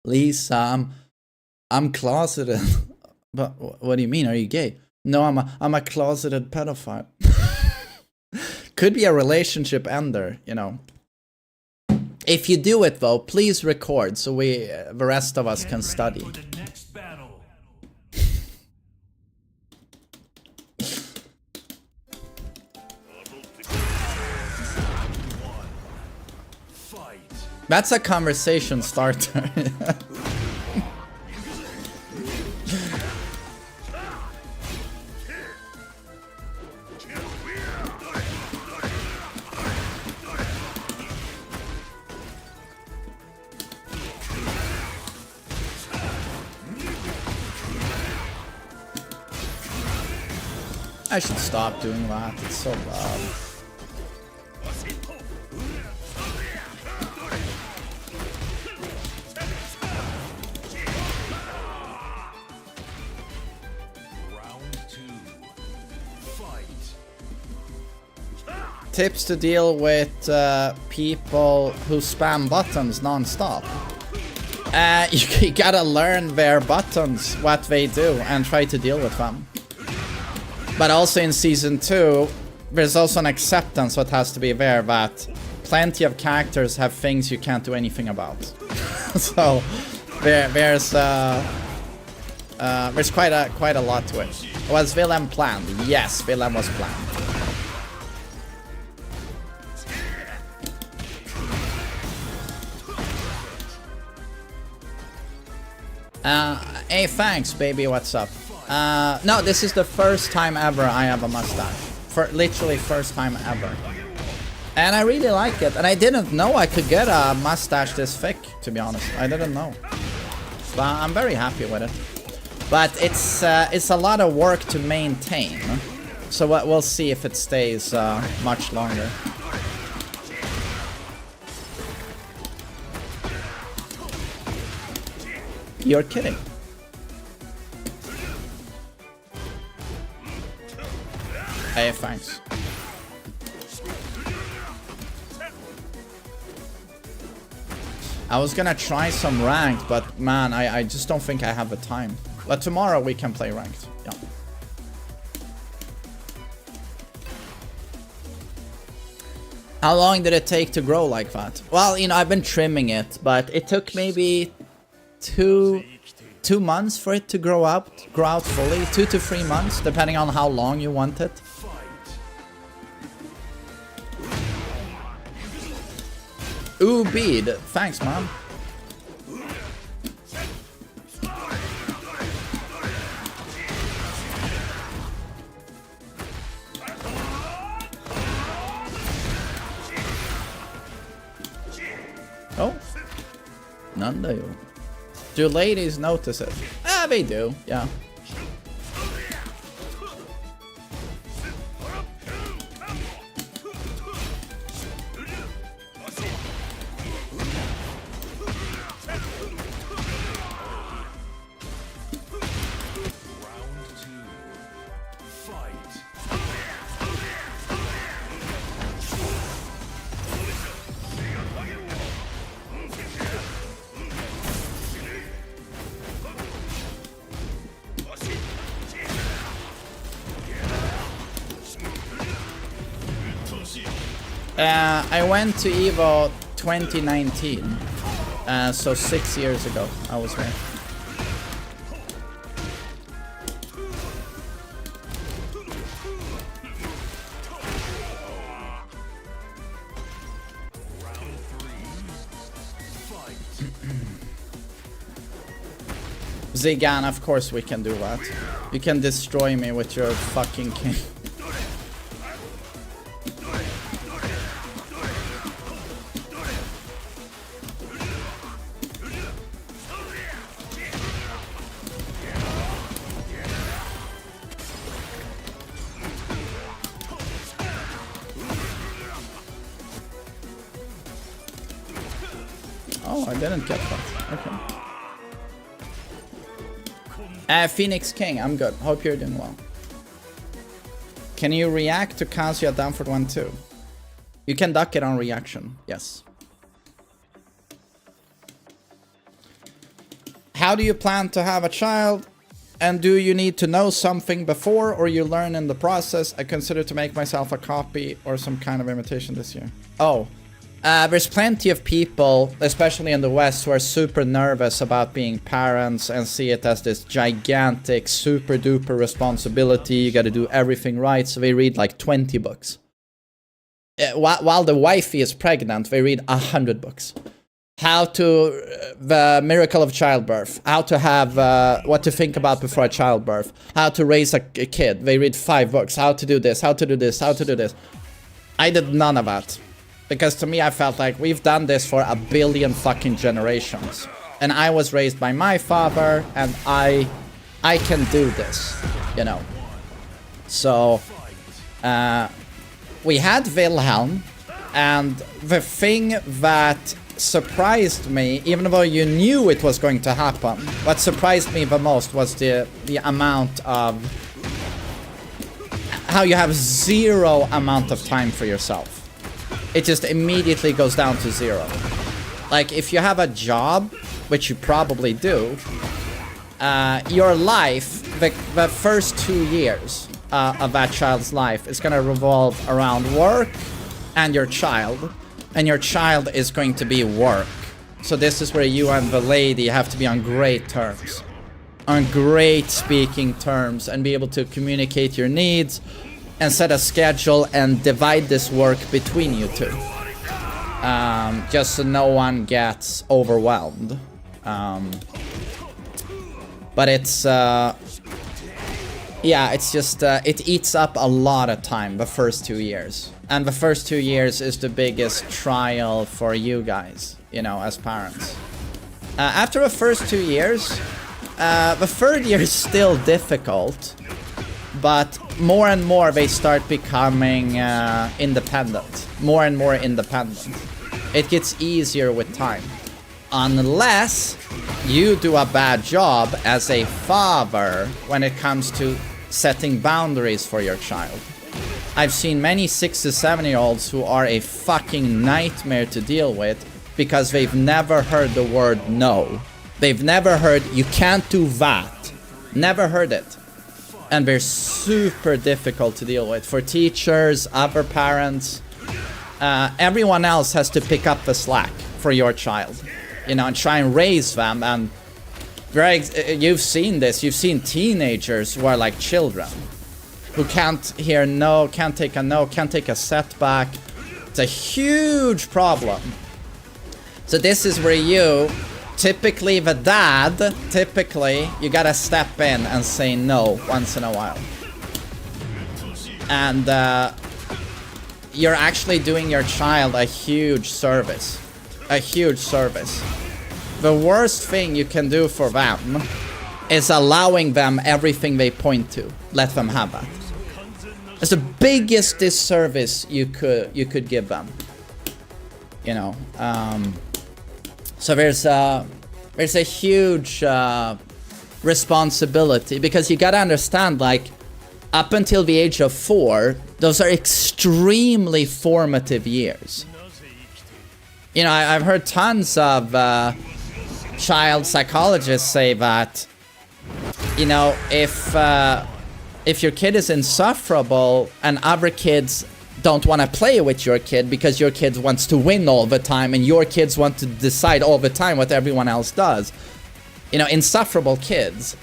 Lisa, I'm closeted. But what do you mean? Are you gay? No, I'm a closeted pedophile. Could be a relationship ender, you know. If you do it though, please record so the rest of us can study. That's a conversation starter. I should stop doing that. It's so loud. Tips to deal with people who spam buttons non-stop. You gotta learn their buttons, what they do, and try to deal with them. But also in Season 2, there's also an acceptance what has to be there that plenty of characters have things you can't do anything about. So there's quite a lot to it. Was Willem planned? Yes, Willem was planned. Hey, thanks, baby. What's up? No, this is the first time ever I have a mustache. Literally first time ever. And I really like it. And I didn't know I could get a mustache this thick, to be honest. I didn't know. But I'm very happy with it. But it's a lot of work to maintain. So we'll see if it stays much longer. You're kidding. Hey, thanks. I was gonna try some ranked, but man, I just don't think I have the time. But tomorrow we can play ranked. Yeah. How long did it take to grow like that? Well, you know, I've been trimming it, but it took maybe two months for it to grow out fully. 2 to 3 months, depending on how long you want it. Ooh, bead. Thanks, mom. Oh. None do. Do ladies notice it? Ah, they do, yeah. I went to EVO 2019, so 6 years ago I was there. Zigan, of course we can do that. You can destroy me with your fucking king. Oh, I didn't get that. Okay. Phoenix King, I'm good. Hope you're doing well. Can you react to Kazuya Danford 1-2? You can duck it on reaction, yes. How do you plan to have a child? And do you need to know something before or you learn in the process? I consider to make myself a copy or some kind of imitation this year. Oh. There's plenty of people, especially in the West, who are super nervous about being parents and see it as this gigantic, super duper responsibility. You gotta do everything right, so they read like 20 books. While the wifey is pregnant, they read 100 books. How to, the miracle of childbirth, how to have, what to think about before a childbirth, how to raise a kid, they read 5 books, how to do this, how to do this, how to do this. I did none of that. Because to me, I felt like we've done this for a billion fucking generations. And I was raised by my father, and I can do this, you know. So, we had Wilhelm, and the thing that surprised me, even though you knew it was going to happen, what surprised me the most was the amount of... how you have 0 amount of time for yourself. It just immediately goes down to 0. Like, if you have a job, which you probably do, your life, the first 2 years of that child's life is going to revolve around work and your child is going to be work. So this is where you and the lady have to be on great terms, on great speaking terms, and be able to communicate your needs and set a schedule and divide this work between you two. Just so no one gets overwhelmed. But it's... yeah, it's just... it eats up a lot of time, the first 2 years. And the first 2 years is the biggest trial for you guys, you know, as parents. After the first 2 years, the third year is still difficult. But more and more they start becoming independent. More and more independent. It gets easier with time. Unless you do a bad job as a father when it comes to setting boundaries for your child. I've seen many 6 to 7 year olds who are a fucking nightmare to deal with because they've never heard the word no. They've never heard you can't do that. Never heard it. And they're super difficult to deal with for teachers, other parents. Everyone else has to pick up the slack for your child, you know, and try and raise them. And you've seen this. You've seen teenagers who are like children, who can't hear no, can't take a setback. It's a huge problem. So this is where you, typically the dad, you gotta step in and say no once in a while. And you're actually doing your child a huge service. A huge service. The worst thing you can do for them is allowing them everything they point to. Let them have that. It's the biggest disservice you could give them. You know. So there's a huge responsibility, because you gotta understand, like, up until the age of 4, those are extremely formative years. You know, I've heard tons of child psychologists say that, you know, if your kid is insufferable and other kids don't want to play with your kid because your kid wants to win all the time and your kids want to decide all the time what everyone else does, you know, insufferable kids,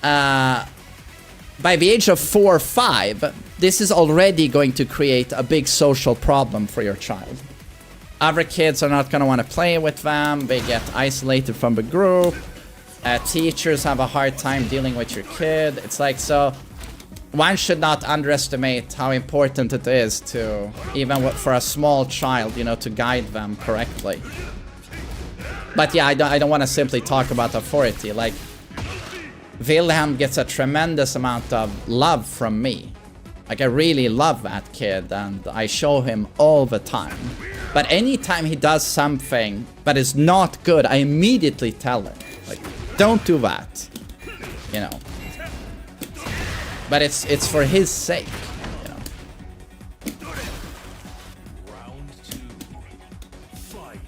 by the age of 4 or 5, this is already going to create a big social problem for your child. Other kids are not going to want to play with them. They get isolated from the group. Teachers have a hard time dealing with your kid. It's like, so one should not underestimate how important it is to, even for a small child, you know, to guide them correctly. But yeah, I don't want to simply talk about authority. Like, Wilhelm gets a tremendous amount of love from me. Like, I really love that kid and I show him all the time. But anytime he does something that is not good, I immediately tell him, like, don't do that, you know. But it's for his sake, you know. Round 2. Fight.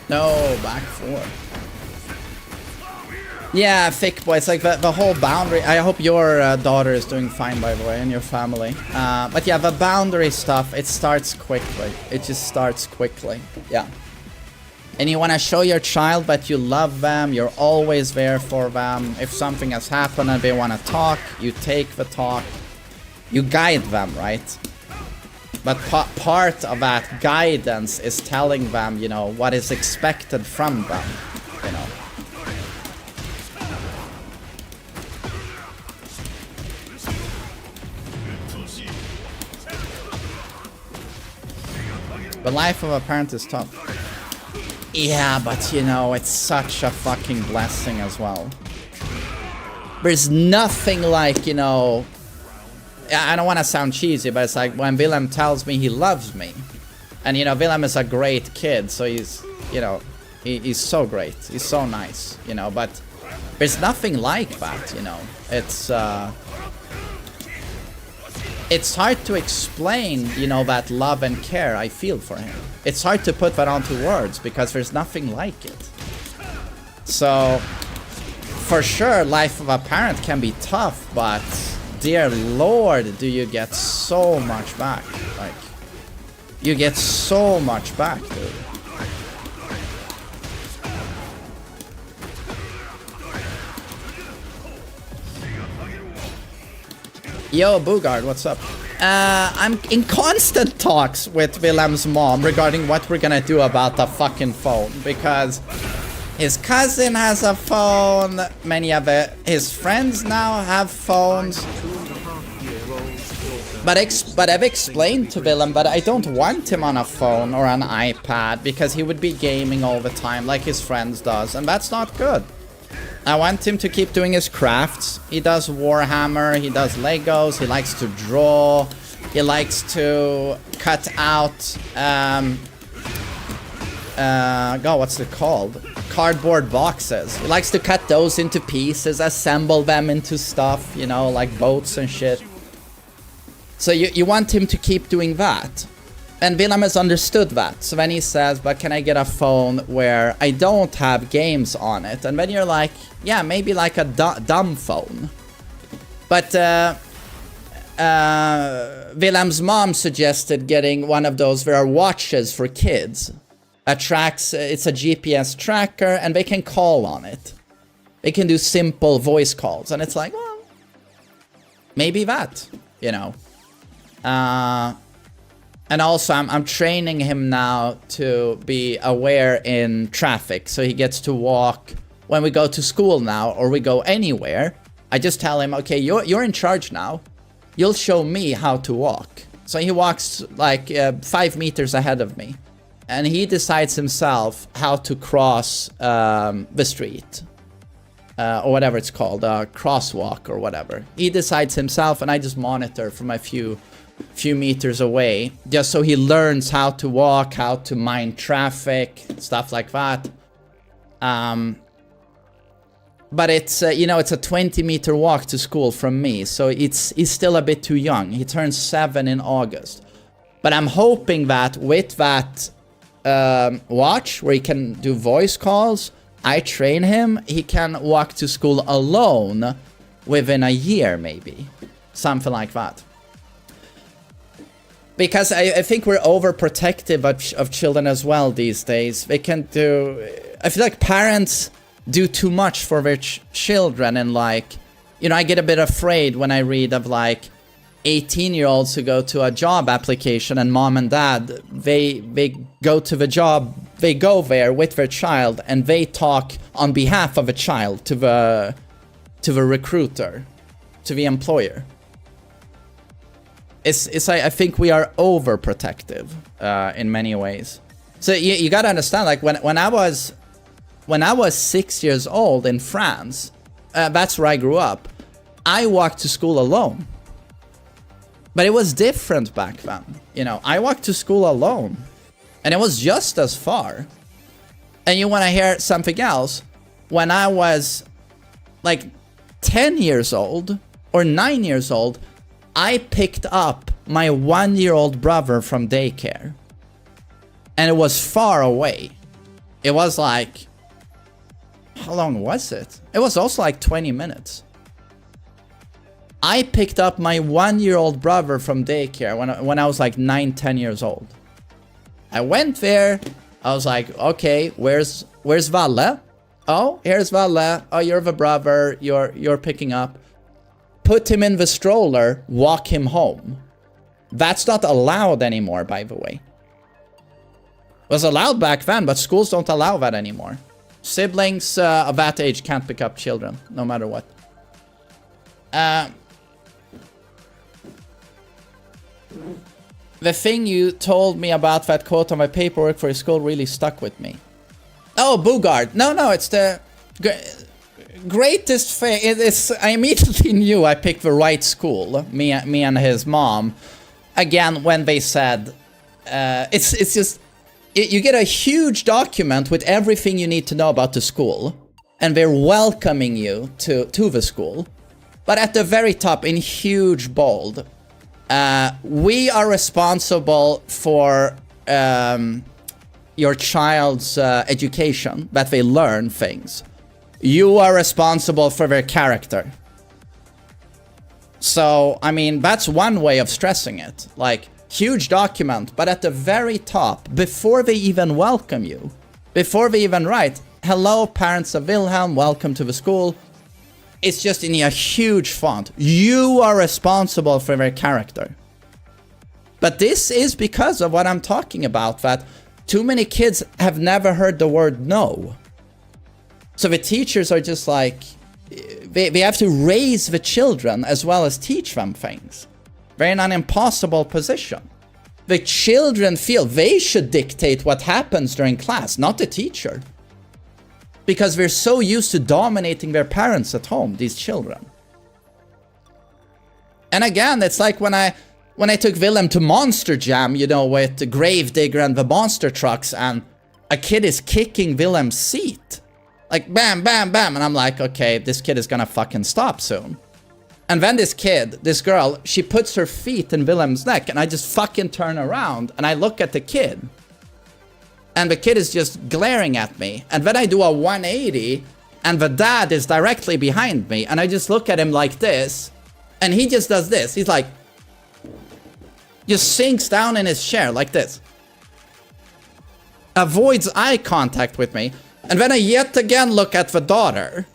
No, back 4. Yeah, thick boy. It's like the whole boundary. I hope your daughter is doing fine, by the way, and your family. But yeah, the boundary stuff, it starts quickly. It just starts quickly. Yeah. And you want to show your child that you love them. You're always there for them. If something has happened and they want to talk, you take the talk. You guide them, right? But part of that guidance is telling them, you know, what is expected from them, you know. The life of a parent is tough. Yeah, but you know, it's such a fucking blessing as well. There's nothing like, you know, I don't want to sound cheesy, but it's like when Wilhelm tells me he loves me. And, you know, Wilhelm is a great kid, so he's, you know, he's so great. He's so nice, you know, but there's nothing like that, you know. It's hard to explain, you know, that love and care I feel for him. It's hard to put that onto words because there's nothing like it. So, for sure, life of a parent can be tough, but dear Lord, do you get so much back. Like, you get so much back, dude. Yo, Bugard, what's up? I'm in constant talks with Wilhelm's mom regarding what we're gonna do about the fucking phone, because his cousin has a phone, many of his friends now have phones. But I've explained to Wilhelm that I don't want him on a phone or an iPad because he would be gaming all the time like his friends does, and that's not good. I want him to keep doing his crafts. He does Warhammer, he does Legos, he likes to draw, he likes to cut out, God, what's it called? Cardboard boxes. He likes to cut those into pieces, assemble them into stuff, you know, like boats and shit. So you want him to keep doing that. And Willem has understood that. So when he says, but can I get a phone where I don't have games on it? And then you're like, yeah, maybe like a dumb phone. But Willem's mom suggested getting one of those, there are watches for kids. It's a GPS tracker and they can call on it. They can do simple voice calls. And it's like, well, maybe that, you know. And also, I'm training him now to be aware in traffic. So he gets to walk when we go to school now or we go anywhere. I just tell him, okay, you're in charge now. You'll show me how to walk. So he walks like 5 meters ahead of me. And he decides himself how to cross the street. Or whatever it's called, a crosswalk or whatever. He decides himself and I just monitor from a few meters away, just so he learns how to walk, how to mind traffic, stuff like that. But it's you know, it's a 20-meter walk to school from me, so he's still a bit too young. He turns 7 in August. But I'm hoping that with that watch where he can do voice calls, I train him, he can walk to school alone within a year, maybe. Something like that. Because I think we're overprotective of children as well these days. They can do... I feel like parents do too much for their children, and like... You know, I get a bit afraid when I read of like 18-year-olds who go to a job application and mom and dad, they go to the job, they go there with their child and they talk on behalf of a child to the recruiter, to the employer. I think we are overprotective in many ways. So you gotta understand, like when I was 6 years old in France, that's where I grew up. I walked to school alone, but it was different back then. You know, I walked to school alone, and it was just as far. And you want to hear something else? When I was like 10 years old or 9 years old, I picked up my 1-year-old brother from daycare. And it was far away. It was like... How long was it? It was also like 20 minutes. I picked up my 1-year-old brother from daycare when I was like 9, 10 years old. I went there. I was like, okay, where's Valle? Oh, here's Valle. Oh, you're the brother. You're picking up. Put him in the stroller, walk him home. That's not allowed anymore, by the way. It was allowed back then, but schools don't allow that anymore. Siblings of that age can't pick up children, no matter what. The thing you told me about that quote on my paperwork for school really stuck with me. Oh, Bugard. No, it's the... greatest thing is I immediately knew I picked the right school, me and his mom. Again, when they said it's just you get a huge document with everything you need to know about the school, and they're welcoming you to the school. But at the very top, in huge bold, we are responsible for your child's education, that they learn things. You are responsible for their character. So, I mean, that's one way of stressing it. Like, huge document, but at the very top, before they even welcome you, before they even write, hello, parents of Wilhelm, welcome to the school, it's just in a huge font. You are responsible for their character. But this is because of what I'm talking about, that too many kids have never heard the word no. So the teachers are just like, they have to raise the children as well as teach them things. They're in an impossible position. The children feel they should dictate what happens during class, not the teacher. Because we're so used to dominating their parents at home, these children. And again, it's like when I took Willem to Monster Jam, you know, with the Gravedigger and the monster trucks, and a kid is kicking Willem's seat. Like, bam, bam, bam. And I'm like, okay, this kid is gonna fucking stop soon. And then this girl, she puts her feet in Willem's neck, and I just fucking turn around, and I look at the kid. And the kid is just glaring at me. And then I do a 180, and the dad is directly behind me, and I just look at him like this, and he just does this. He's like, just sinks down in his chair like this. Avoids eye contact with me. And then I yet again look at the daughter,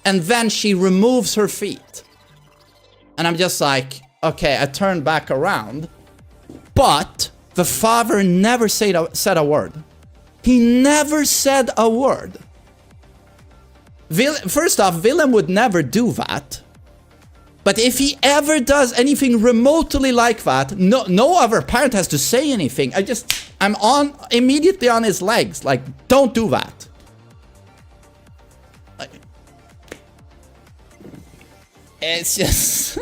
and then she removes her feet. And I'm just like, okay, I turn back around. But the father never said a word. He never said a word. First off, Willem would never do that. But if he ever does anything remotely like that, no other parent has to say anything. I'm immediately on his legs. Like, don't do that. Like, it's just...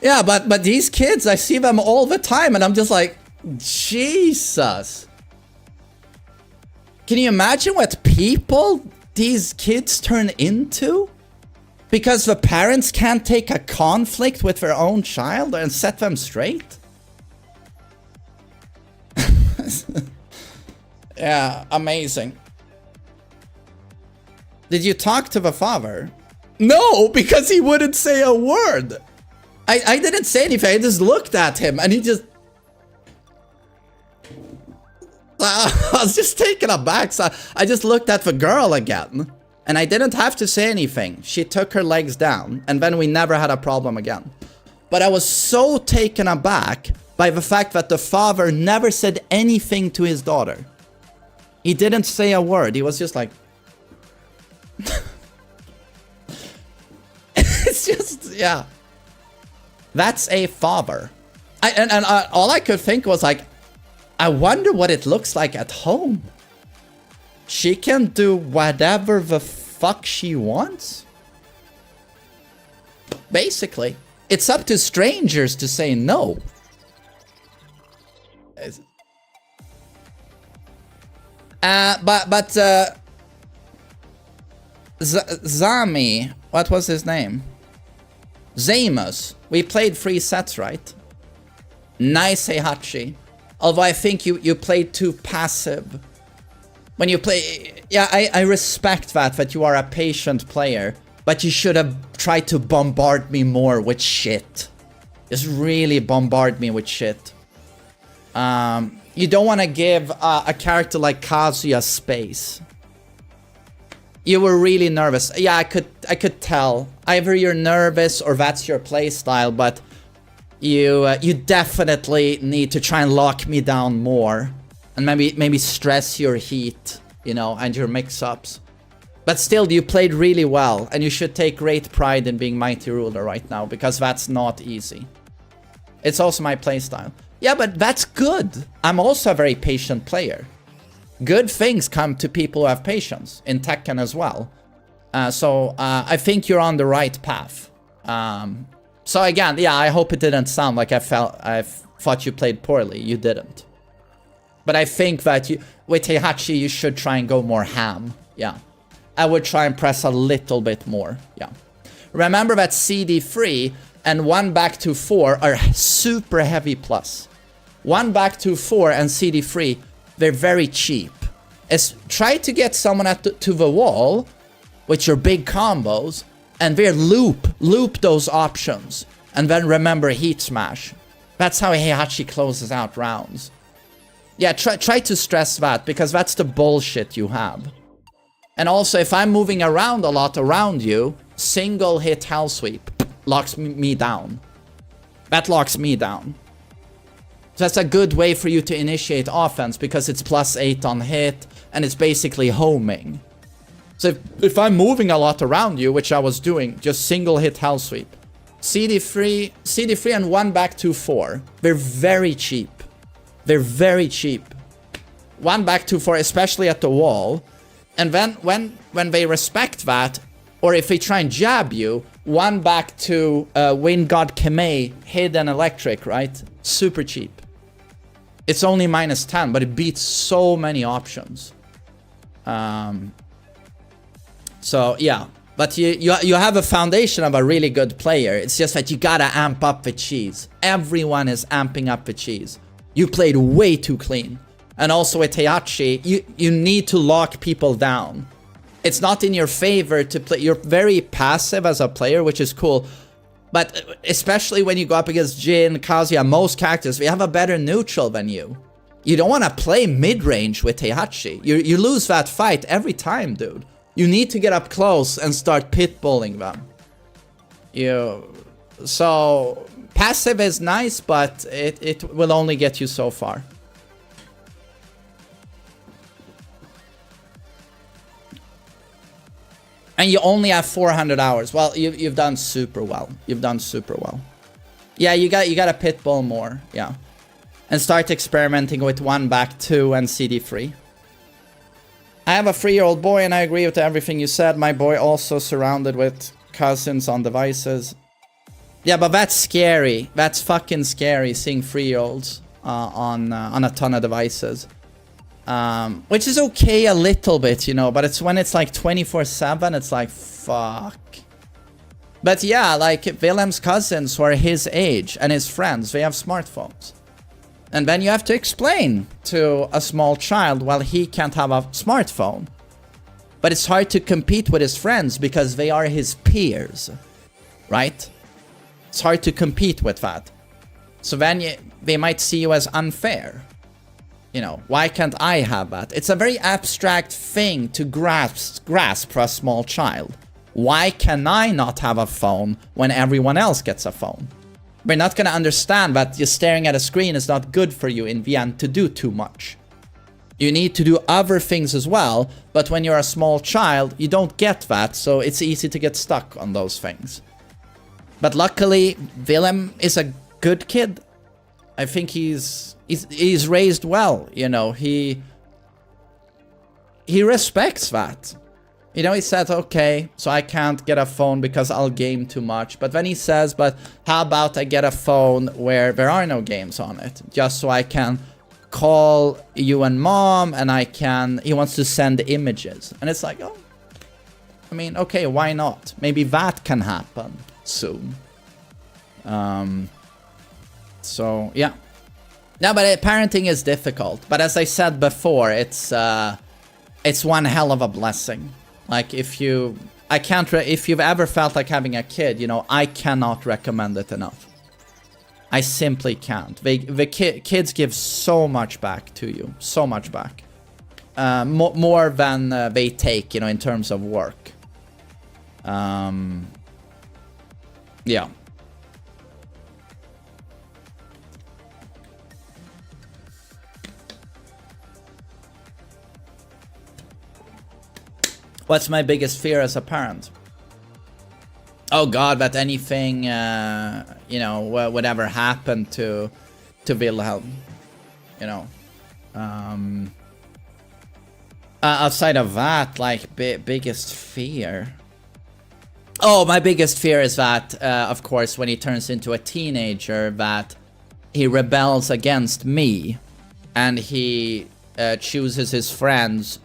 yeah, but these kids, I see them all the time, and I'm just like, Jesus. Can you imagine what people these kids turn into? Because the parents can't take a conflict with their own child and set them straight? Yeah, amazing. Did you talk to the father? No, because he wouldn't say a word. I didn't say anything, I just looked at him and he just... I was just taken aback, so I just looked at the girl again. And I didn't have to say anything. She took her legs down, and then we never had a problem again. But I was so taken aback by the fact that the father never said anything to his daughter. He didn't say a word. He was just like... It's just, yeah. That's a father. All I could think was like, I wonder what it looks like at home. She can do whatever the fuck she wants? Basically. It's up to strangers to say no. Zami, what was his name? Zamus. We played 3 sets, right? Nice Heihachi. Although I think you played too passive. When you play... Yeah, I respect that you are a patient player. But you should have tried to bombard me more with shit. Just really bombard me with shit. You don't want to give a character like Kazuya space. You were really nervous. Yeah, I could tell. Either you're nervous or that's your playstyle, but you definitely need to try and lock me down more. And maybe stress your heat, you know, and your mix-ups. But still, you played really well, and you should take great pride in being Mighty Ruler right now, because that's not easy. It's also my playstyle. Yeah, but that's good. I'm also a very patient player. Good things come to people who have patience, in Tekken as well. So I think you're on the right path. So again, yeah, I hope it didn't sound like I thought you played poorly. You didn't. But I think that with Heihachi, you should try and go more ham. Yeah. I would try and press a little bit more. Yeah. Remember that CD3 and 1 back to 4 are super heavy plus. 1 back to 4 and CD3, they're very cheap. Try to get someone to the wall with your big combos, and then loop those options. And then remember Heat Smash. That's how Heihachi closes out rounds. Yeah, try to stress that, because that's the bullshit you have. And also, if I'm moving around a lot around you, single hit Hell Sweep locks me down. That locks me down. So that's a good way for you to initiate offense, because it's +8 on hit, and it's basically homing. So if I'm moving a lot around you, which I was doing, just single hit Hell Sweep. CD3 and 1 back to 4. They're very cheap. They're very cheap. 1 back to 4, especially at the wall. And then when they respect that, or if they try and jab you, one back to Wind God Kamei, hidden electric, right? Super cheap. It's only -10, but it beats so many options. So yeah, but you have a foundation of a really good player. It's just that you gotta amp up the cheese. Everyone is amping up the cheese. You played way too clean. And also with Heihachi, you need to lock people down. It's not in your favor to play. You're very passive as a player, which is cool. But especially when you go up against Jin, Kazuya, most characters, we have a better neutral than you. You don't want to play mid-range with Heihachi. You lose that fight every time, dude. You need to get up close and start pitbulling them. So passive is nice, but it will only get you so far. And you only have 400 hours. Well, you've done super well. You've done super well. Yeah, you got to pitbull more. Yeah. And start experimenting with 1 back 2 and CD3. I have a 3-year-old boy and I agree with everything you said. My boy also surrounded with cousins on devices. Yeah, but that's scary. That's fucking scary seeing 3-year-olds on a ton of devices. Which is okay a little bit, you know, but it's when it's like 24/7, it's like, fuck. But yeah, like Willem's cousins who are his age and his friends, they have smartphones. And then you have to explain to a small child, well, he can't have a smartphone. But it's hard to compete with his friends because they are his peers, right? It's hard to compete with that. So then they might see you as unfair. You know, why can't I have that? It's a very abstract thing to grasp for a small child. Why can I not have a phone when everyone else gets a phone? We're not going to understand that just staring at a screen is not good for you in the end to do too much. You need to do other things as well, but when you're a small child, you don't get that, so it's easy to get stuck on those things. But luckily, Willem is a good kid. I think he's raised well, you know, he respects that. You know, he says, okay, so I can't get a phone because I'll game too much. But then he says, but how about I get a phone where there are no games on it? Just so I can call you and mom and he wants to send images. And it's like, oh, I mean, okay, why not? Maybe that can happen soon. So, yeah. No, but parenting is difficult. But as I said before, it's one hell of a blessing. Like if you've ever felt like having a kid, you know, I cannot recommend it enough. I simply can't. Kids give so much back to you, so much back, more than they take, you know, in terms of work. Yeah. What's my biggest fear as a parent? Oh God, that anything, you know, whatever happened to Wilhelm, you know. Outside of that, like, biggest fear. Oh, my biggest fear is that, of course, when he turns into a teenager, that he rebels against me, and he chooses his friends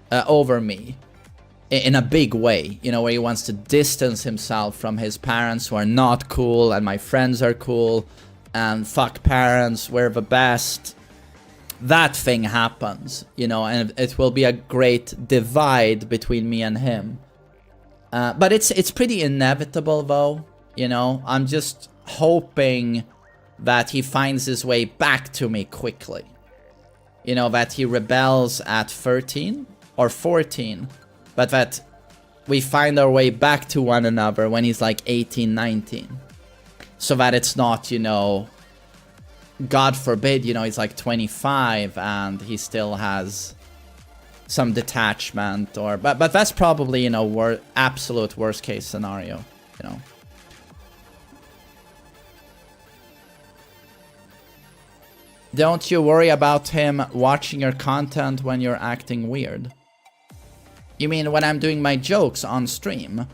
over me. In a big way, you know, where he wants to distance himself from his parents who are not cool, and my friends are cool, and fuck parents, we're the best. That thing happens, you know, and it will be a great divide between me and him. But it's pretty inevitable, though, you know. I'm just hoping that he finds his way back to me quickly. You know, that he rebels at 13 or 14. But that we find our way back to one another when he's like 18, 19. So that it's not, you know, God forbid, you know, he's like 25 and he still has some detachment or... But that's probably, you know, absolute worst case scenario, you know. Don't you worry about him watching your content when you're acting weird? You mean when I'm doing my jokes on stream?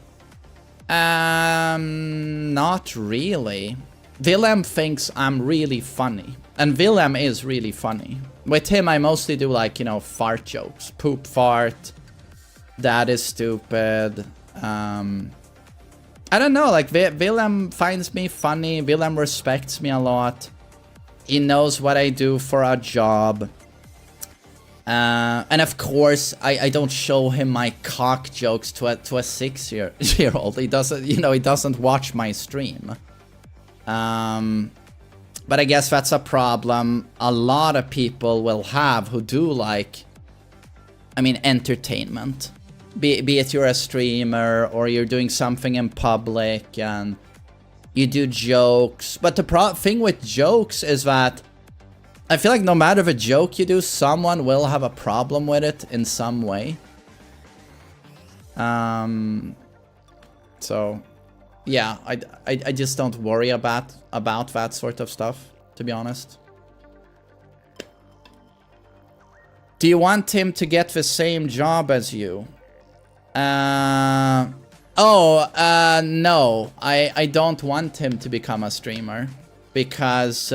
Not really. Willem thinks I'm really funny. And Willem is really funny. With him, I mostly do like, you know, fart jokes. Poop fart. That is stupid. I don't know, like Willem finds me funny. Willem respects me a lot. He knows what I do for a job. And of course, I don't show him my cock jokes to a 6-year-old. He doesn't, you know, he doesn't watch my stream. But I guess that's a problem a lot of people will have who do like, I mean, entertainment. Be it you're a streamer or you're doing something in public and you do jokes. But the thing with jokes is that I feel like no matter the joke you do, someone will have a problem with it in some way. So yeah, I just don't worry about that sort of stuff, to be honest. Do you want him to get the same job as you? No, I don't want him to become a streamer because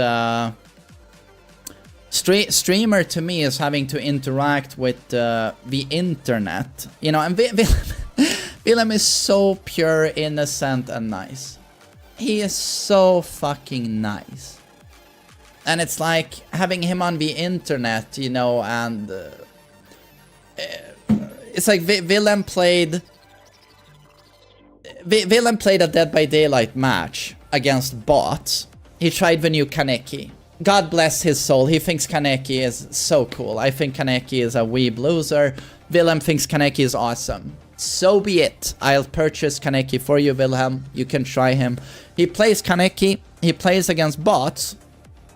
streamer to me is having to interact with the internet, you know, and Willem is so pure, innocent, and nice. He is so fucking nice. And it's like having him on the internet, you know, and it's like Willem played a Dead by Daylight match against bots. He tried the new Kaneki. God bless his soul. He thinks Kaneki is so cool. I think Kaneki is a weeb loser. Willem thinks Kaneki is awesome. So be it. I'll purchase Kaneki for you, Willem. You can try him. He plays Kaneki. He plays against bots.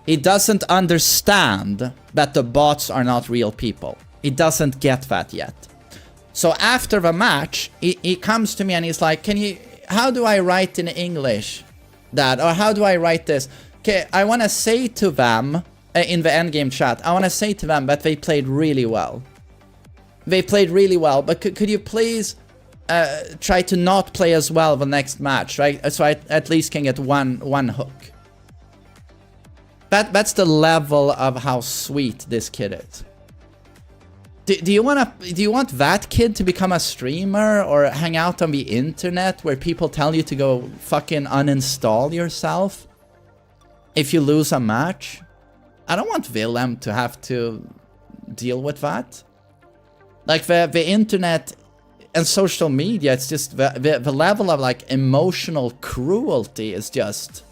He doesn't understand that the bots are not real people. He doesn't get that yet. So after the match, he comes to me and he's like, how do I write in English that? Or how do I write this? Okay, I want to say to them, in the endgame chat, I want to say to them that they played really well. They played really well, but could you please try to not play as well the next match, right? So I at least can get one hook. That's the level of how sweet this kid is. Do you want that kid to become a streamer or hang out on the internet where people tell you to go fucking uninstall yourself if you lose a match? I don't want Willem to have to deal with that. Like the internet and social media, it's just the level of like emotional cruelty is just,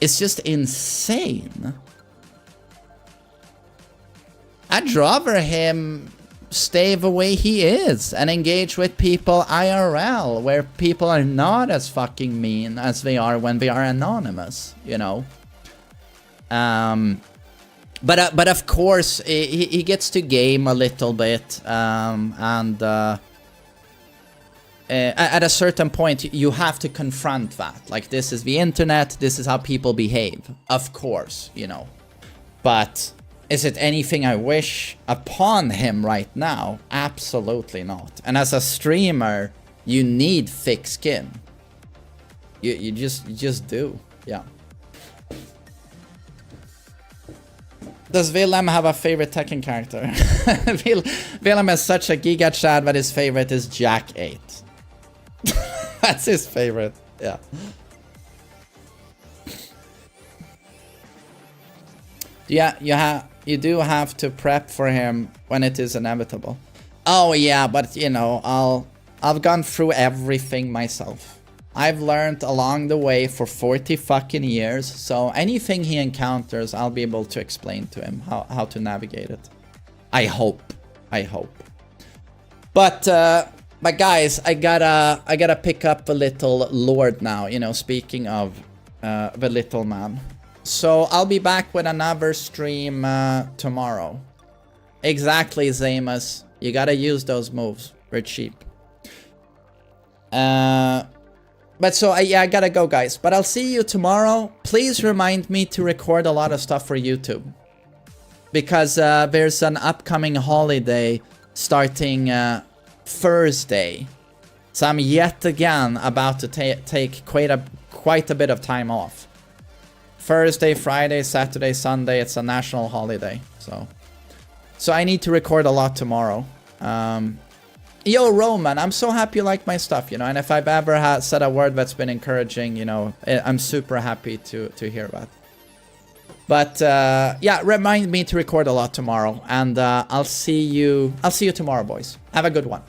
it's just insane. I'd rather him stay the way he is and engage with people IRL, where people are not as fucking mean as they are when they are anonymous, you know. But of course he gets to game a little bit, and at a certain point you have to confront that. Like, this is the internet, this is how people behave, of course, you know. But is it anything I wish upon him right now? Absolutely not. And as a streamer, you need thick skin. You just do. Yeah. Does Willem have a favorite Tekken character? Willem is such a giga chad that his favorite is Jack 8. That's his favorite. Yeah. Yeah, you do have to prep for him when it is inevitable. Oh yeah, but you know, I've gone through everything myself. I've learned along the way for 40 fucking years, so anything he encounters, I'll be able to explain to him how to navigate it. I hope. But guys, I gotta pick up the little lord now, you know, speaking of the little man. So I'll be back with another stream tomorrow. Exactly, Zamus. You gotta use those moves. They're cheap. But so, yeah, I gotta go, guys. But I'll see you tomorrow. Please remind me to record a lot of stuff for YouTube. Because there's an upcoming holiday starting Thursday. So I'm yet again about to take quite a bit of time off. Thursday, Friday, Saturday, Sunday, it's a national holiday. So I need to record a lot tomorrow. Yo, Roman, I'm so happy you like my stuff, you know, and if I've ever said a word that's been encouraging, you know, I'm super happy to hear that. But yeah, remind me to record a lot tomorrow, and I'll see you tomorrow, boys. Have a good one.